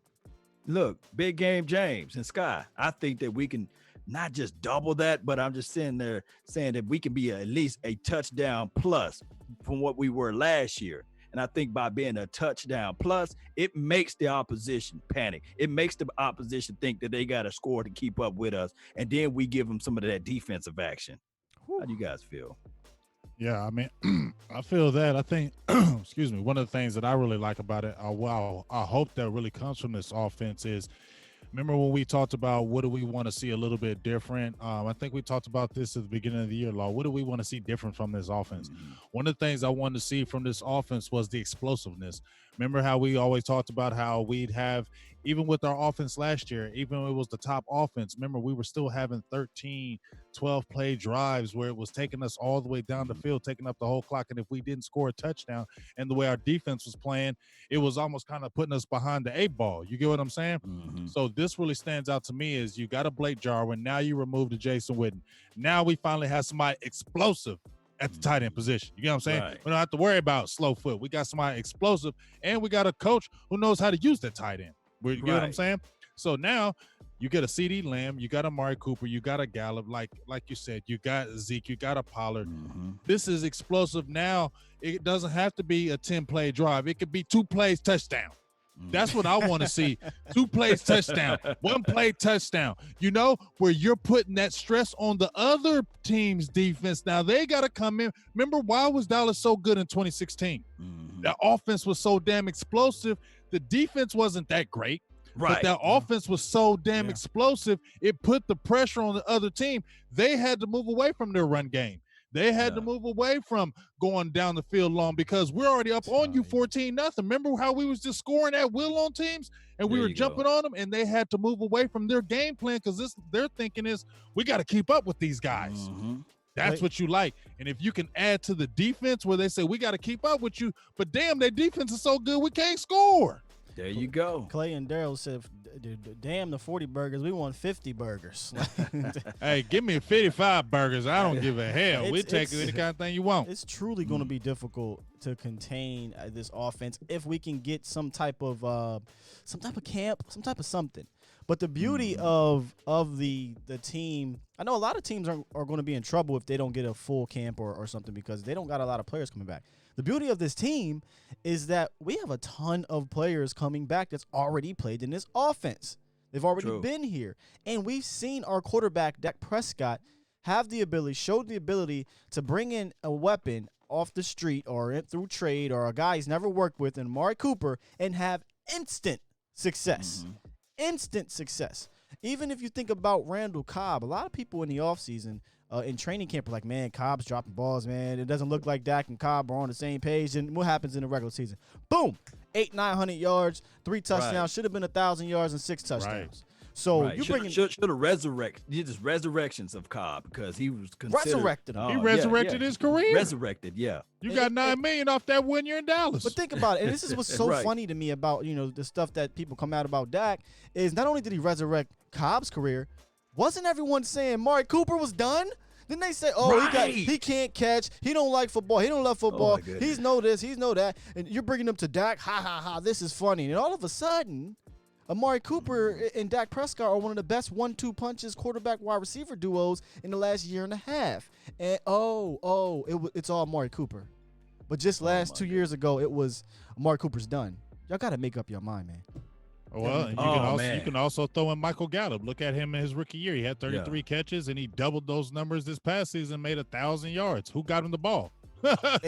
Look, big game James and Sky. I think that we can not just double that, but I'm just sitting there saying that we can be at least a touchdown plus from what we were last year. And I think by being a touchdown plus, it makes the opposition panic. It makes the opposition think that they got to score to keep up with us. And then we give them some of that defensive action. How do you guys feel? Yeah, I mean, I feel that. I think, excuse me, one of the things that I really like about it, I hope that really comes from this offense is, remember when we talked about what do we want to see a little bit different? I think we talked about this at the beginning of the year, Law. What do we want to see different from this offense? One of the things I wanted to see from this offense was the explosiveness. Remember how we always talked about how we'd have, even with our offense last year, even when it was the top offense, remember we were still having 13, 12 play drives where it was taking us all the way down the field, taking up the whole clock. And if we didn't score a touchdown and the way our defense was playing, it was almost kind of putting us behind the 8-ball. You get what I'm saying? So this really stands out to me is you got a Blake Jarwin. Now you remove the Jason Witten. Now we finally have somebody explosive at the tight end position. You get what I'm saying? Right. We don't have to worry about slow foot. We got somebody explosive, and we got a coach who knows how to use that tight end. You get what I'm saying? So now you get a CeeDee Lamb, you got a Amari Cooper, you got a Gallup, like you said, you got Zeke, you got a Pollard. This is explosive now. It doesn't have to be a 10-play drive. It could be 2 plays touchdown. That's what I want to see. 2 plays touchdown, 1 play touchdown. You know, where you're putting that stress on the other team's defense. Now they got to come in. Remember, why was Dallas so good in 2016? The offense was so damn explosive. The defense wasn't that great. But that offense was so damn explosive, it put the pressure on the other team. They had to move away from their run game. They had to move away from going down the field long because we're already up on you 14-0. Remember how we was just scoring at will on teams and we were jumping on them, and they had to move away from their game plan because their thinking is we got to keep up with these guys. Mm-hmm. That's what you like. And if you can add to the defense where they say we got to keep up with you, but damn, their defense is so good we can't score. There you go. Clay and Daryl said, damn the 40 burgers. We want 50 burgers. Hey, give me 55 burgers. I don't give a hell. We'll take any kind of thing you want. It's truly going to be difficult to contain this offense if we can get some type of camp, some type of something. But the beauty of the team, I know a lot of teams are going to be in trouble if they don't get a full camp or something because they don't got a lot of players coming back. The beauty of this team is that we have a ton of players coming back that's already played in this offense. They've already been here. And we've seen our quarterback, Dak Prescott, showed the ability to bring in a weapon off the street or through trade or a guy he's never worked with in Amari Cooper and have instant success. Instant success. Even if you think about Randall Cobb, a lot of people in the offseason in training camp are like, man, Cobb's dropping balls, man. It doesn't look like Dak and Cobb are on the same page. And what happens in the regular season? Boom, 900 yards, 3 touchdowns. Should have been 1,000 yards and 6 touchdowns. So you bring should have resurrections of Cobb because he was considered. Resurrected him. He resurrected his career. Resurrected, yeah. You got $9 million off that 1 year in Dallas. But think about it, and this is what's so funny to me about the stuff that people come out about Dak is not only did he resurrect Cobb's career, wasn't everyone saying Amari Cooper was done? Then they say, he can't catch. He don't like football. He don't love football. He's know this. He's know that. And you're bringing him to Dak. Ha, ha, ha. This is funny. And all of a sudden, Amari Cooper and Dak Prescott are one of the best 1-2 punches quarterback wide receiver duos in the last year and a half. And it's all Amari Cooper. But just last 2 years ago, it was Amari Cooper's done. Y'all got to make up your mind, man. Well, you can also throw in Michael Gallup. Look at him in his rookie year. He had 33 catches, and he doubled those numbers this past season, made 1,000 yards. Who got him the ball?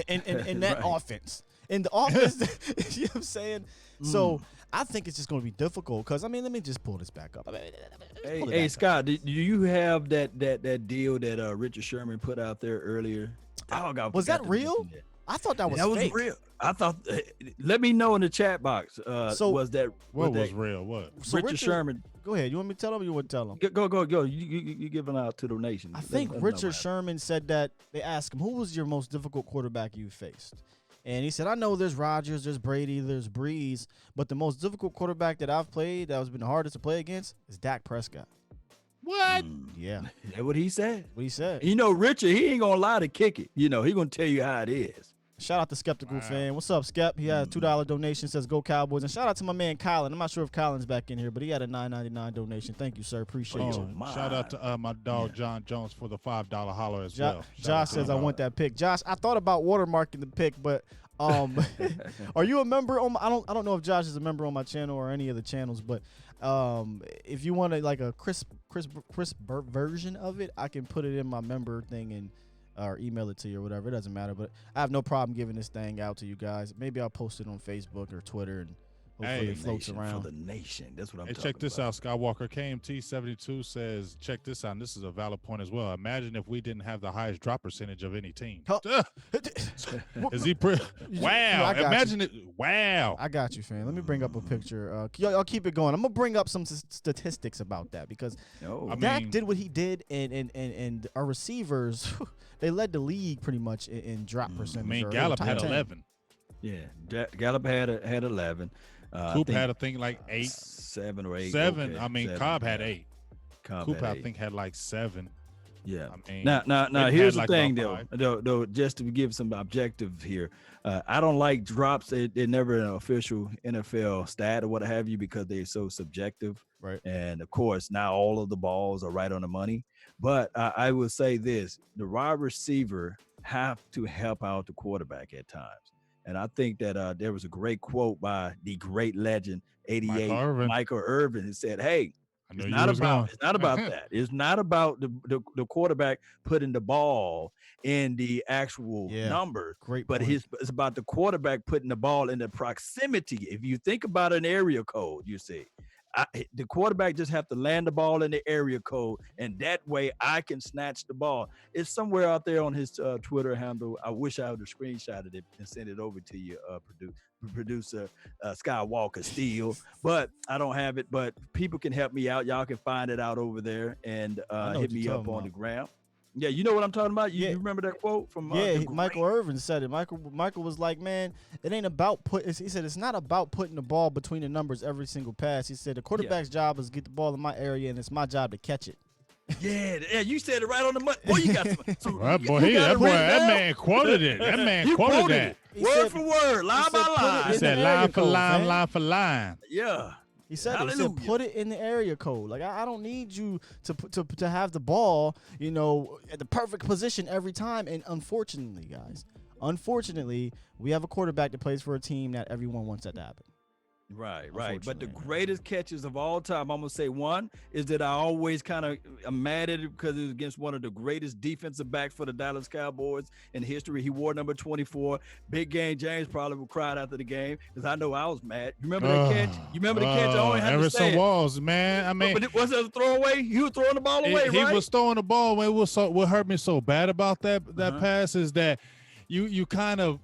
and that offense. In the offense, you know what I'm saying? So I think it's just going to be difficult because, let me just pull this back up. Hey, Scott, do you have that deal that Richard Sherman put out there earlier? Was that real? I thought that was fake. Was real. I thought. Let me know in the chat box. Was that what was real? What? So Richard Sherman? Go ahead. You want me to tell him? Or you want to tell him? Go. You giving out to the nation. I think Richard Sherman said that they asked him, "Who was your most difficult quarterback you faced?" And he said, "I know there's Rodgers, there's Brady, there's Breeze, but the most difficult quarterback that I've played that has been the hardest to play against is Dak Prescott." What? Yeah. Is that what he said? What he said. Richard, he ain't gonna lie to kick it. He gonna tell you how it is. Shout out to Skeptical Fan. What's up, Skep? He had a $2 donation, says go Cowboys. And shout out to my man Colin. I'm not sure if Colin's back in here, but he had a $9.99 donation. Thank you, sir. Appreciate you. Shout out to my dog John Jones for the $5 holler as well. Josh says I want that pick. Josh, I thought about watermarking the pick, but are you a member on I don't know if Josh is a member on my channel or any of the channels, but if you want like a crisp version of it, I can put it in my member thing and or email it to you or whatever. It doesn't matter, but I have no problem giving this thing out to you guys. Maybe I'll post it on Facebook or Twitter and hopefully it floats around. For the nation. That's what I'm talking about. Check this out. Skywalker KMT72 says, check this out. And this is a valid point as well. Imagine if we didn't have the highest drop percentage of any team. Is he wow. Imagine it. Wow. I got you, fam. Let me bring up a picture. Y'all keep it going. I'm going to bring up some statistics about that because Dak did what he did and our receivers, they led the league pretty much in drop percentage. Gallup had 11. Yeah, Gallup had 11. Coop had, I think, like 8. 7 or 8. 7. Okay. I mean, 7, Cobb had 8. Coop, I 8. think, had like 7. Yeah. I mean, now here's the thing, though, just to give some objective here. I don't like drops. They're never an official NFL stat or what have you because they're so subjective. Right. And, of course, now all of the balls are right on the money. But I will say this. The wide receiver have to help out the quarterback at times. And I think that there was a great quote by the great legend, 88, Michael Irvin, who said, hey, it's not about that. It's not about the quarterback putting the ball in the actual numbers. But it's about the quarterback putting the ball in the proximity. If you think about an area code, you see, the quarterback just have to land the ball in the area code, and that way I can snatch the ball. It's somewhere out there on his Twitter handle. I wish I would have screenshotted it and sent it over to you, producer Skywalker Steele, but I don't have it. But people can help me out. Y'all can find it out over there and hit me up on the gram. Yeah, you know what I'm talking about. You remember that quote from Michael Irvin said it. Michael was like, man, it ain't about he said it's not about putting the ball between the numbers every single pass. He said the quarterback's job is to get the ball in my area, and it's my job to catch it. Yeah, you said it right on the money. Boy, you got some. That man quoted it. That man quoted that. Word for word, line by line. He said line for line, line for line. Yeah. He said, put it in the area code. Like, I don't need you to have the ball, at the perfect position every time. And unfortunately, guys, we have a quarterback that plays for a team that everyone wants that to happen. Right. But the greatest catches of all time, I'm going to say one, is that I always kind of am mad at it because it was against one of the greatest defensive backs for the Dallas Cowboys in history. He wore number 24. Big Game James probably cried after the game because I know I was mad. You remember that catch? You remember the catch? I only had to say Walls, man. I mean, but was it a throwaway? He was throwing the ball away, right? He was throwing the ball away. What hurt me so bad about that pass is that you kind of,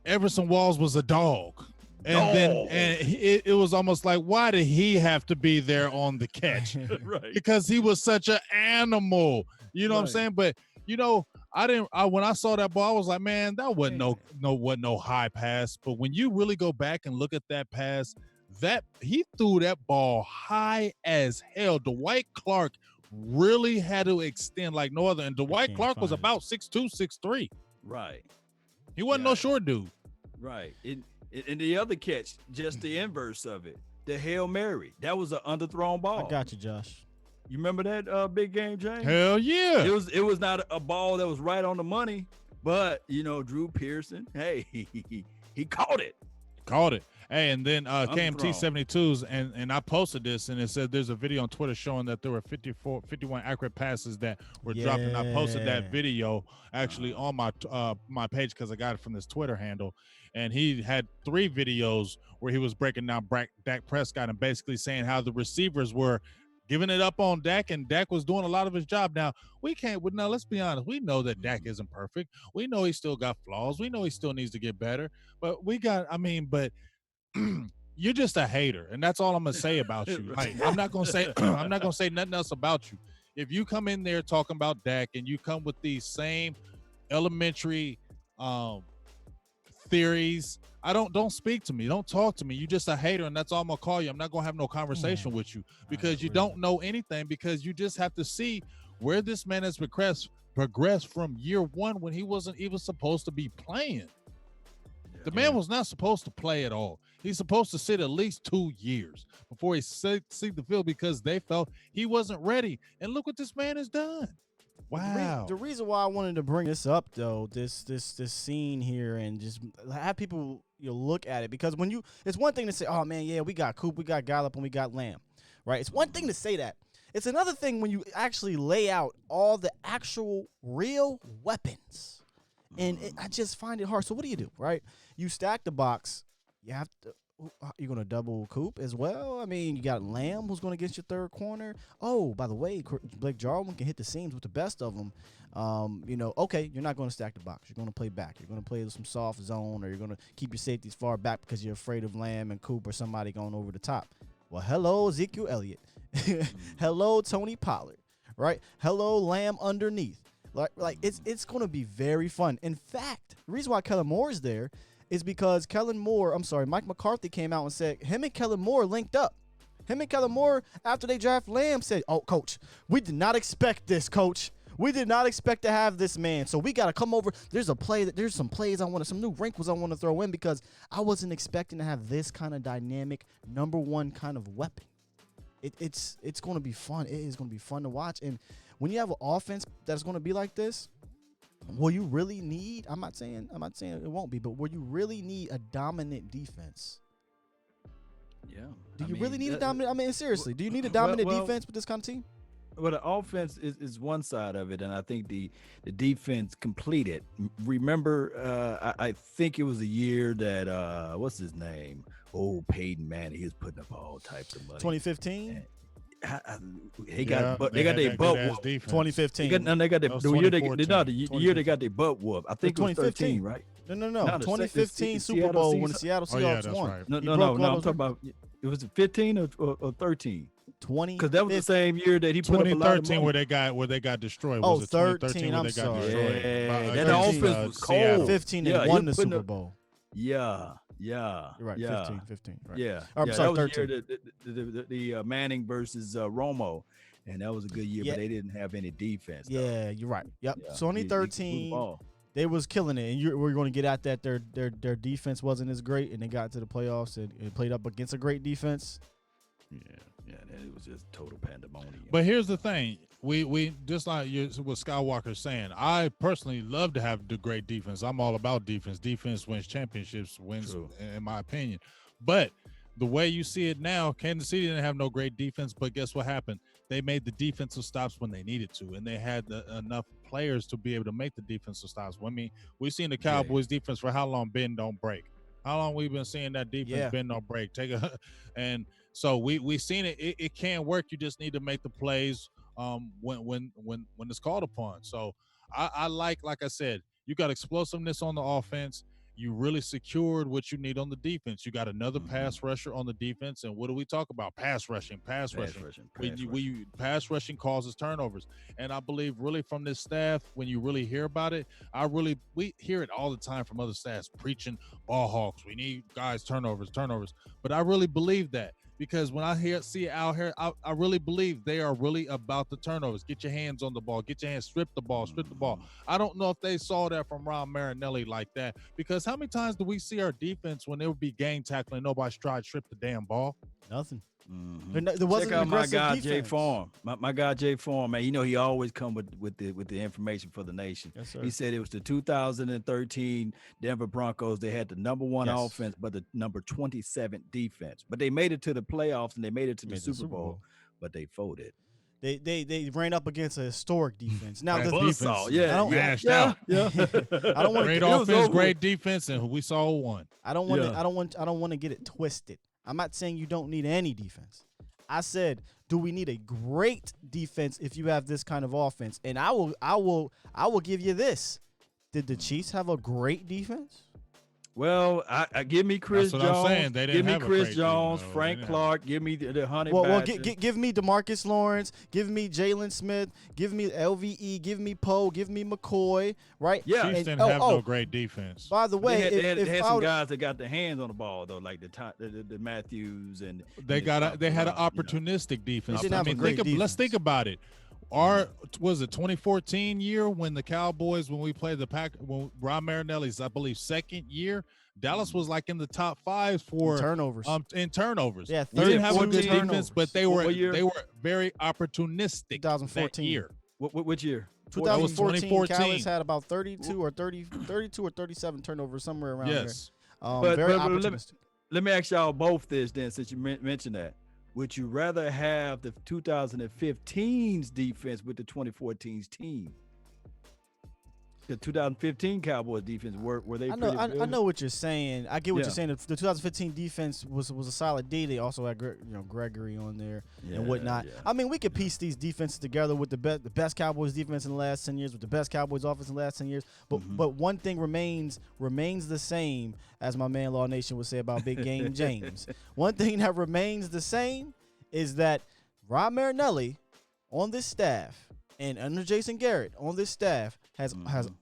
Everson Walls was a dog. And it was almost like, why did he have to be there on the catch? Right. Because he was such an animal. You know what I'm saying? But when I saw that ball, I was like, man, that wasn't no high pass. But when you really go back and look at that pass, that he threw that ball high as hell. Dwight Clark really had to extend like no other. And Dwight Clark was about 6'2", 6'3". Right. He wasn't no short dude. Right. And the other catch, just the inverse of it, the Hail Mary. That was an underthrown ball. I got you, Josh. You remember that Big Game, James? Hell yeah. It was not a ball that was right on the money, but Drew Pearson, hey, he caught it. Hey, and then KMT72s, and I posted this, and it said there's a video on Twitter showing that there were 51 accurate passes that were dropped, and I posted that video actually on my page because I got it from this Twitter handle, and he had 3 videos where he was breaking down Dak Prescott and basically saying how the receivers were giving it up on Dak, and Dak was doing a lot of his job. Now, let's be honest. We know that Dak isn't perfect. We know he still got flaws. We know he still needs to get better, but you're just a hater, and that's all I'm gonna say about you. Like, I'm not gonna say nothing else about you. If you come in there talking about Dak and you come with these same elementary theories, don't speak to me. Don't talk to me. You're just a hater, and that's all I'm gonna call you. I'm not gonna have no conversation with you because you don't know anything, because you just have to see where this man has progressed from year one when he wasn't even supposed to be playing. The man was not supposed to play at all. He's supposed to sit at least 2 years before he see the field because they felt he wasn't ready. And look what this man has done. Wow. The reason why I wanted to bring this up, though, this scene here, and just have people look at it, because it's one thing to say, oh man, yeah, we got Coop, we got Gallup, and we got Lamb, right? It's one thing to say that. It's another thing when you actually lay out all the actual real weapons. And I just find it hard. So what do you do, right? You stack the box. You're going to double Coop as well. I mean, you got Lamb who's going to get your third corner. Oh, by the way, Blake Jarwin can hit the seams with the best of them. Okay, you're not going to stack the box. You're going to play back. You're going to play some soft zone, or you're going to keep your safeties far back because you're afraid of Lamb and Coop or somebody going over the top. Well, hello, Ezekiel Elliott. Hello, Tony Pollard, right? Hello, Lamb underneath. Like it's going to be very fun. In fact, the reason why Kellen Moore is there is because Mike McCarthy came out and said him and Kellen Moore linked up. Him and Kellen Moore, after they draft Lamb, said, oh, coach, we did not expect this, coach. We did not expect to have this man. So we got to come over. There's some plays some new wrinkles I want to throw in, because I wasn't expecting to have this kind of dynamic number one kind of weapon. It's going to be fun. It is going to be fun to watch. And when you have an offense that's going to be like this, will you really need, I'm not saying it won't be, but will you really need a dominant defense? Yeah. Do you really need a dominant? I mean, seriously, do you need a dominant defense with this kind of team? Well, the offense is one side of it, and I think the defense completed. Remember, I think it was a year that what's his name? Oh, Peyton Manning. He was putting up all types of money. 2015. They got their butt whooped. 2015. They got their That was the year they got 2014. their butt whooped. I think it was 13, right? No. No, the 2015 Super Seattle Bowl Seahawks. when the Seattle Oh, yeah, Seahawks that's won. right. No. He I'm broke all talking those about. It was 15 or 13. 20. Because that was the same year that he put up a lot of 2013 money. where they got destroyed. Oh, Was it 2013 13, where I'm they got sorry. destroyed? Yeah, By- that against, offense was Seattle. cold. 15 Yeah, and he won was the putting Super up- Bowl. Yeah. You're right. Yeah. 15. Right. Yeah. I'm yeah, sorry, that was 13. the year the Manning versus Romo, and that was a good year, Yeah. but they didn't have any defense. though. Yeah, you're right. Yep. Yeah, 2013, they was killing it, and we're going to get at that. Their defense wasn't as great, and they got to the playoffs and played up against a great defense. Yeah, it was just total pandemonium. But here's the thing: we just like what Skywalker's saying. I personally love to have the great defense. I'm all about defense. Defense wins championships, True. in my opinion. But the way you see it now, Kansas City didn't have no great defense. But guess what happened? They made the defensive stops when they needed to, and they had enough players to be able to make the defensive stops. I mean, we've seen the Cowboys defense for how long? Bend don't break. How long we've been seeing that defense bend don't break? And so we seen it. It can work. You just need to make the plays when it's called upon. So I like I said, you got explosiveness on the offense. You really secured what you need on the defense. You got another pass rusher on the defense. And what do we talk about? Pass rushing. Pass rushing causes turnovers. And I believe really from this staff, when you really hear about it, we hear it all the time from other staffs preaching ball hawks. We need guys turnovers. But I really believe that. Because when I see it out here, I really believe they are really about the turnovers. Get your hands on the ball. Get your hands, strip the ball. I don't know if they saw that from Ron Marinelli like that. Because how many times do we see our defense when it would be gang tackling, nobody's tried to strip the damn ball? Nothing. Mm-hmm. There wasn't Check out my guy defense. Jay Farm. My guy Jay Farm, man. You know he always come with the information for the nation. Yes, sir. He said it was the 2013 Denver Broncos. They had the number 1 offense, but the number 27 defense. But they made it to the playoffs and they made it to the Super Bowl, but they folded. They ran up against a historic defense. Now the defense, mashed out. Yeah. I don't want Great to. offense, great defense, and we saw one. I don't want to get it twisted. I'm not saying you don't need any defense. I said, do we need a great defense if you have this kind of offense? And I will give you this. Did the Chiefs have a great defense? Well, I give me Chris That's what Jones. I'm saying. They didn't Give me have a Chris great Jones, team, no, Frank they didn't Clark. Give me the Honey Well, Badger. give me DeMarcus Lawrence. Give me Jalen Smith. Give me LVE. Give me Poe. Give me McCoy. Right? Yeah. Chiefs didn't have no great defense. By the way, they had some guys that got their hands on the ball though, like the Matthews and they had an opportunistic defense. They didn't have a great Let's defense. think about it. Was it 2014 year when the Cowboys, when we played the Pack, when Ron Marinelli's, I believe, second year, Dallas was like in the top 5 for turnovers. In turnovers. Yeah, they didn't have a good 14 defense, but they were very opportunistic. 2014 that year. Which year? 2014, 2014. Cowboys had about 32 or 37 turnovers, somewhere around Yes. there. Very but opportunistic. let me ask y'all both this then, since you mentioned that. Would you rather have the 2015's defense with the 2014's team? The 2015 Cowboys defense were they? I know what you're saying. I get what you're saying. The 2015 defense was a solid D. They also had Gregory on there and whatnot. Yeah. I mean, we could piece these defenses together with the best Cowboys defense in the last 10 years, with the best Cowboys offense in the last 10 years. But one thing remains the same, as my man Law Nation would say about Big Game James. One thing that remains the same is that Rob Marinelli on this staff and under Jason Garrett on this staff has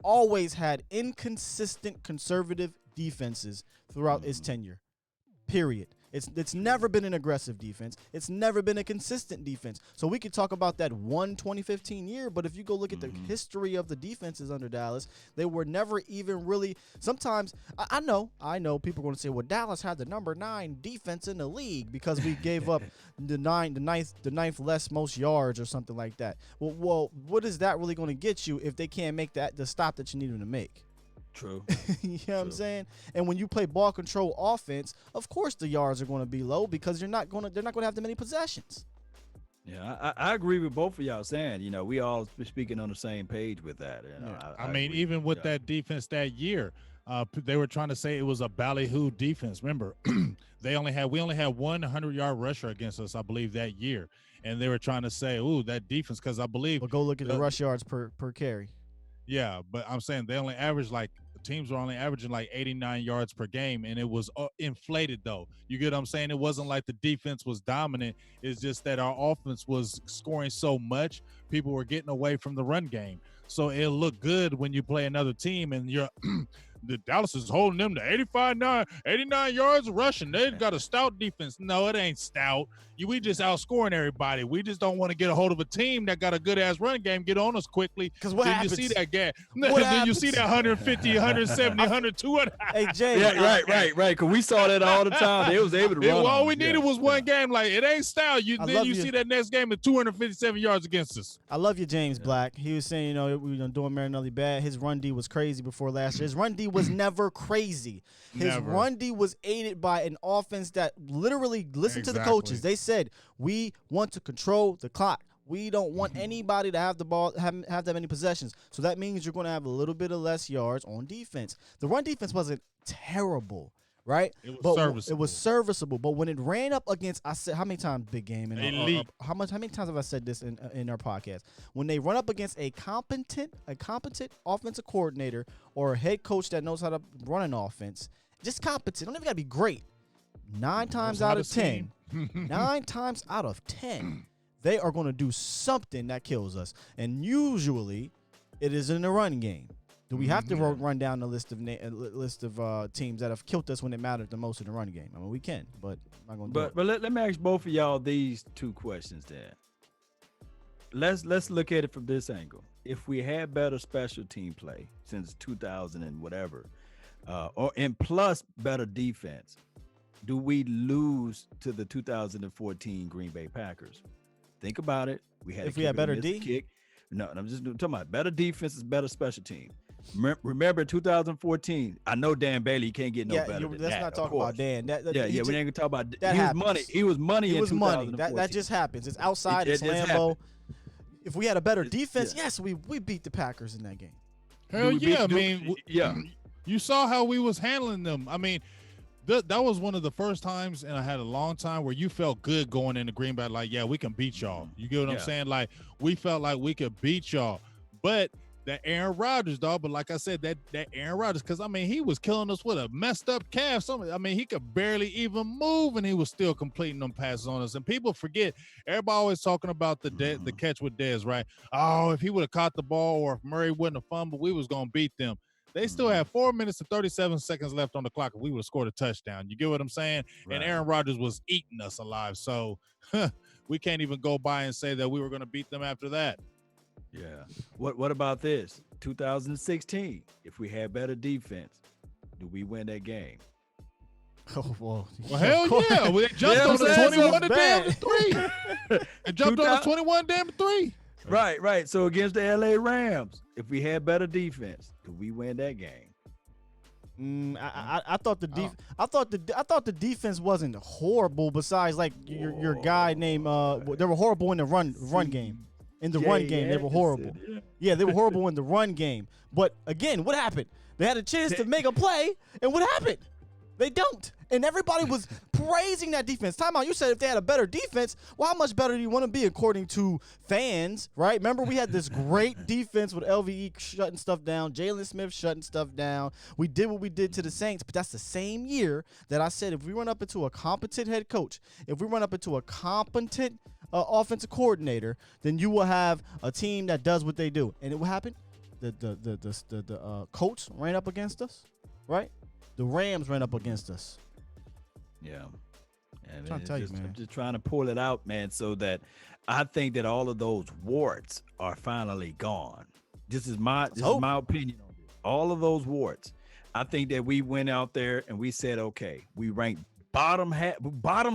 always had inconsistent conservative defenses throughout his tenure. Period. It's never been an aggressive defense. It's never been a consistent defense. So we could talk about that 2015 year, but if you go look at the history of the defenses under Dallas, they were never even really. Sometimes I know people are going to say, well, Dallas had the number 9 defense in the league because we gave up the ninth less most yards or something like that. Well, what is that really going to get you if they can't make the stop that you need them to make? True. You know what I'm saying? And when you play ball control offense, of course the yards are going to be low because they're not going to have that many possessions. Yeah, I agree with both of y'all saying, we all speaking on the same page with that. I mean, agree. even with that defense that year, they were trying to say it was a ballyhoo defense. Remember, we only had 100-yard rusher against us, I believe, that year, and they were trying to say, "Ooh, that defense," because I believe. Well, go look at the rush yards per carry. Yeah, but I'm saying they only averaged teams were only averaging 89 yards per game, and it was inflated though. You get what I'm saying? It wasn't like the defense was dominant. It's just that our offense was scoring so much, people were getting away from the run game. So it looked good when you play another team and you're the Dallas is holding them to 89 yards rushing. They've got a stout defense. No, it ain't stout. We just outscoring everybody. We just don't want to get a hold of a team that got a good ass run game, get on us quickly. Because what happens? You see that gap. Then you see that 150, 170, 100, 200. Hey, Jay. Yeah, right. Because we saw that all the time. They was able to run. All we needed was one game. It ain't stout. Then you see that next game at 257 yards against us. I love you, James Black. He was saying, we were doing Marinelli bad. His run D was crazy before last year. His run D was never crazy. His run D was aided by an offense that literally listened to the coaches. They said, we want to control the clock. We don't want anybody to have the ball, have that many possessions. So that means you're going to have a little bit of less yards on defense. The run defense wasn't terrible, right? It was serviceable. It was serviceable. But when it ran up against, I said, how many times, Big Game? How many times have I said this in our podcast? When they run up against a competent offensive coordinator or a head coach that knows how to run an offense, just competent. Don't even got to be great. 9 times out of 10, 9 times out of 10, they are going to do something that kills us. And usually it is in the run game. Do we have to run down the list of teams that have killed us when it mattered the most in the run game? I mean, we can, but I'm not going to do it. But let me ask both of y'all these 2 questions then. Let's look at it from this angle. If we had better special team play since 2000 and whatever, and plus better defense, do we lose to the 2014 Green Bay Packers? Think about it. We had better D? Kick. No, I'm just talking about better defense is better special team. Remember 2014. I know Dan Bailey can't get no better than that. Let's not talk about Dan. We ain't gonna talk about that. He was money. It was money. That just happens. It's outside. It's Lambeau. If we had a better defense, yes, we beat the Packers in that game. Hell yeah! You saw how we was handling them. I mean, that was one of the first times, and I had a long time where you felt good going into Green Bay. Yeah, we can beat y'all. You get what I'm saying? We felt like we could beat y'all. But that Aaron Rodgers, dog. But like I said, that Aaron Rodgers, because he was killing us with a messed up calf. He could barely even move, and he was still completing them passes on us. And people forget. Everybody always talking about the catch with Dez, right? Oh, if he would have caught the ball, or if Murray wouldn't have fumbled, we was gonna beat them. They still had 4 minutes and 37 seconds left on the clock, and we would have scored a touchdown. You get what I'm saying? Right. And Aaron Rodgers was eating us alive. So we can't even go by and say that we were going to beat them after that. Yeah. What about this? 2016, if we had better defense, do we win that game? Oh, well hell yeah. They jumped on us 21 to damn 3. They jumped on us 21 damn 3. Right. So against the LA Rams, if we had better defense, could we win that game? I thought the defense wasn't horrible. Besides, your guy named they were horrible in the run game. In the run game, they were horrible. Yeah, they were horrible in the run game. But again, what happened? They had a chance to make a play, and what happened? They don't. And everybody was praising that defense. Time out. You said if they had a better defense, well, how much better do you want to be according to fans, right? Remember, we had this great defense with LVE shutting stuff down, Jalen Smith shutting stuff down. We did what we did to the Saints, but that's the same year that I said if we run up into a competent head coach, if we run up into a competent offensive coordinator, then you will have a team that does what they do. And it will happen. The Colts ran up against us, right? The Rams ran up against us. Yeah. And I'm just trying to pull it out, man, so that I think that all of those warts are finally gone. This is my opinion on this. All of those warts. I think that we went out there and we said, okay, we ranked bottom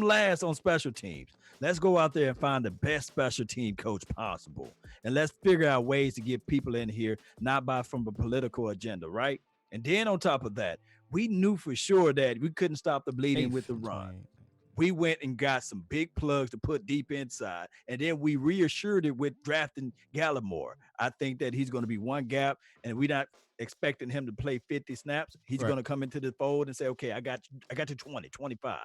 last on special teams. Let's go out there and find the best special team coach possible. And let's figure out ways to get people in here, not from a political agenda, right? And then on top of that, we knew for sure that we couldn't stop the bleeding with the run. we went and got some big plugs to put deep inside, and then we reassured it with drafting Gallimore. I think that he's going to be one gap, and we're not expecting him to play 50 snaps. He's going to come into the fold and say, okay, I got you 20, 25.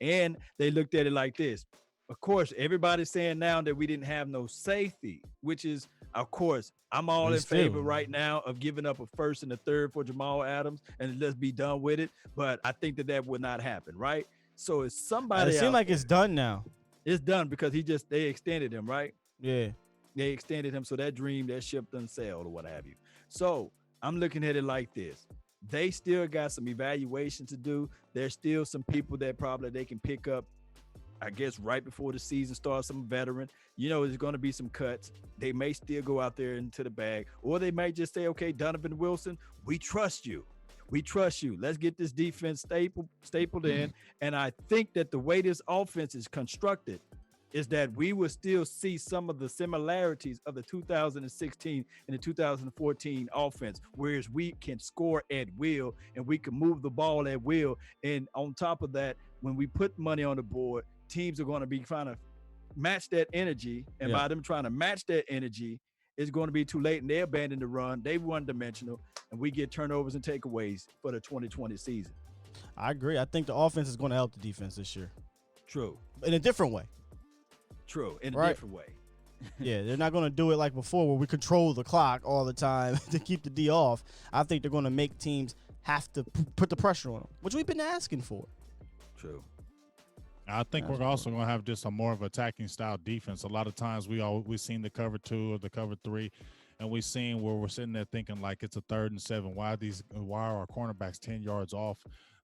And they looked at it like this. Of course, everybody's saying now that we didn't have no safety, which is, of course, I'm all in favor right now of giving up a first and a third for Jamal Adams and let's be done with it. But I think that would not happen, right? So it's somebody. It seems like it's done now. It's done because they extended him, right? Yeah. They extended him. So that dream, that ship done sailed or what have you. So I'm looking at it like this. They still got some evaluation to do. There's still some people that probably they can pick up, I guess, right before the season starts, some veteran. There's going to be some cuts. They may still go out there into the bag, or they might just say, okay, Donovan Wilson, we trust you. We trust you. Let's get this defense stapled in. And I think that the way this offense is constructed is that we will still see some of the similarities of the 2016 and the 2014 offense, whereas we can score at will and we can move the ball at will. And on top of that, when we put money on the board, teams are going to be trying to match that energy. And by them trying to match that energy, it's going to be too late and they abandon the run. They one-dimensional, and we get turnovers and takeaways for the 2020 season. I agree. I think the offense is going to help the defense this year. True. In a different way. True. In a different way. Yeah, they're not going to do it like before where we control the clock all the time to keep the D off. I think they're going to make teams have to put the pressure on them, which we've been asking for. True. I think we're also going to have just a more of attacking style defense. A lot of times we've seen the cover 2 or the cover 3, and we've seen where we're sitting there thinking like it's a 3rd and 7. Why are our cornerbacks 10 yards off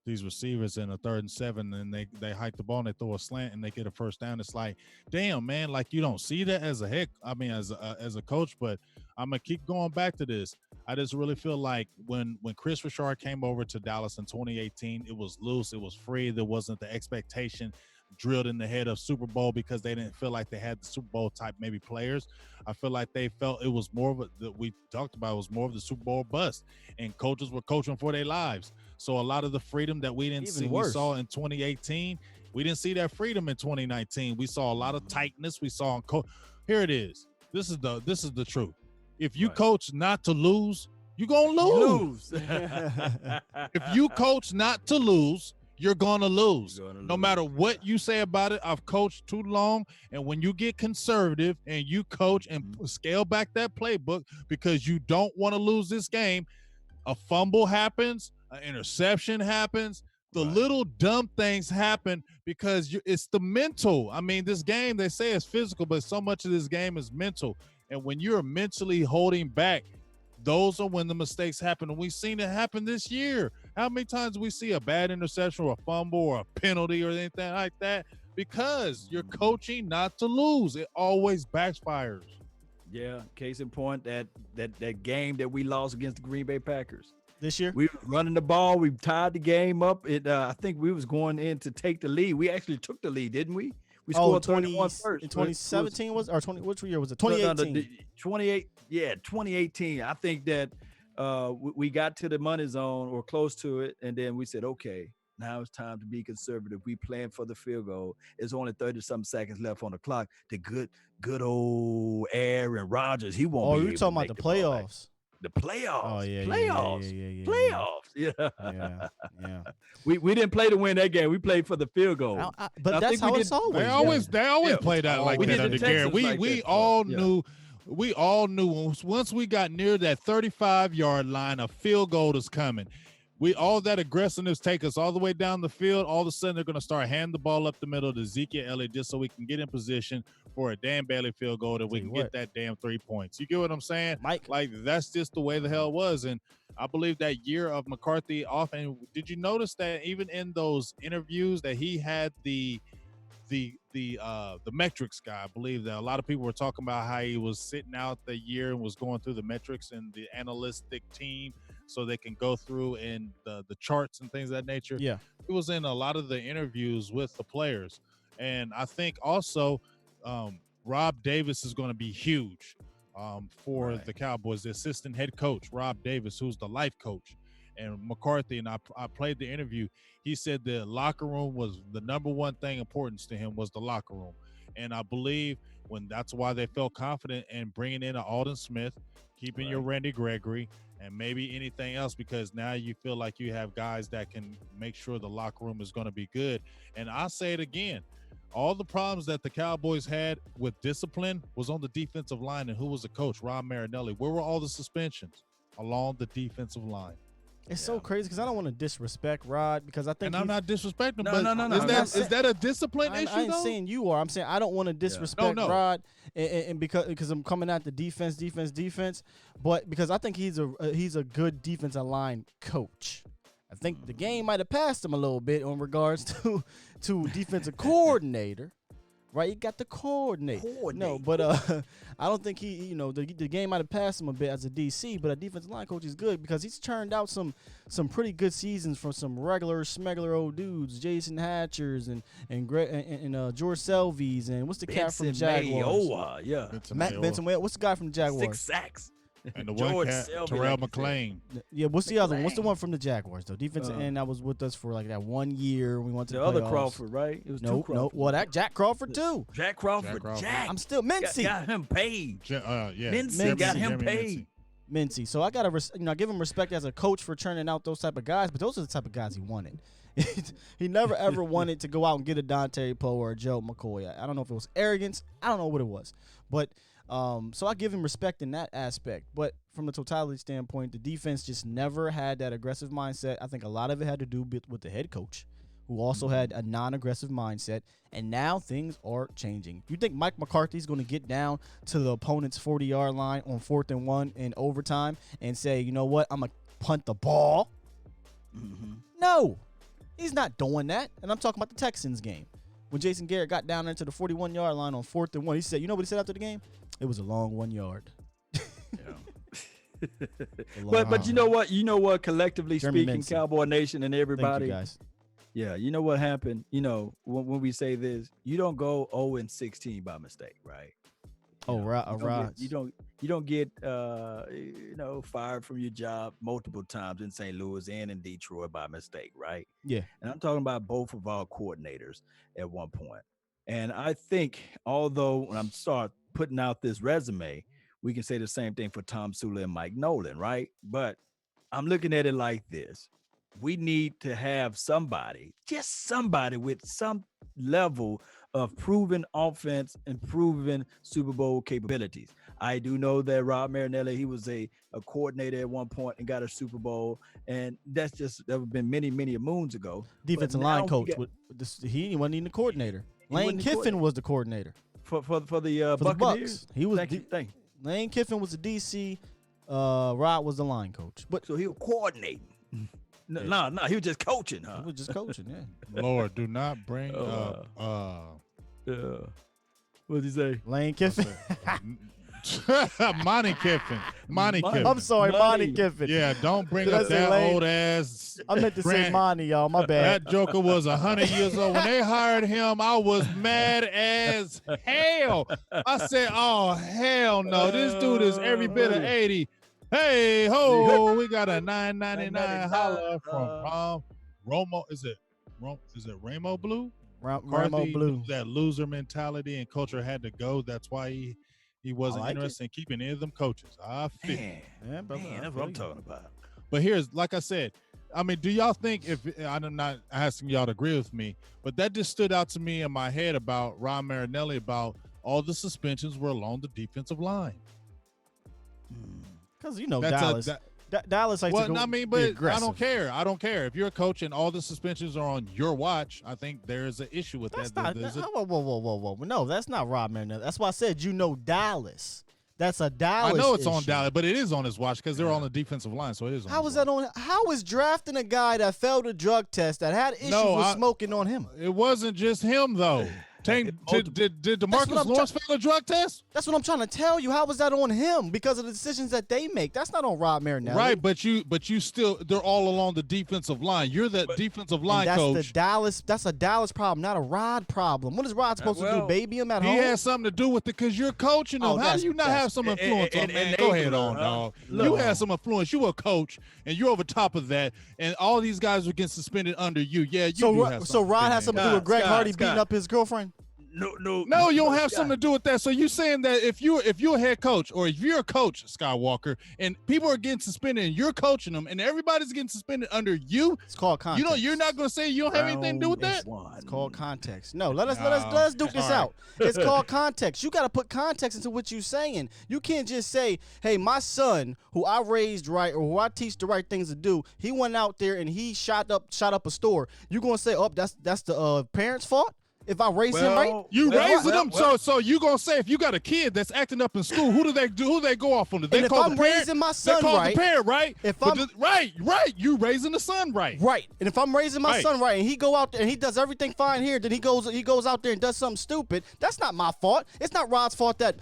these receivers in a 3rd and 7, and they hike the ball and they throw a slant and they get a first down? It's like, damn, man, like you don't see that as a coach. But I'm gonna keep going back to this. I just really feel like when Chris Richard came over to Dallas in 2018, it was loose, it was free. There wasn't the expectation drilled in the head of Super Bowl because they didn't feel like they had the Super Bowl type maybe players. I feel like they felt it was more of that we talked about was more of the Super Bowl bust, and coaches were coaching for their lives. So a lot of the freedom that we didn't see, we saw in 2018, we didn't see that freedom in 2019. We saw a lot of tightness. We saw here it is. This is the truth. If you coach not to lose, you're gonna lose. If you coach not to lose, you're going to lose. No matter what you say about it. I've coached too long. And when you get conservative and you coach and scale back that playbook because you don't want to lose this game, a fumble happens, an interception happens. The little dumb things happen because it's the mental. I mean, this game, they say it's physical, but so much of this game is mental. And when you're mentally holding back, those are when the mistakes happen. And we've seen it happen this year. How many times do we see a bad interception or a fumble or a penalty or anything like that? Because you're coaching not to lose. It always backfires. Yeah, case in point, that game that we lost against the Green Bay Packers. This year? We were running the ball. We tied the game up. I think we was going in to take the lead. We actually took the lead, didn't we? We scored 31 first. In 2017 which year was it? 2018. 2018. I think that we got to the money zone or close to it, and then we said, okay, now it's time to be conservative. We planned for the field goal. It's only 30-something seconds left on the clock. The good old Aaron Rodgers, he won't be able to talking about the playoffs. The playoffs. Oh, yeah. Playoffs. Yeah. We didn't play to win that game. We played for the field goal. But that's how it's always. They always play that like that under Gary. We all knew once we got near that 35-yard line, a field goal is coming. All that aggressiveness take us all the way down the field. All of a sudden, they're going to start handing the ball up the middle to Ezekiel Elliott just so we can get in position for a Dan Bailey field goal that we can get that damn 3 points. You get what I'm saying? Mike. Like, that's just the way the hell it was. And I believe that year of McCarthy off. And did you notice that even in those interviews that he had the metrics guy? I believe that a lot of people were talking about how he was sitting out the year and was going through the metrics and the analytic team so they can go through and the charts and things of that nature. Yeah. He was in a lot of the interviews with the players. And I think also Rob Davis is going to be huge for the Cowboys. The assistant head coach, Rob Davis, who's the life coach. And McCarthy, and I played the interview, he said the locker room was the number one thing importance to him was the locker room. And I believe that's why they felt confident in bringing in an Alden Smith, keeping your Randy Gregory, and maybe anything else, because now you feel like you have guys that can make sure the locker room is going to be good. And I'll say it again, all the problems that the Cowboys had with discipline was on the defensive line. And who was the coach? Rod Marinelli. Where were all the suspensions? Along the defensive line. It's so crazy because I don't want to disrespect Rod, because I think, and I'm not disrespecting, No, but no. is that a discipline issue? I ain't though? saying you are. I'm saying I don't want to disrespect Rod, and because I'm coming at the defense, but because I think he's a good defensive line coach. I think the game might have passed him a little bit in regards to defensive coordinator. Right, he got the coordinate. No, but I don't think the game might have passed him a bit as a DC, but a defensive line coach is good because he's turned out some pretty good seasons from some regular smegular old dudes, Jason Hatchers and George Selvies, and what's the cat from Jaguars? Benson Mayowa. What's the guy from the Jaguars? 6 sacks. And the one cat, Terrell McClain. Yeah, what's the other one? What's the one from the Jaguars, though? Defensive end that was with us for like that 1 year. We went to the other playoffs. Crawford, right? It was no. Well, that Jack Crawford too. Jack Crawford. I'm still Mincy. Got him paid. Mincy got him paid. Mincy. So I gotta give him respect as a coach for churning out those type of guys, but those are the type of guys he wanted. He never ever wanted to go out and get a Dante Poe or a Joe McCoy. I don't know if it was arrogance. I don't know what it was, but. So I give him respect in that aspect. But from the totality standpoint, the defense just never had that aggressive mindset. I think a lot of it had to do with the head coach, who also had a non-aggressive mindset. And now things are changing. You think Mike McCarthy's going to get down to the opponent's 40-yard line on 4th and 1 in overtime and say, you know what, I'm going to punt the ball? No, he's not doing that. And I'm talking about the Texans game. When Jason Garrett got down there to the 41-yard line on 4th and 1, he said, you know what he said after the game? It was a long 1 yard. But you know what? Collectively Jeremy speaking, Mincy. Cowboy Nation and everybody. Thank you, guys. Yeah, you know what happened? When we say this, you don't go 0-16 by mistake, right? You don't get fired from your job multiple times in St. Louis and in Detroit by mistake, right? Yeah. And I'm talking about both of our coordinators at one point. And I think, although when I'm start putting out this resume, we can say the same thing for Tom Sula and Mike Nolan, right? But I'm looking at it like this. We need to have just somebody with some level of proven offense and proven Super Bowl capabilities. I do know that Rod Marinelli, he was a coordinator at one point and got a Super Bowl, and that would been many moons ago. Defensive line coach. He wasn't even the coordinator. Lane Kiffin was the coordinator. For the Buccaneers? Bucks. He was Thank you. Lane Kiffin was the DC. Rod was the line coach. But so he was coordinating. No, he was just coaching, huh? He was just coaching, yeah. Lord, do not bring up what'd he say? Lane Kiffin. Monty Kiffin. I'm sorry, Monty Kiffin. Yeah, don't bring Did up I say that Lane? old ass. I meant to say Monty, y'all. My bad. That joker was 100 years old. When they hired him, I was mad as hell. I said, oh, hell no. This dude is every bit of 80. Hey, ho, we got a $9.99 holla from Romo. Is it Ramo Blue? Ramo Blue. That loser mentality and culture had to go. That's why he wasn't interested in keeping any of them coaches. I feel. Man, that's what I'm talking about. But here's, like I said, I mean, do y'all think, if I'm not asking y'all to agree with me, but that just stood out to me in my head about Ron Marinelli, about all the suspensions were along the defensive line. Because, Dallas. Dallas likes to go but aggressive. I don't care. If you're a coach and all the suspensions are on your watch, I think there's an issue with that. Whoa. No, that's not Rob Marinelli. That's why I said Dallas. That's a Dallas I know it's issue. on Dallas, but it is on his watch because they're on the defensive line, so it is on How is that on? How is drafting a guy that failed a drug test that had issues with smoking on him? It wasn't just him, though. Did DeMarcus Lawrence fail a drug test? That's what I'm trying to tell you. How was that on him? Because of the decisions that they make. That's not on Rod Marinelli. Right, but you still, they're all along the defensive line. You're that defensive line coach. That's a Dallas problem, not a Rod problem. What is Rod supposed to do? Baby him at home? He has something to do with it because you're coaching him. How do you not have some influence on man? Go ahead on, dog. You have some influence. You a coach, and you're over top of that, and all these guys are getting suspended under you. Yeah, you do have something. So Rod has something to do with Greg Hardy beating up his girlfriend? No, you don't have something to do with that. So you saying that if you're a head coach or if you're a coach, Skywalker, and people are getting suspended and you're coaching them and everybody's getting suspended under you, it's called context. You're not going to say you don't have anything to do with that? It's called context. No, let us duke this out. It's called context. You got to put context into what you're saying. You can't just say, hey, my son, who I raised right or who I teach the right things to do, he went out there and he shot up a store. You're going to say, oh, that's the parents' fault? If I raise him right, you raising them. So you gonna say if you got a kid that's acting up in school, who do they go off on? They call the parent. Raising my son they call right, the parent, right? If I'm right, you raising the son right. Right. And if I'm raising my son right, and he go out there and he does everything fine here, then he goes out there and does something stupid. That's not my fault. It's not Rod's fault that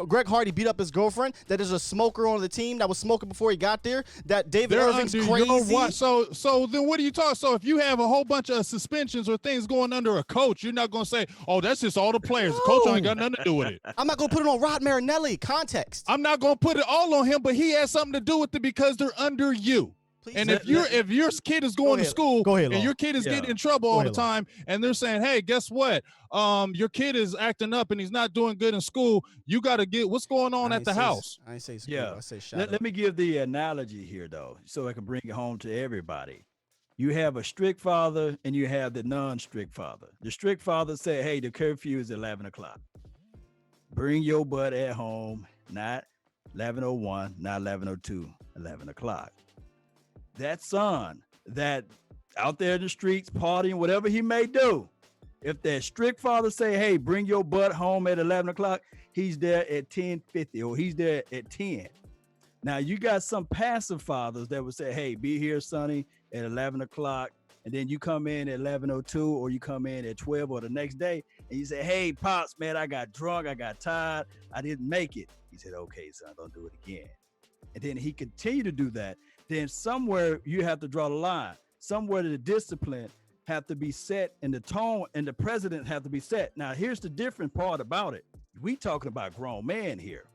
Greg Hardy beat up his girlfriend. That there's a smoker on the team that was smoking before he got there. That David Irving's crazy. So then what are you talking? So if you have a whole bunch of suspensions or things going under a coach, you're not gonna say, oh, that's just all the players. The coach ain't got nothing to do with it. I'm not going to put it on Rod Marinelli. Context. I'm not going to put it all on him, but he has something to do with it because they're under you. Please. And if your kid is going to school and your kid is getting in trouble all the time, and they're saying, hey, guess what? Your kid is acting up and he's not doing good in school. You got to get what's going on at the house. I ain't say school. I say shut Let me give the analogy here, though, so I can bring it home to everybody. You have a strict father and you have the non-strict father. The strict father said, hey, the curfew is 11 o'clock. Bring your butt at home, not 11:01, not 11:02, 11 o'clock. That son that out there in the streets partying, whatever he may do, if that strict father say, hey, bring your butt home at 11 o'clock, he's there at 10:50 or he's there at 10. Now, you got some passive fathers that would say, hey, be here, Sonny, at 11 o'clock, and then you come in at 11:02 or you come in at 12 or the next day, and you say, hey, Pops, man, I got drunk, I got tired, I didn't make it. He said, okay, son, don't do it again. And then he continued to do that. Then somewhere you have to draw the line. Somewhere the discipline have to be set and the tone and the president have to be set. Now, here's the different part about it. We talking about grown man here.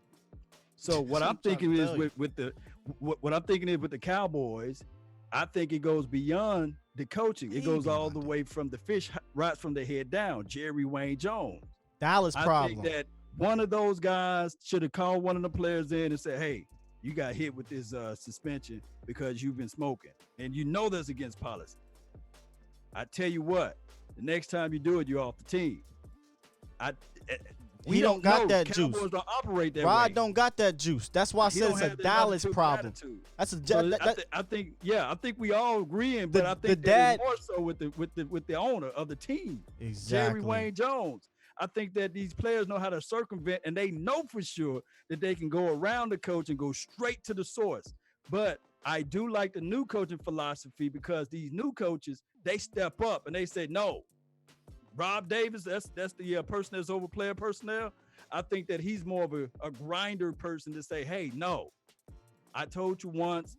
So what I'm thinking is with the Cowboys, I think it goes beyond the coaching. It goes all the way from the fish right from the head down. Jerry Wayne Jones. Dallas problem. I think that one of those guys should have called one of the players in and said, hey, you got hit with this suspension because you've been smoking. And you know that's against policy. I tell you what, the next time you do it, you're off the team. We don't got that juice. Cowboys don't operate that Rod way. don't got that juice. That's why I said it's a Dallas problem. That's I think we all agreeing, but I think that more so with the owner of the team, exactly. Jerry Wayne Jones. I think that these players know how to circumvent, and they know for sure that they can go around the coach and go straight to the source. But I do like the new coaching philosophy because these new coaches, they step up and they say, no, Rob Davis, that's the person that's over player personnel. I think that he's more of a grinder person to say, hey, no, I told you once,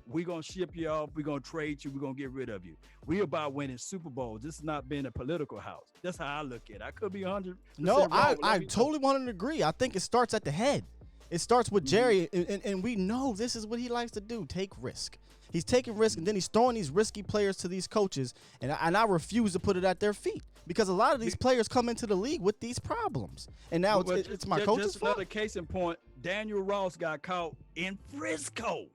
we're going to ship you off. We're going to trade you. We're going to get rid of you. We're about winning Super Bowls. This is not being a political house. That's how I look at it. I could be 100%. No, I totally want to agree. I think it starts at the head. It starts with Jerry, and we know this is what he likes to do, take risk. He's taking risk, and then he's throwing these risky players to these coaches, and I refuse to put it at their feet because a lot of these players come into the league with these problems, and now it's my coach's fault. Another case in point, Daniel Ross got caught in Frisco,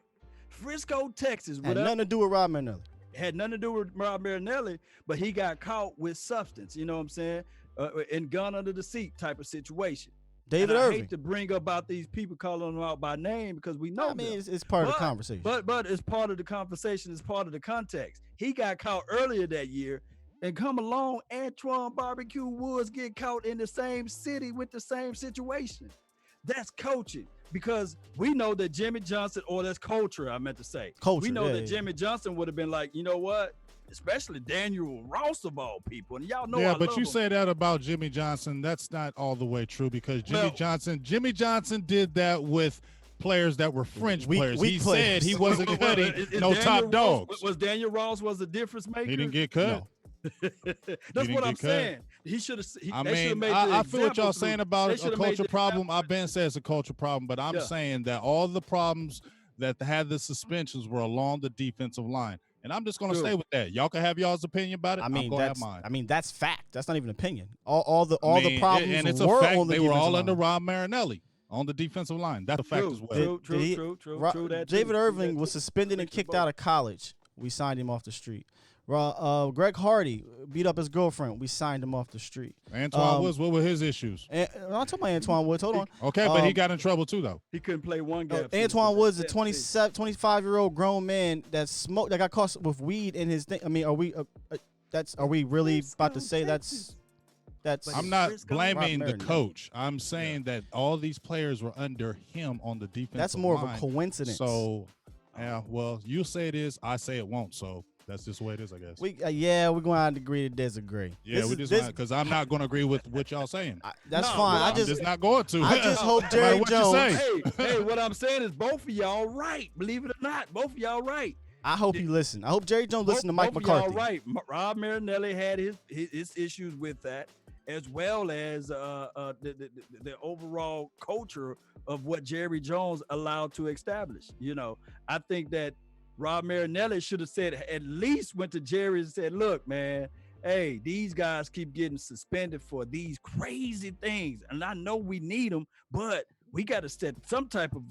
Texas. Had nothing to do with Rod Marinelli. Had nothing to do with Rod Marinelli, but he got caught with substance, you know what I'm saying, and gun under the seat type of situation. David Irving. I hate to bring about these people calling them out by name because we know. I mean, it's part of the conversation. But it's part of the conversation. It's part of the context. He got caught earlier that year, and come along, Antoine Barbecue Woods get caught in the same city with the same situation. That's coaching because we know that Jimmy Johnson, or that's culture. I meant to say. Culture. We know that Jimmy Johnson would have been like, you know what? especially Daniel Ross of all people. And y'all know, Yeah, I but love you him. say that about Jimmy Johnson. That's not all the way true because Jimmy Johnson did that with players that were fringe players. He said he wasn't cutting no top dogs. Was Daniel Ross was a difference maker? He didn't get cut. No. That's what I'm saying. He should have. I feel what y'all saying about a culture problem. I've been saying it's a culture problem, but I'm saying that all the problems that had the suspensions were along the defensive line. And I'm just going to stay with that. Y'all can have y'all's opinion about it. I'm going to have mine. I mean, that's fact. That's not even opinion. All the problems and it's were a fact. on the They were all defensive under line. Rob Marinelli on the defensive line. That's a fact as well. True. David Irving was suspended and kicked out of college. We signed him off the street. Greg Hardy beat up his girlfriend. We signed him off the street. Antoine Woods, what were his issues? I'm talking about Antoine Woods. Hold on. Okay, but he got in trouble too, though. He couldn't play one game. Antoine Woods, a 25-year-old grown man that got caught with weed in his thing. I mean, are we really about to say that's? I'm not blaming the coach. I'm saying that all these players were under him on the defensive line. That's more of a coincidence. So, yeah, well, you say it is, I say it won't. So that's just the way it is, I guess. We're going to have to agree to disagree. Yeah, because I'm not going to agree with what y'all saying. That's fine. I'm just not going to. I just hope Jerry Jones. Hey, what I'm saying is both of y'all right. Believe it or not, both of y'all right. I hope you listen. I hope Jerry Jones listen to Mike McCarthy. Y'all right. Rob Marinelli had his issues with that, as well as the overall culture of what Jerry Jones allowed to establish. You know, I think that Rob Marinelli should have said, at least went to Jerry and said, look, man, hey, these guys keep getting suspended for these crazy things. And I know we need them, but we got to set some type of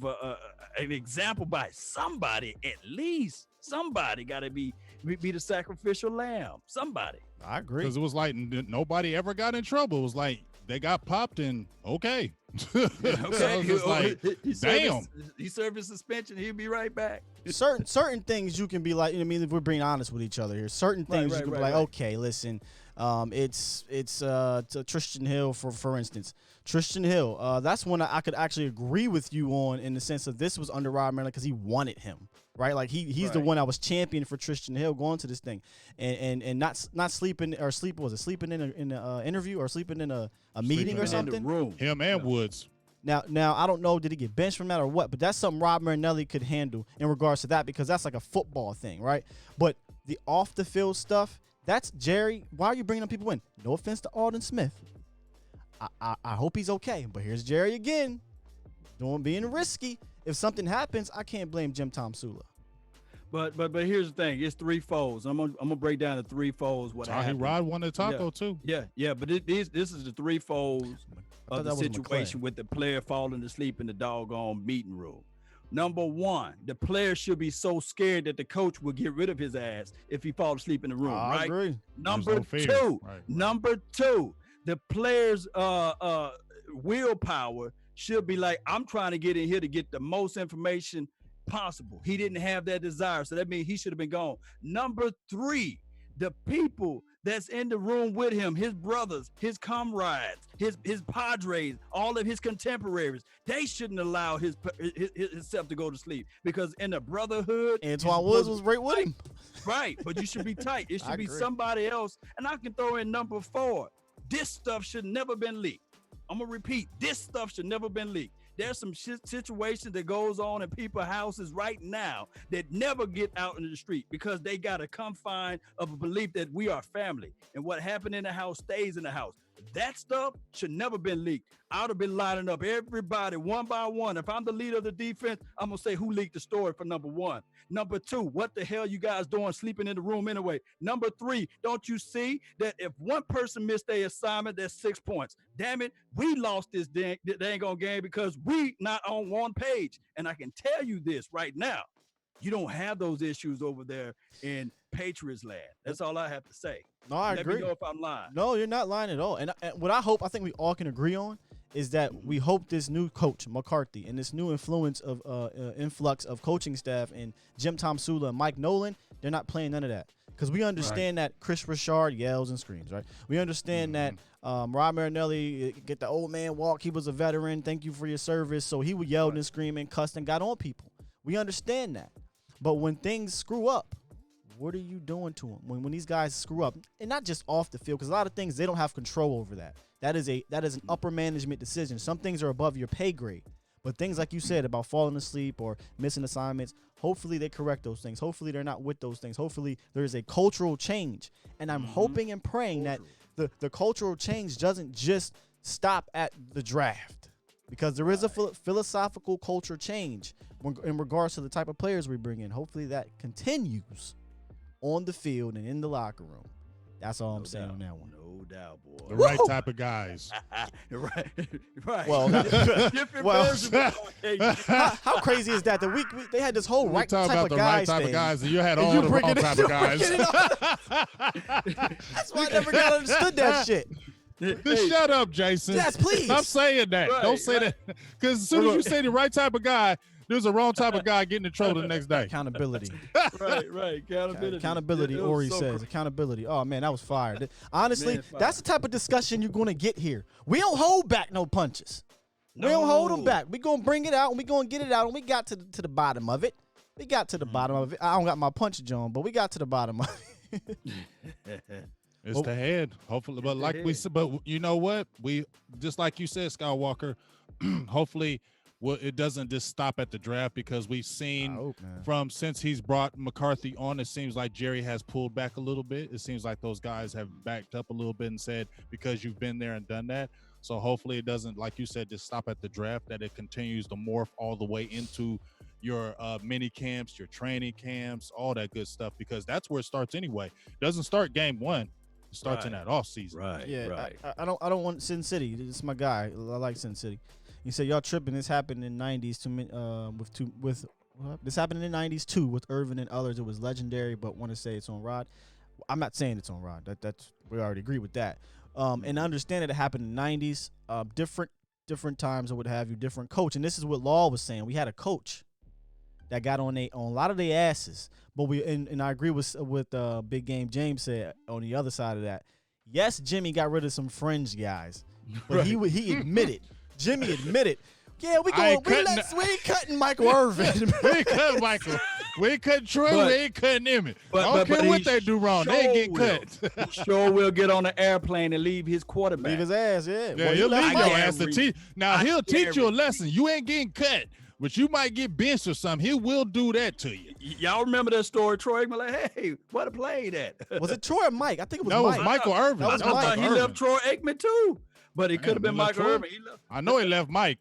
an example by somebody. At least somebody got to be the sacrificial lamb. Somebody. I agree. Because it was like nobody ever got in trouble. It was like they got popped and okay. Okay. Like, damn. He served his suspension. He'll be right back. Certain things you can be like, I mean, if we're being honest with each other here, certain things you can be like, okay, listen, it's Tristan Hill, for instance. Tristan Hill, that's one I could actually agree with you on, in the sense of this was under Rob Marinelli because he wanted him, right? Like he's the one that was championing for Tristan Hill going to this thing, and not sleeping in an interview or sleeping in a meeting or something. In the room. Him and Woods. Now I don't know, did he get benched from that or what? But that's something Rob Marinelli could handle in regards to that, because that's like a football thing, right? But the off the field stuff, that's Jerry. Why are you bringing them people in? No offense to Alden Smith. I hope he's okay, but here's Jerry again, being risky. If something happens, I can't blame Jim Tom Sula. But here's the thing: it's three folds. I'm gonna break down the three folds. What happened? Rod won the taco too. Yeah. But this is the three folds of the situation with the player falling asleep in the doggone meeting room. Number one, the player should be so scared that the coach will get rid of his ass if he falls asleep in the room. I agree. Number two, the player's willpower should be like, I'm trying to get in here to get the most information possible. He didn't have that desire, so that means he should have been gone. Number three, the people that's in the room with him, his brothers, his comrades, his padres, all of his contemporaries, they shouldn't allow himself to go to sleep, because in the brotherhood, Antoine Woods was right with him. Right, but you should be tight. It should be somebody else. And I can throw in number four. This stuff should never been leaked. I'm gonna repeat, this stuff should never been leaked. There's some situation that goes on in people's houses right now that never get out into the street, because they got a confine of a belief that we are family, and what happened in the house stays in the house. That stuff should never been leaked. I would have been lining up everybody one by one. If I'm the leader of the defense, I'm gonna say who leaked the story for number one. Number two, what the hell you guys doing sleeping in the room anyway? Number three, don't you see that if one person missed their assignment, that's 6 points? Damn it, we lost this dang on game because we not on one page. And I can tell you this right now, you don't have those issues over there in Patriots land. That's all I have to say. No, I agree. Let me know if I'm lying. No, you're not lying at all. And what I think we all can agree on is that we hope this new coach, McCarthy, and this new influx of coaching staff and Jim Tom Sula and Mike Nolan, they're not playing none of that. Because we understand that Chris Richard yells and screams, right? We understand that Rob Marinelli get the old man walk. He was a veteran. Thank you for your service. So he would yell and scream and cuss and got on people. We understand that. But when things screw up, What are you doing to them when these guys screw up? And not just off the field, because a lot of things they don't have control over that. That is an upper management decision. Some things are above your pay grade. But things like you said about falling asleep or missing assignments, hopefully they correct those things. Hopefully they're not with those things. Hopefully there is a cultural change. And I'm hoping and praying that the cultural change doesn't just stop at the draft, because there is a philosophical culture change in regards to the type of players we bring in. Hopefully that continues on the field and in the locker room. That's all I'm saying on that one. No doubt, boy. The right type of guys. right. Well, Well, how crazy is that? They had this whole We talk about the right type of guys, and you had all the wrong type of guys. That's why I never got understood that shit. Just shut up, Jason. Yes, please. Stop saying that. Right, Don't say that. Because as soon as you say the right type of guy, there's a wrong type of guy getting in trouble the next day. Accountability. right. Accountability, Ori says. Accountability. Oh, man, that was fire. Honestly, that's the type of discussion you're going to get here. We don't hold back no punches. We don't hold them back. We're going to bring it out, and we're going to get it out, and we got to the bottom of it. We got to the bottom of it. I don't got my punch, John, but we got to the bottom of it. It's the head, hopefully. But like we said, but you know what? We just like you said, Skywalker. Hopefully, it doesn't just stop at the draft, because we've seen since he's brought McCarthy on, it seems like Jerry has pulled back a little bit. It seems like those guys have backed up a little bit and said, because you've been there and done that. So hopefully it doesn't, like you said, just stop at the draft, that it continues to morph all the way into your mini camps, your training camps, all that good stuff, because that's where it starts anyway. It doesn't start game one. It starts in that off season. Right. Yeah, right. I don't want Sin City. This is my guy. I like Sin City. He said y'all tripping. This happened in '90s this happened in the '90s too with Irvin and others. It was legendary, but want to say it's on Rod. I'm not saying it's on Rod. That's we already agree with that. And I understand that it happened in the '90s. Different times or what have you. Different coach. And this is what Law was saying. We had a coach that got on a lot of their asses. But and I agree with Big Game James said on the other side of that. Yes, Jimmy got rid of some fringe guys, but he admitted. Jimmy admitted. Yeah, we ain't cutting Michael Irvin. We ain't cutting Michael. We ain't cutting Troy. We ain't cutting Emmett. I don't care what they do wrong. They ain't get cut. Sure will get on an airplane and leave his quarterback. Leave his ass, yeah. Yeah, he'll leave your ass to teach. Now, he'll teach you a lesson. You ain't getting cut, but you might get benched or something. He will do that to you. Y'all remember that story? Troy Aikman, like, hey, what a play that. Was it Troy or Mike? I think it was Mike. No, it was Michael Irvin. That was I thought Mike. he left Troy Aikman too, but it could have been Michael Troy? Irvin. I know he left Mike.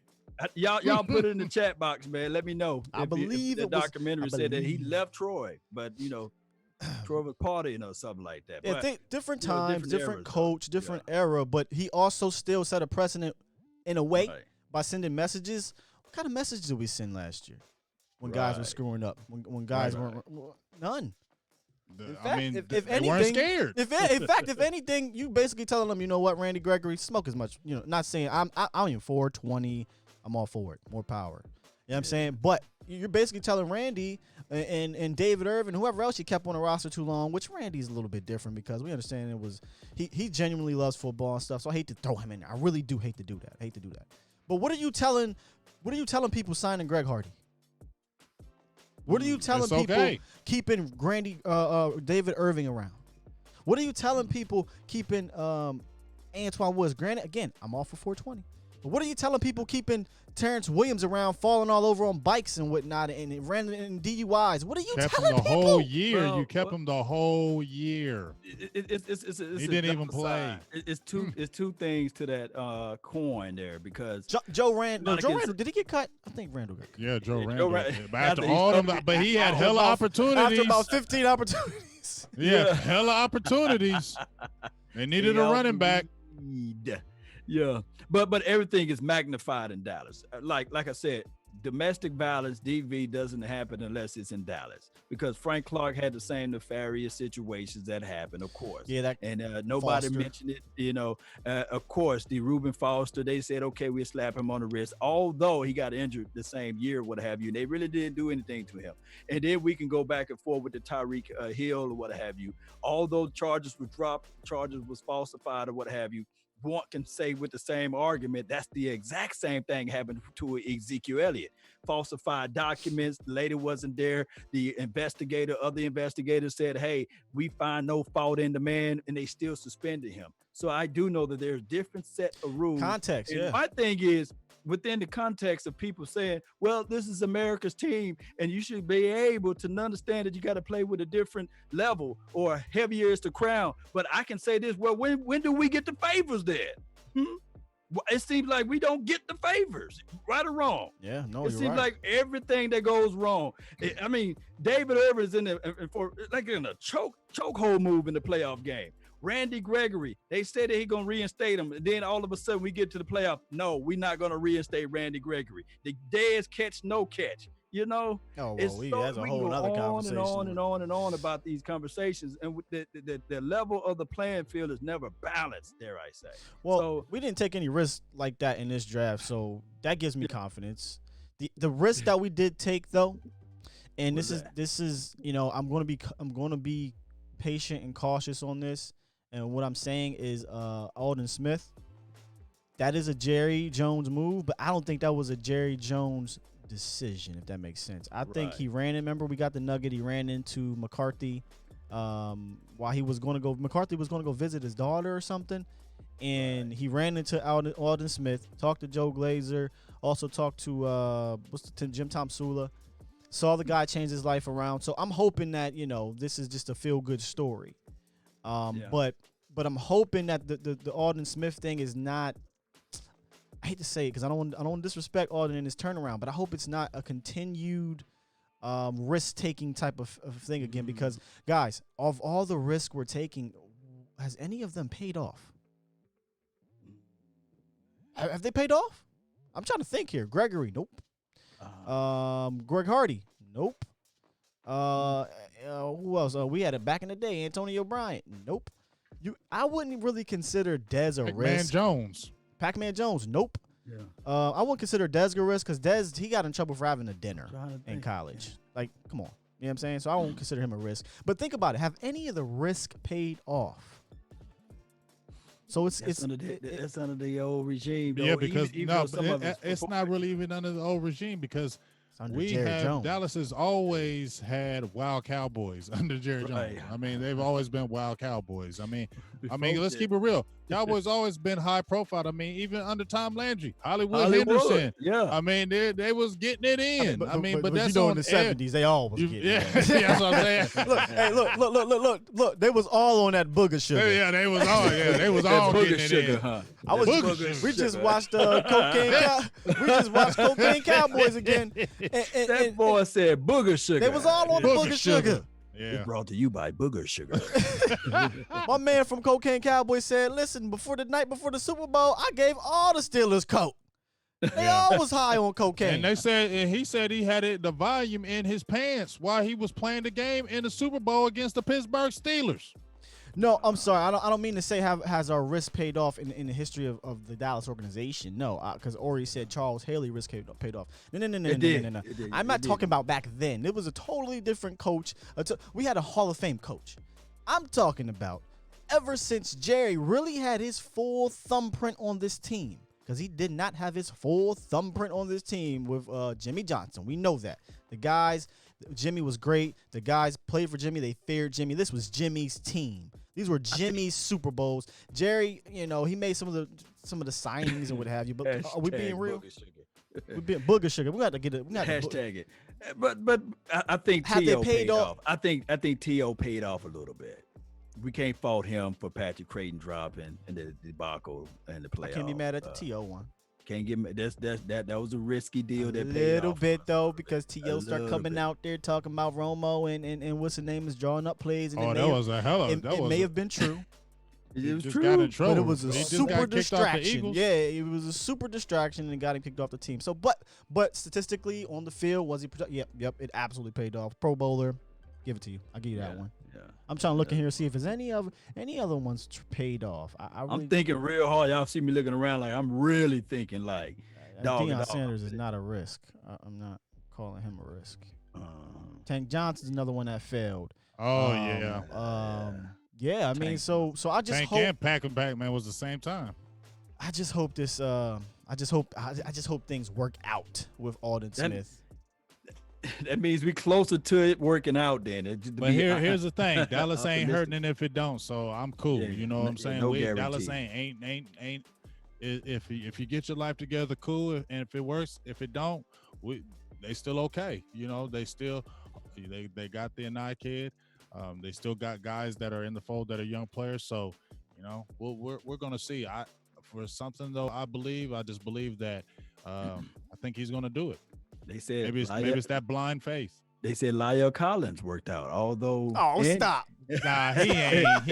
Y'all put it in the chat box, man. Let me know. I believe the documentary said that he left Troy, but Troy was partying or something like that. Yeah, But, different times, different eras, coach, different era, but he also still set a precedent in a way Right. by sending messages. What kind of message did we send last year when guys were Right. screwing up? When guys weren't none. In I mean, if they anything, weren't scared. In fact, if anything, you basically telling them, you know what, Randy Gregory, smoke as much. Not saying I'm even 420. I'm all for it. More power. You know what I'm saying? But you're basically telling Randy and David Irvin, whoever else you kept on the roster too long, which Randy's a little bit different because we understand it was he genuinely loves football and stuff. So I hate to throw him in there. I really do hate to do that. But what are you telling people signing Greg Hardy? What are you telling people keeping David Irving around? What are you telling people keeping Antoine Woods? Granted, again, I'm all for 420. But what are you telling people keeping Terrence Williams around, falling all over on bikes and whatnot, and ran in DUIs? What are you telling people? Kept him the whole year. Well, you kept him the whole year. He didn't even play. It's two things to that coin there because Joe Randall. Did he get cut? I think Randall got cut. Yeah, Joe Randall. But after all them, but he had hella opportunities. After about 15 opportunities. Yeah, hella opportunities. They needed a running back. Yeah. But everything is magnified in Dallas. Like I said, domestic violence, DV, doesn't happen unless it's in Dallas because Frank Clark had the same nefarious situations that happened, of course. Yeah, nobody mentioned it. Of course, the Reuben Foster, they said, okay, we'll slap him on the wrist, although he got injured the same year, what have you. And they really didn't do anything to him. And then we can go back and forth with the Tyreek Hill or what have you. Although charges were dropped, charges was falsified or what have you. one can say with the same argument, that's the exact same thing happened to Ezekiel Elliott. Falsified documents, the lady wasn't there. The other investigators said, hey, we find no fault in the man, and they still suspended him. So I do know that there's different set of rules. Context, and yeah. My thing is, within the context of people saying, well, this is America's team, and you should be able to understand that you got to play with a different level, or heavier is the crown. But I can say this, well, when do we get the favors there? Well, it seems like we don't get the favors, right or wrong. Yeah, no, it you're seems right. like everything that goes wrong. I mean, David Irvin is in a chokehold move in the playoff game. Randy Gregory, they said that he's going to reinstate him. And then all of a sudden we get to the playoff. No, we're not going to reinstate Randy Gregory. The Dez catch, no catch. You know, that's a whole other conversation. On and on about these conversations. And the level of the playing field is never balanced, dare I say. Well, so, we didn't take any risks like that in this draft, so that gives me confidence. The risk that we did take, though, and this is I'm going to be patient and cautious on this. And what I'm saying is Alden Smith, that is a Jerry Jones move, but I don't think that was a Jerry Jones decision, if that makes sense. I think he ran it. Remember, we got the nugget. He ran into McCarthy while he was going to go. McCarthy was going to go visit his daughter or something, and he ran into Alden Smith, talked to Joe Glazer, also talked to Jim Tomsula, saw the guy change his life around. So I'm hoping that this is just a feel good story. But I'm hoping that the Alden Smith thing is not. I hate to say it because I don't want to disrespect Alden in his turnaround, but I hope it's not a continued risk-taking type of thing again. Because guys, of all the risk we're taking, has any of them paid off? Have they paid off? I'm trying to think here. Gregory, nope. Greg Hardy, nope. Who else? We had it back in the day. Antonio Bryant, nope. I wouldn't really consider Dez a risk. Pac-Man Jones, nope. Yeah. I wouldn't consider Dez a risk because Dez, he got in trouble for having a dinner in college. Like, come on. You know what I'm saying? So I won't consider him a risk. But think about it. Have any of the risk paid off? So it's under the old regime. Though. Yeah, because it's not really even under the old regime because Dallas has always had wild Cowboys under Jerry Jones. I mean, they've always been wild Cowboys. I mean, let's keep it real. Cowboys always been high profile. I mean, even under Tom Landry, Hollywood Henderson. Yeah. I mean, they was getting it in. But that's in the 70s, they all was getting it. That's what I'm saying. Look. They was all on that booger sugar. Yeah, they was all. Yeah, they was all getting it in. Huh? We just watched Cocaine Cowboys again. That boy said booger sugar. They was all on the booger sugar. Yeah. Brought to you by Booger Sugar. My man from Cocaine Cowboys said, listen, the night before the Super Bowl, I gave all the Steelers coke. They all was high on cocaine. And he said he had the volume in his pants while he was playing the game in the Super Bowl against the Pittsburgh Steelers. No, I'm sorry. I don't mean to say has our risk paid off in the history of the Dallas organization. No, because Ori said Charles Haley risk paid off. No. I'm not talking about back then. It was a totally different coach. We had a Hall of Fame coach. I'm talking about ever since Jerry really had his full thumbprint on this team. Because he did not have his full thumbprint on this team with Jimmy Johnson. We know that. The guys, Jimmy was great. The guys played for Jimmy. They feared Jimmy. This was Jimmy's team. These were Jimmy's Super Bowls. Jerry, he made some of the signings and what have you. But are we being real? We're being booger sugar. We got to get it. We got to hashtag it. But I think T.O. paid off. I think T.O. paid off a little bit. We can't fault him for Patrick Creighton dropping and the debacle and the playoff. I can't be mad at the T.O. one. Can't get that was a risky deal. That paid little off. Bit though, because T.O. started coming out there talking about Romo and what's the name is drawing up plays. And it may have been true. It was true, got in trouble. But it was a super distraction. Yeah, it was a super distraction and got him kicked off the team. So, but statistically on the field, was he? Yep, it absolutely paid off. Pro Bowler, give it to you. I'll give you that one. Yeah. I'm trying to look in here and see if there's any other ones paid off. I'm thinking real hard. Y'all see me looking around like I'm really thinking like. Deion Sanders is not a risk. I'm not calling him a risk. Tank Johnson's another one that failed. Oh yeah. Yeah, I mean, so I just Tank hope. and Pac-Man was the same time. I just hope this. I just hope things work out with Alden Smith. That means we closer to it working out then. But here's the thing: Dallas ain't hurting if it don't. So I'm cool. Yeah, you know what I'm saying? no Dallas guarantee. ain't. If you get your life together, cool. And if it works, if it don't, they still okay. You know, they got the Anae kid. They still got guys that are in the fold that are young players. So, you know, we're gonna see. For something though, I just believe that I think he's gonna do it. They said maybe it's that blind faith. They said Lyle Collins worked out, although stop. Nah, he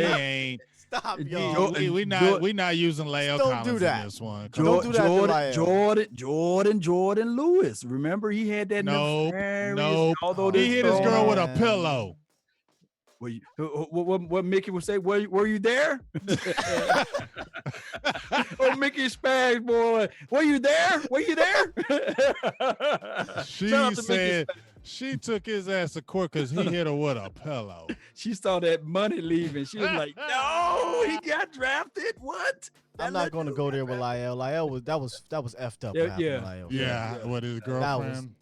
ain't. Stop, y'all. We not using Lyle Collins do that. in this one. Don't do that to Jordan Lewis. Remember he had that no. Although He hit his girl with a pillow. What Mickey would say? Were you there? Oh, Mickey Spags, boy, were you there? She said she took his ass to court because he hit her with a pillow. She saw that money leaving. She was like, "No, he got drafted. What?" I'm not going to go there with Lyle. Lyle was that was effed up. Yeah. What his girlfriend?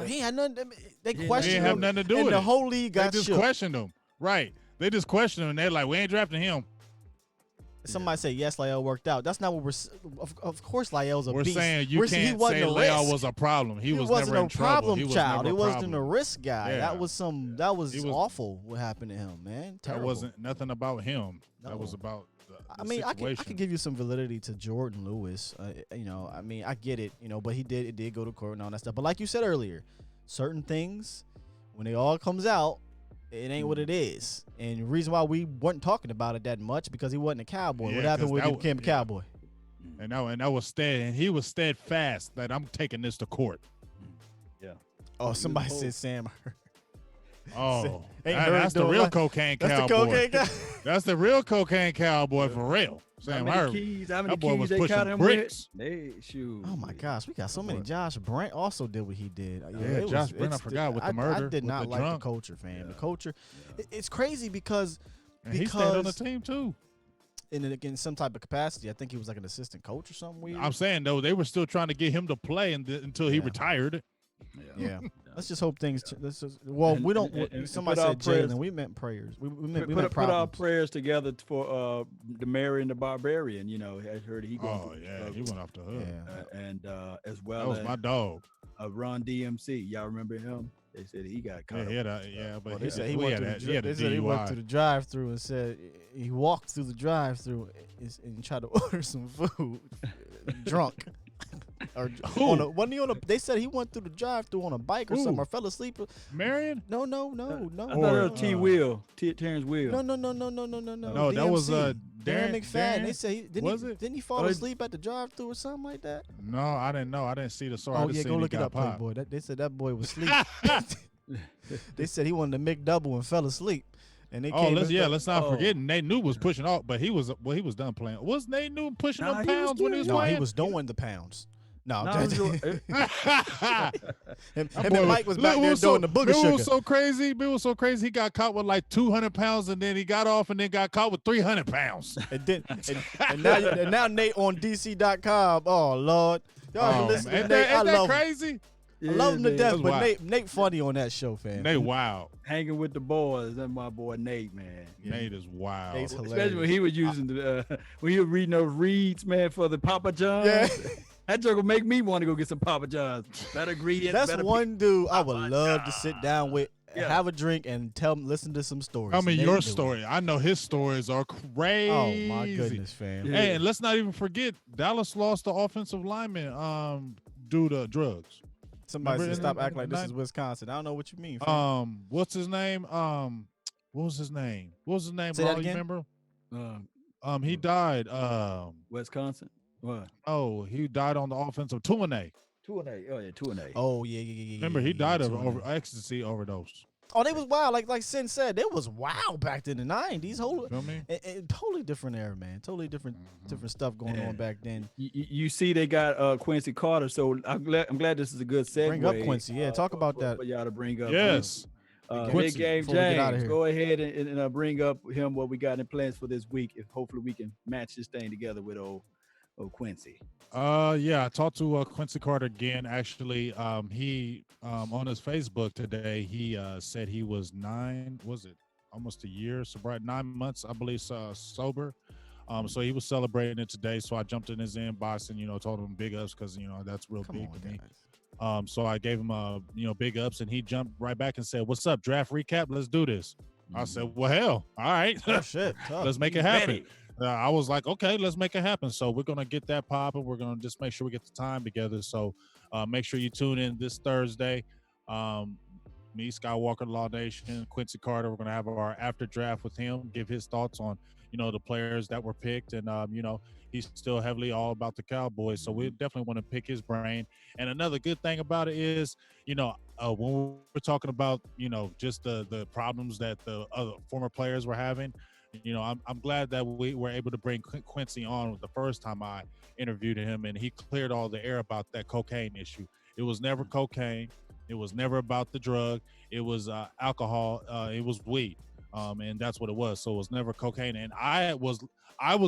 He had nothing. They questioned him. He didn't have nothing to do with it. The whole league got They just shook. questioned him. Right. They just questioned him, and they're like, we ain't drafting him. Somebody say, yes, Lyle worked out. That's not what of course, Lyle's a We're beast. saying you can't say Lyle was a problem. He was wasn't never in a problem trouble. child. He It was wasn't a risk guy. Yeah. That was awful what happened to him, man. Terrible. That wasn't nothing about him. No. That was about I mean, I could give you some validity to Jordan Lewis. You know, I mean, I get it, you know, but it did go to court and all that stuff. But like you said earlier, certain things, when it all comes out, it ain't what it is. And the reason why we weren't talking about it that much because he wasn't a Cowboy. Yeah, what happened when he became a yeah. Cowboy? And that was he was steadfast that I'm taking this to court. Yeah. Oh, somebody said Sam. Oh, Ain't that's the real cocaine That's cowboy. the cocaine guy. That's the real cocaine cowboy for real. Sam Hurd. That boy was pushing bricks. Oh my gosh, we got so many. Josh Brent also did what he did. Yeah, Josh Brent, I forgot with the murder. I did not like drunk. the culture, fam. Yeah. The culture, it's crazy because he stayed on the team too. In some type of capacity, I think he was like an assistant coach or something weird. I'm saying though, they were still trying to get him to play until he retired. Yeah. Let's just hope things. We don't. Somebody said Jalen. We meant prayers. We meant put our prayers together for the Marion the Barbarian. You know, I heard he. He went off the hook. Yeah. And as well that was my dog. Ron DMC. Y'all remember him? They said he got caught. But they said he went through the drive-through and said he walked through the drive-through and tried to order some food, drunk. Or they said he went through the drive-through on a bike or something, or fell asleep. Marion? No. I thought it was Terrence Will. No. No, that was Darren McFadden. Darren? They say didn't he fall asleep at the drive-through or something like that? No, I didn't know. I didn't see the story. Oh yeah, go look it up, Playboy. They said that boy was asleep. They said he wanted to McDouble and fell asleep. And they let's not forget Nate New was pushing off, but he was done playing. Was Nate New pushing up pounds when he was playing? No, he was doing the pounds. No, him and Mike was back there doing the booger sugar. It was so crazy. He got caught with like 200 pounds, and then he got off, and then got caught with 300 pounds. and now Nate on DC.com. Oh Lord, y'all listen to Nate. Ain't that crazy? I love him to death, but Nate funny on that show, fam. Nate wild. Hanging with the boys. That's my boy Nate, man. Nate is wild. Nate's hilarious. Especially when he was using when he was reading those reads, man, for the Papa John's. Yeah. That joke will make me want to go get some Papa John's. Better ingredients. That's one dude I would love to sit down with, have a drink, and listen to some stories. Tell me your story. I know his stories are crazy. Oh my goodness, fam. Yeah. Hey, and let's not even forget Dallas lost the offensive lineman due to drugs. Somebody said stop acting like this is Wisconsin. I don't know what you mean. What's his name? What was his name? Say that again? You remember? He died. Wisconsin. What? Oh, he died on the offensive Tuanay. Tuanay. Oh yeah. Remember, he died of ecstasy overdose. Oh, they was wild. Like Sin said, it was wild back in the 90s. Totally different era, man. Totally different stuff going on back then. You see, they got Quincy Carter. So I'm glad this is a good segue. Bring up Quincy. Yeah, talk about that. For y'all to bring up. Yes. Big Game James, go ahead and bring up him what we got in plans for this week. If hopefully we can match this thing together with old Quincy? Yeah, I talked to Quincy Carter again. Actually, he on his Facebook today, he said he was almost a year, so right 9 months, I believe, sober. So he was celebrating it today. So I jumped in his inbox and told him big ups because that's real big to me. So I gave him big ups, and he jumped right back and said, "What's up, draft recap? Let's do this." I said, "Well, hell, all right, Oh, shit. let's make it happen." I was like, "Okay, let's make it happen." So we're gonna get that popping. We're gonna just make sure we get the time together. So make sure you tune in this Thursday. Me, Skywalker Law Nation, Quincy Carter. We're gonna have our after draft with him, give his thoughts on the players that were picked, and he's still heavily all about the Cowboys. So we definitely want to pick his brain. And another good thing about it is, when we're talking about just the problems that the other former players were having, I'm glad that we were able to bring Quincy on the first time I interviewed him, and he cleared all the air about that cocaine issue. It was never cocaine. It was never about the drug. It was alcohol. It was weed. And that's what it was. So it was never cocaine. And I was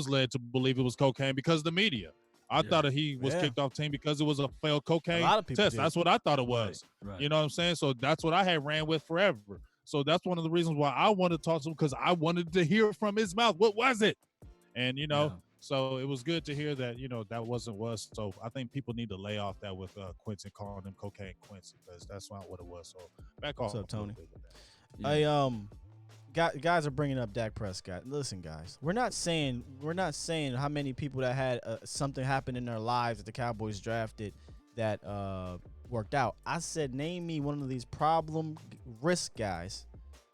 led to believe it was cocaine because of the media. I thought that he was kicked off team because it was a failed cocaine test. Did. That's what I thought it was. Right. You know what I'm saying? So that's what I had ran with forever. So that's one of the reasons why I wanted to talk to him, because I wanted to hear from his mouth. What was it? And, so it was good to hear that, that wasn't was. So I think people need to lay off that with Quincy, calling him cocaine Quincy, because that's not what it was. So back off. What's up, Tony? Guys are bringing up Dak Prescott. Listen, guys, we're not saying how many people that had something happen in their lives that the Cowboys drafted that worked out. I said, name me one of these problem risk guys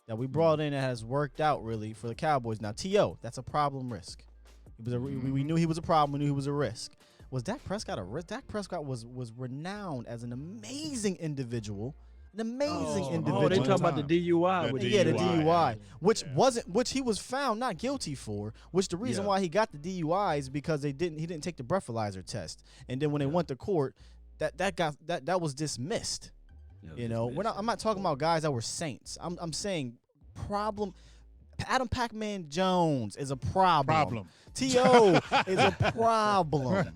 that we brought in that has worked out really for the Cowboys. Now, T.O., that's a problem risk. We knew he was a problem. We knew he was a risk. Was Dak Prescott a risk? Dak Prescott was renowned as an amazing individual. An amazing individual. Oh, they talking about the DUI. The DUI, which he was found not guilty for. Which the reason why he got the DUI is because he didn't take the breathalyzer test, and then when they went to court, that was dismissed. I'm not talking about guys that were saints. I'm saying problem. Adam Pac-Man Jones is a problem. T.O. is a problem.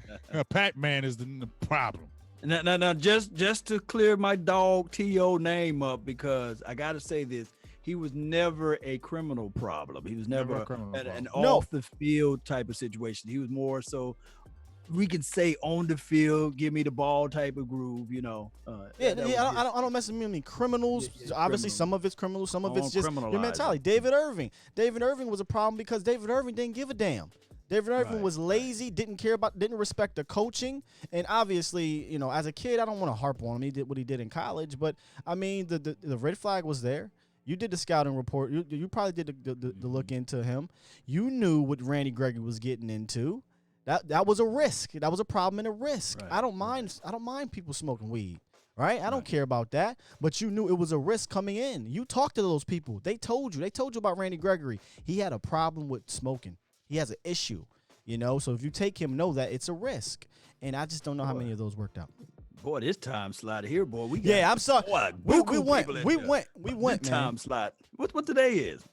Pac-Man is the problem. Now, just to clear my dog T.O. name up, because I got to say this, he was never a criminal problem. He was never an off the field type of situation. He was more so, we can say on the field, give me the ball type of groove, I don't mess with me. Criminals, obviously some of it's criminals, some of it's just your mentality. David Irving was a problem because David Irving didn't give a damn. David Irving was lazy, didn't respect the coaching, and obviously, as a kid, I don't want to harp on him. He did what he did in college, but I mean, the red flag was there. You did the scouting report. You probably did the look into him. You knew what Randy Gregory was getting into. That was a risk. That was a problem and a risk. Right. I don't mind people smoking weed. Right? I don't care about that. But you knew it was a risk coming in. You talked to those people. They told you about Randy Gregory. He had a problem with smoking. He has an issue. So if you take him, know that it's a risk. And I just don't know how many of those worked out. Boy, this time slot here, boy. I'm sorry. We went, man. Time slot. What today is?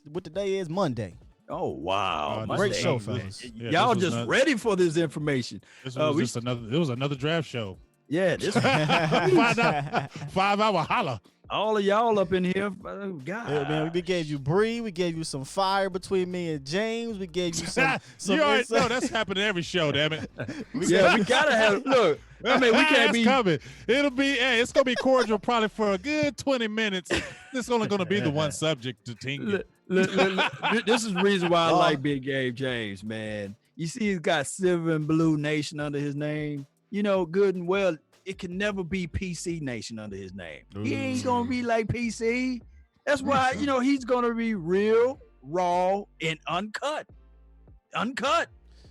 What today is Monday. Oh, wow. Great show, fellas. Y'all just ready for this information. It was another draft show. Yeah, this 5 hour holla. All of y'all up in here, God. Yeah, man, we gave you Bree. We gave you some fire between me and James. We gave you some. You already know that's happening every show, damn it. We gotta have. Look, I mean, we can't be coming. It's gonna be cordial probably for a good 20 minutes. This is only gonna be the one subject to tingle. This is the reason why I like Big Game James, man. You see, he's got Silver and Blue Nation under his name. Good and well. It can never be PC Nation under his name. He ain't gonna be like PC. That's why, he's gonna be real, raw, and uncut.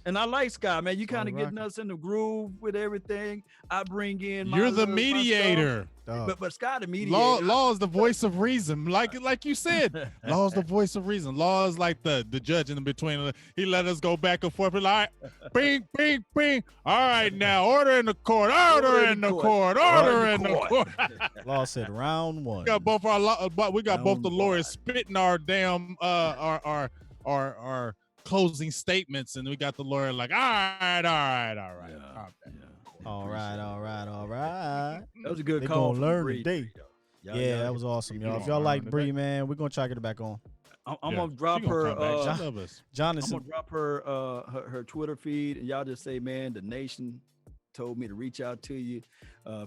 And I like Scott, man. You kind of getting us in the groove with everything. I bring in You're the mediator. But Scott, the mediator. Law is the voice of reason. Like you said, Law is the voice of reason. Law is like the judge in between. He let us go back and forth. All right, bing, bing, bing. All right, now order in the court. Order in the court. Law said round one. We got both the lawyers spitting our damn our closing statements, and we got the lawyer like, all right. All right. That was a good They call. gonna from learn Bree. today. Yeah, That was awesome, y'all. If gonna y'all like learn Bree, today. man, we're gonna try to get her back on. I'm gonna drop She gonna her. come back. She love us. I'm Jonathan, gonna drop her her Twitter feed, and y'all just say, man, the nation told me to reach out to you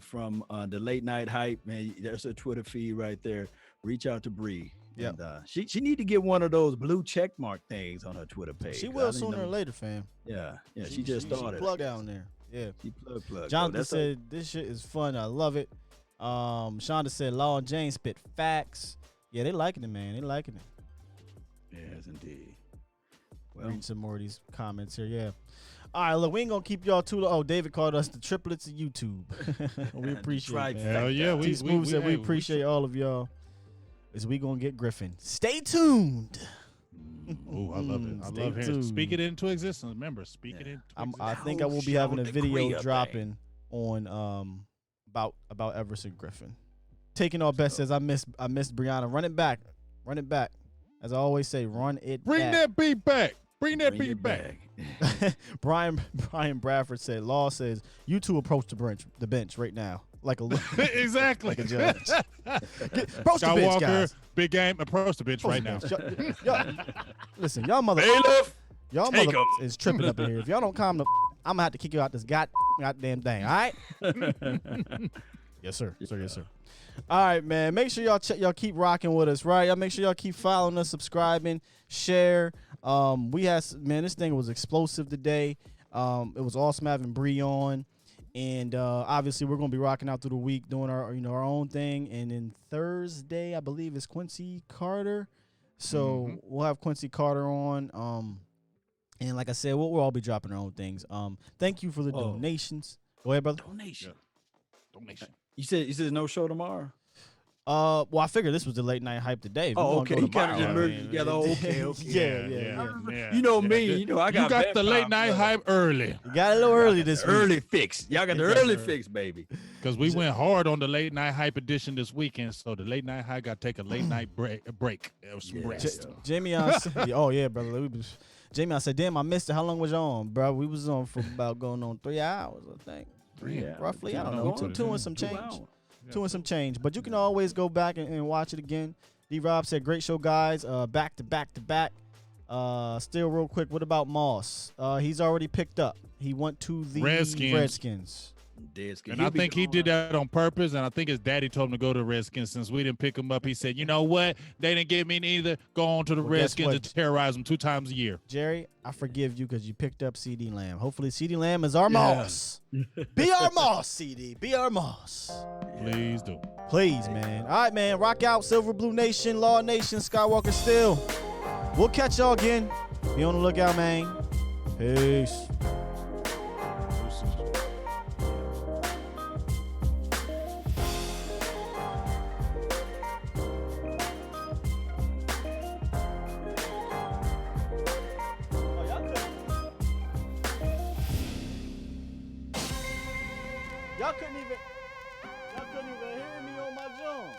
from the late night hype, man. There's her Twitter feed right there. Reach out to Bree. Yep. And she need to get one of those blue check mark things on her Twitter page. she 'cause I will didn't sooner or know- later, fam. Yeah, she just started. She plug down there. Yeah. She plug. Jonathan said this shit is fun. I love it. Shonda said Law and Jane spit facts. Yeah, they liking it, man. They liking it. Yes, indeed. Well, Read some more of these comments here. Yeah. All right, look, we ain't gonna keep y'all too long. Oh, David called us the triplets of YouTube. We appreciate it, man. Hell yeah, T Smooth said we appreciate all of y'all. Is we gonna get Griffin? Stay tuned. Ooh, I love it. I Stay love hearing. tuned. Speak it into existence. Remember, speak it into existence. I think I will be having a video dropping on about Everson Griffin. Taking our best says I missed Brianna. Run it back. As I always say, run it Bring back. that beat back. Bring that beat it back. Brian Bradford said, Law says, you two approach the bench right now. Like a Exactly. like a judge. Approach the bench, Skywalker, guys. big game. Approach the bench right now. Listen, y'all mother is tripping up in here. If y'all don't calm the I'm gonna have to kick you out this goddamn thing, all right? Yes, sir. Yes, sir. All right, man. Make sure y'all keep rocking with us, right? Y'all make sure y'all keep following us, subscribing, share. This thing was explosive today. It was awesome having Bree on. And obviously we're gonna be rocking out through the week, doing our own thing. And then Thursday, I believe, is Quincy Carter. So we'll have Quincy Carter on. And like I said, we'll all be dropping our own things. Thank you for the donations. Go ahead, brother. Donation. You said no show tomorrow. Well, I figured this was the late night hype today. If we wanna Okay. go He kind of tomorrow, just merged I mean, together. Okay. Yeah. You know me. You know I got. You got the late night hype early You got a little early this week. Early fix. Y'all got the early fix, baby. because we went hard on the late night hype edition this weekend. So the late night hype got to take a late night break. It was some rest. Jamie, brother. Jamie, I said, damn, I missed it. How long was you on, bro? We was on for about going on 3 hours, I think. Roughly. I don't know. Two and some change. 2 and some change. But you can always go back and watch it again. D-Rob said, great show, guys. Back to back. Still real quick, what about Moss? He's already picked up. He went to the Redskins. And I think he did that on purpose, and I think his daddy told him to go to the Redskins. Since we didn't pick him up, he said, you know what? They didn't give me neither. Go on to the Redskins and terrorize them 2 times a year. Jerry, I forgive you because you picked up CeeDee Lamb. Hopefully CeeDee Lamb is our Moss. Be our Moss, CeeDee. Be our Moss. Please do. Please, man. All right, man. Rock out, Silver Blue Nation, Law Nation, Skywalker Still. We'll catch y'all again. Be on the lookout, man. Peace. Y'all couldn't even hear me on my Zoom.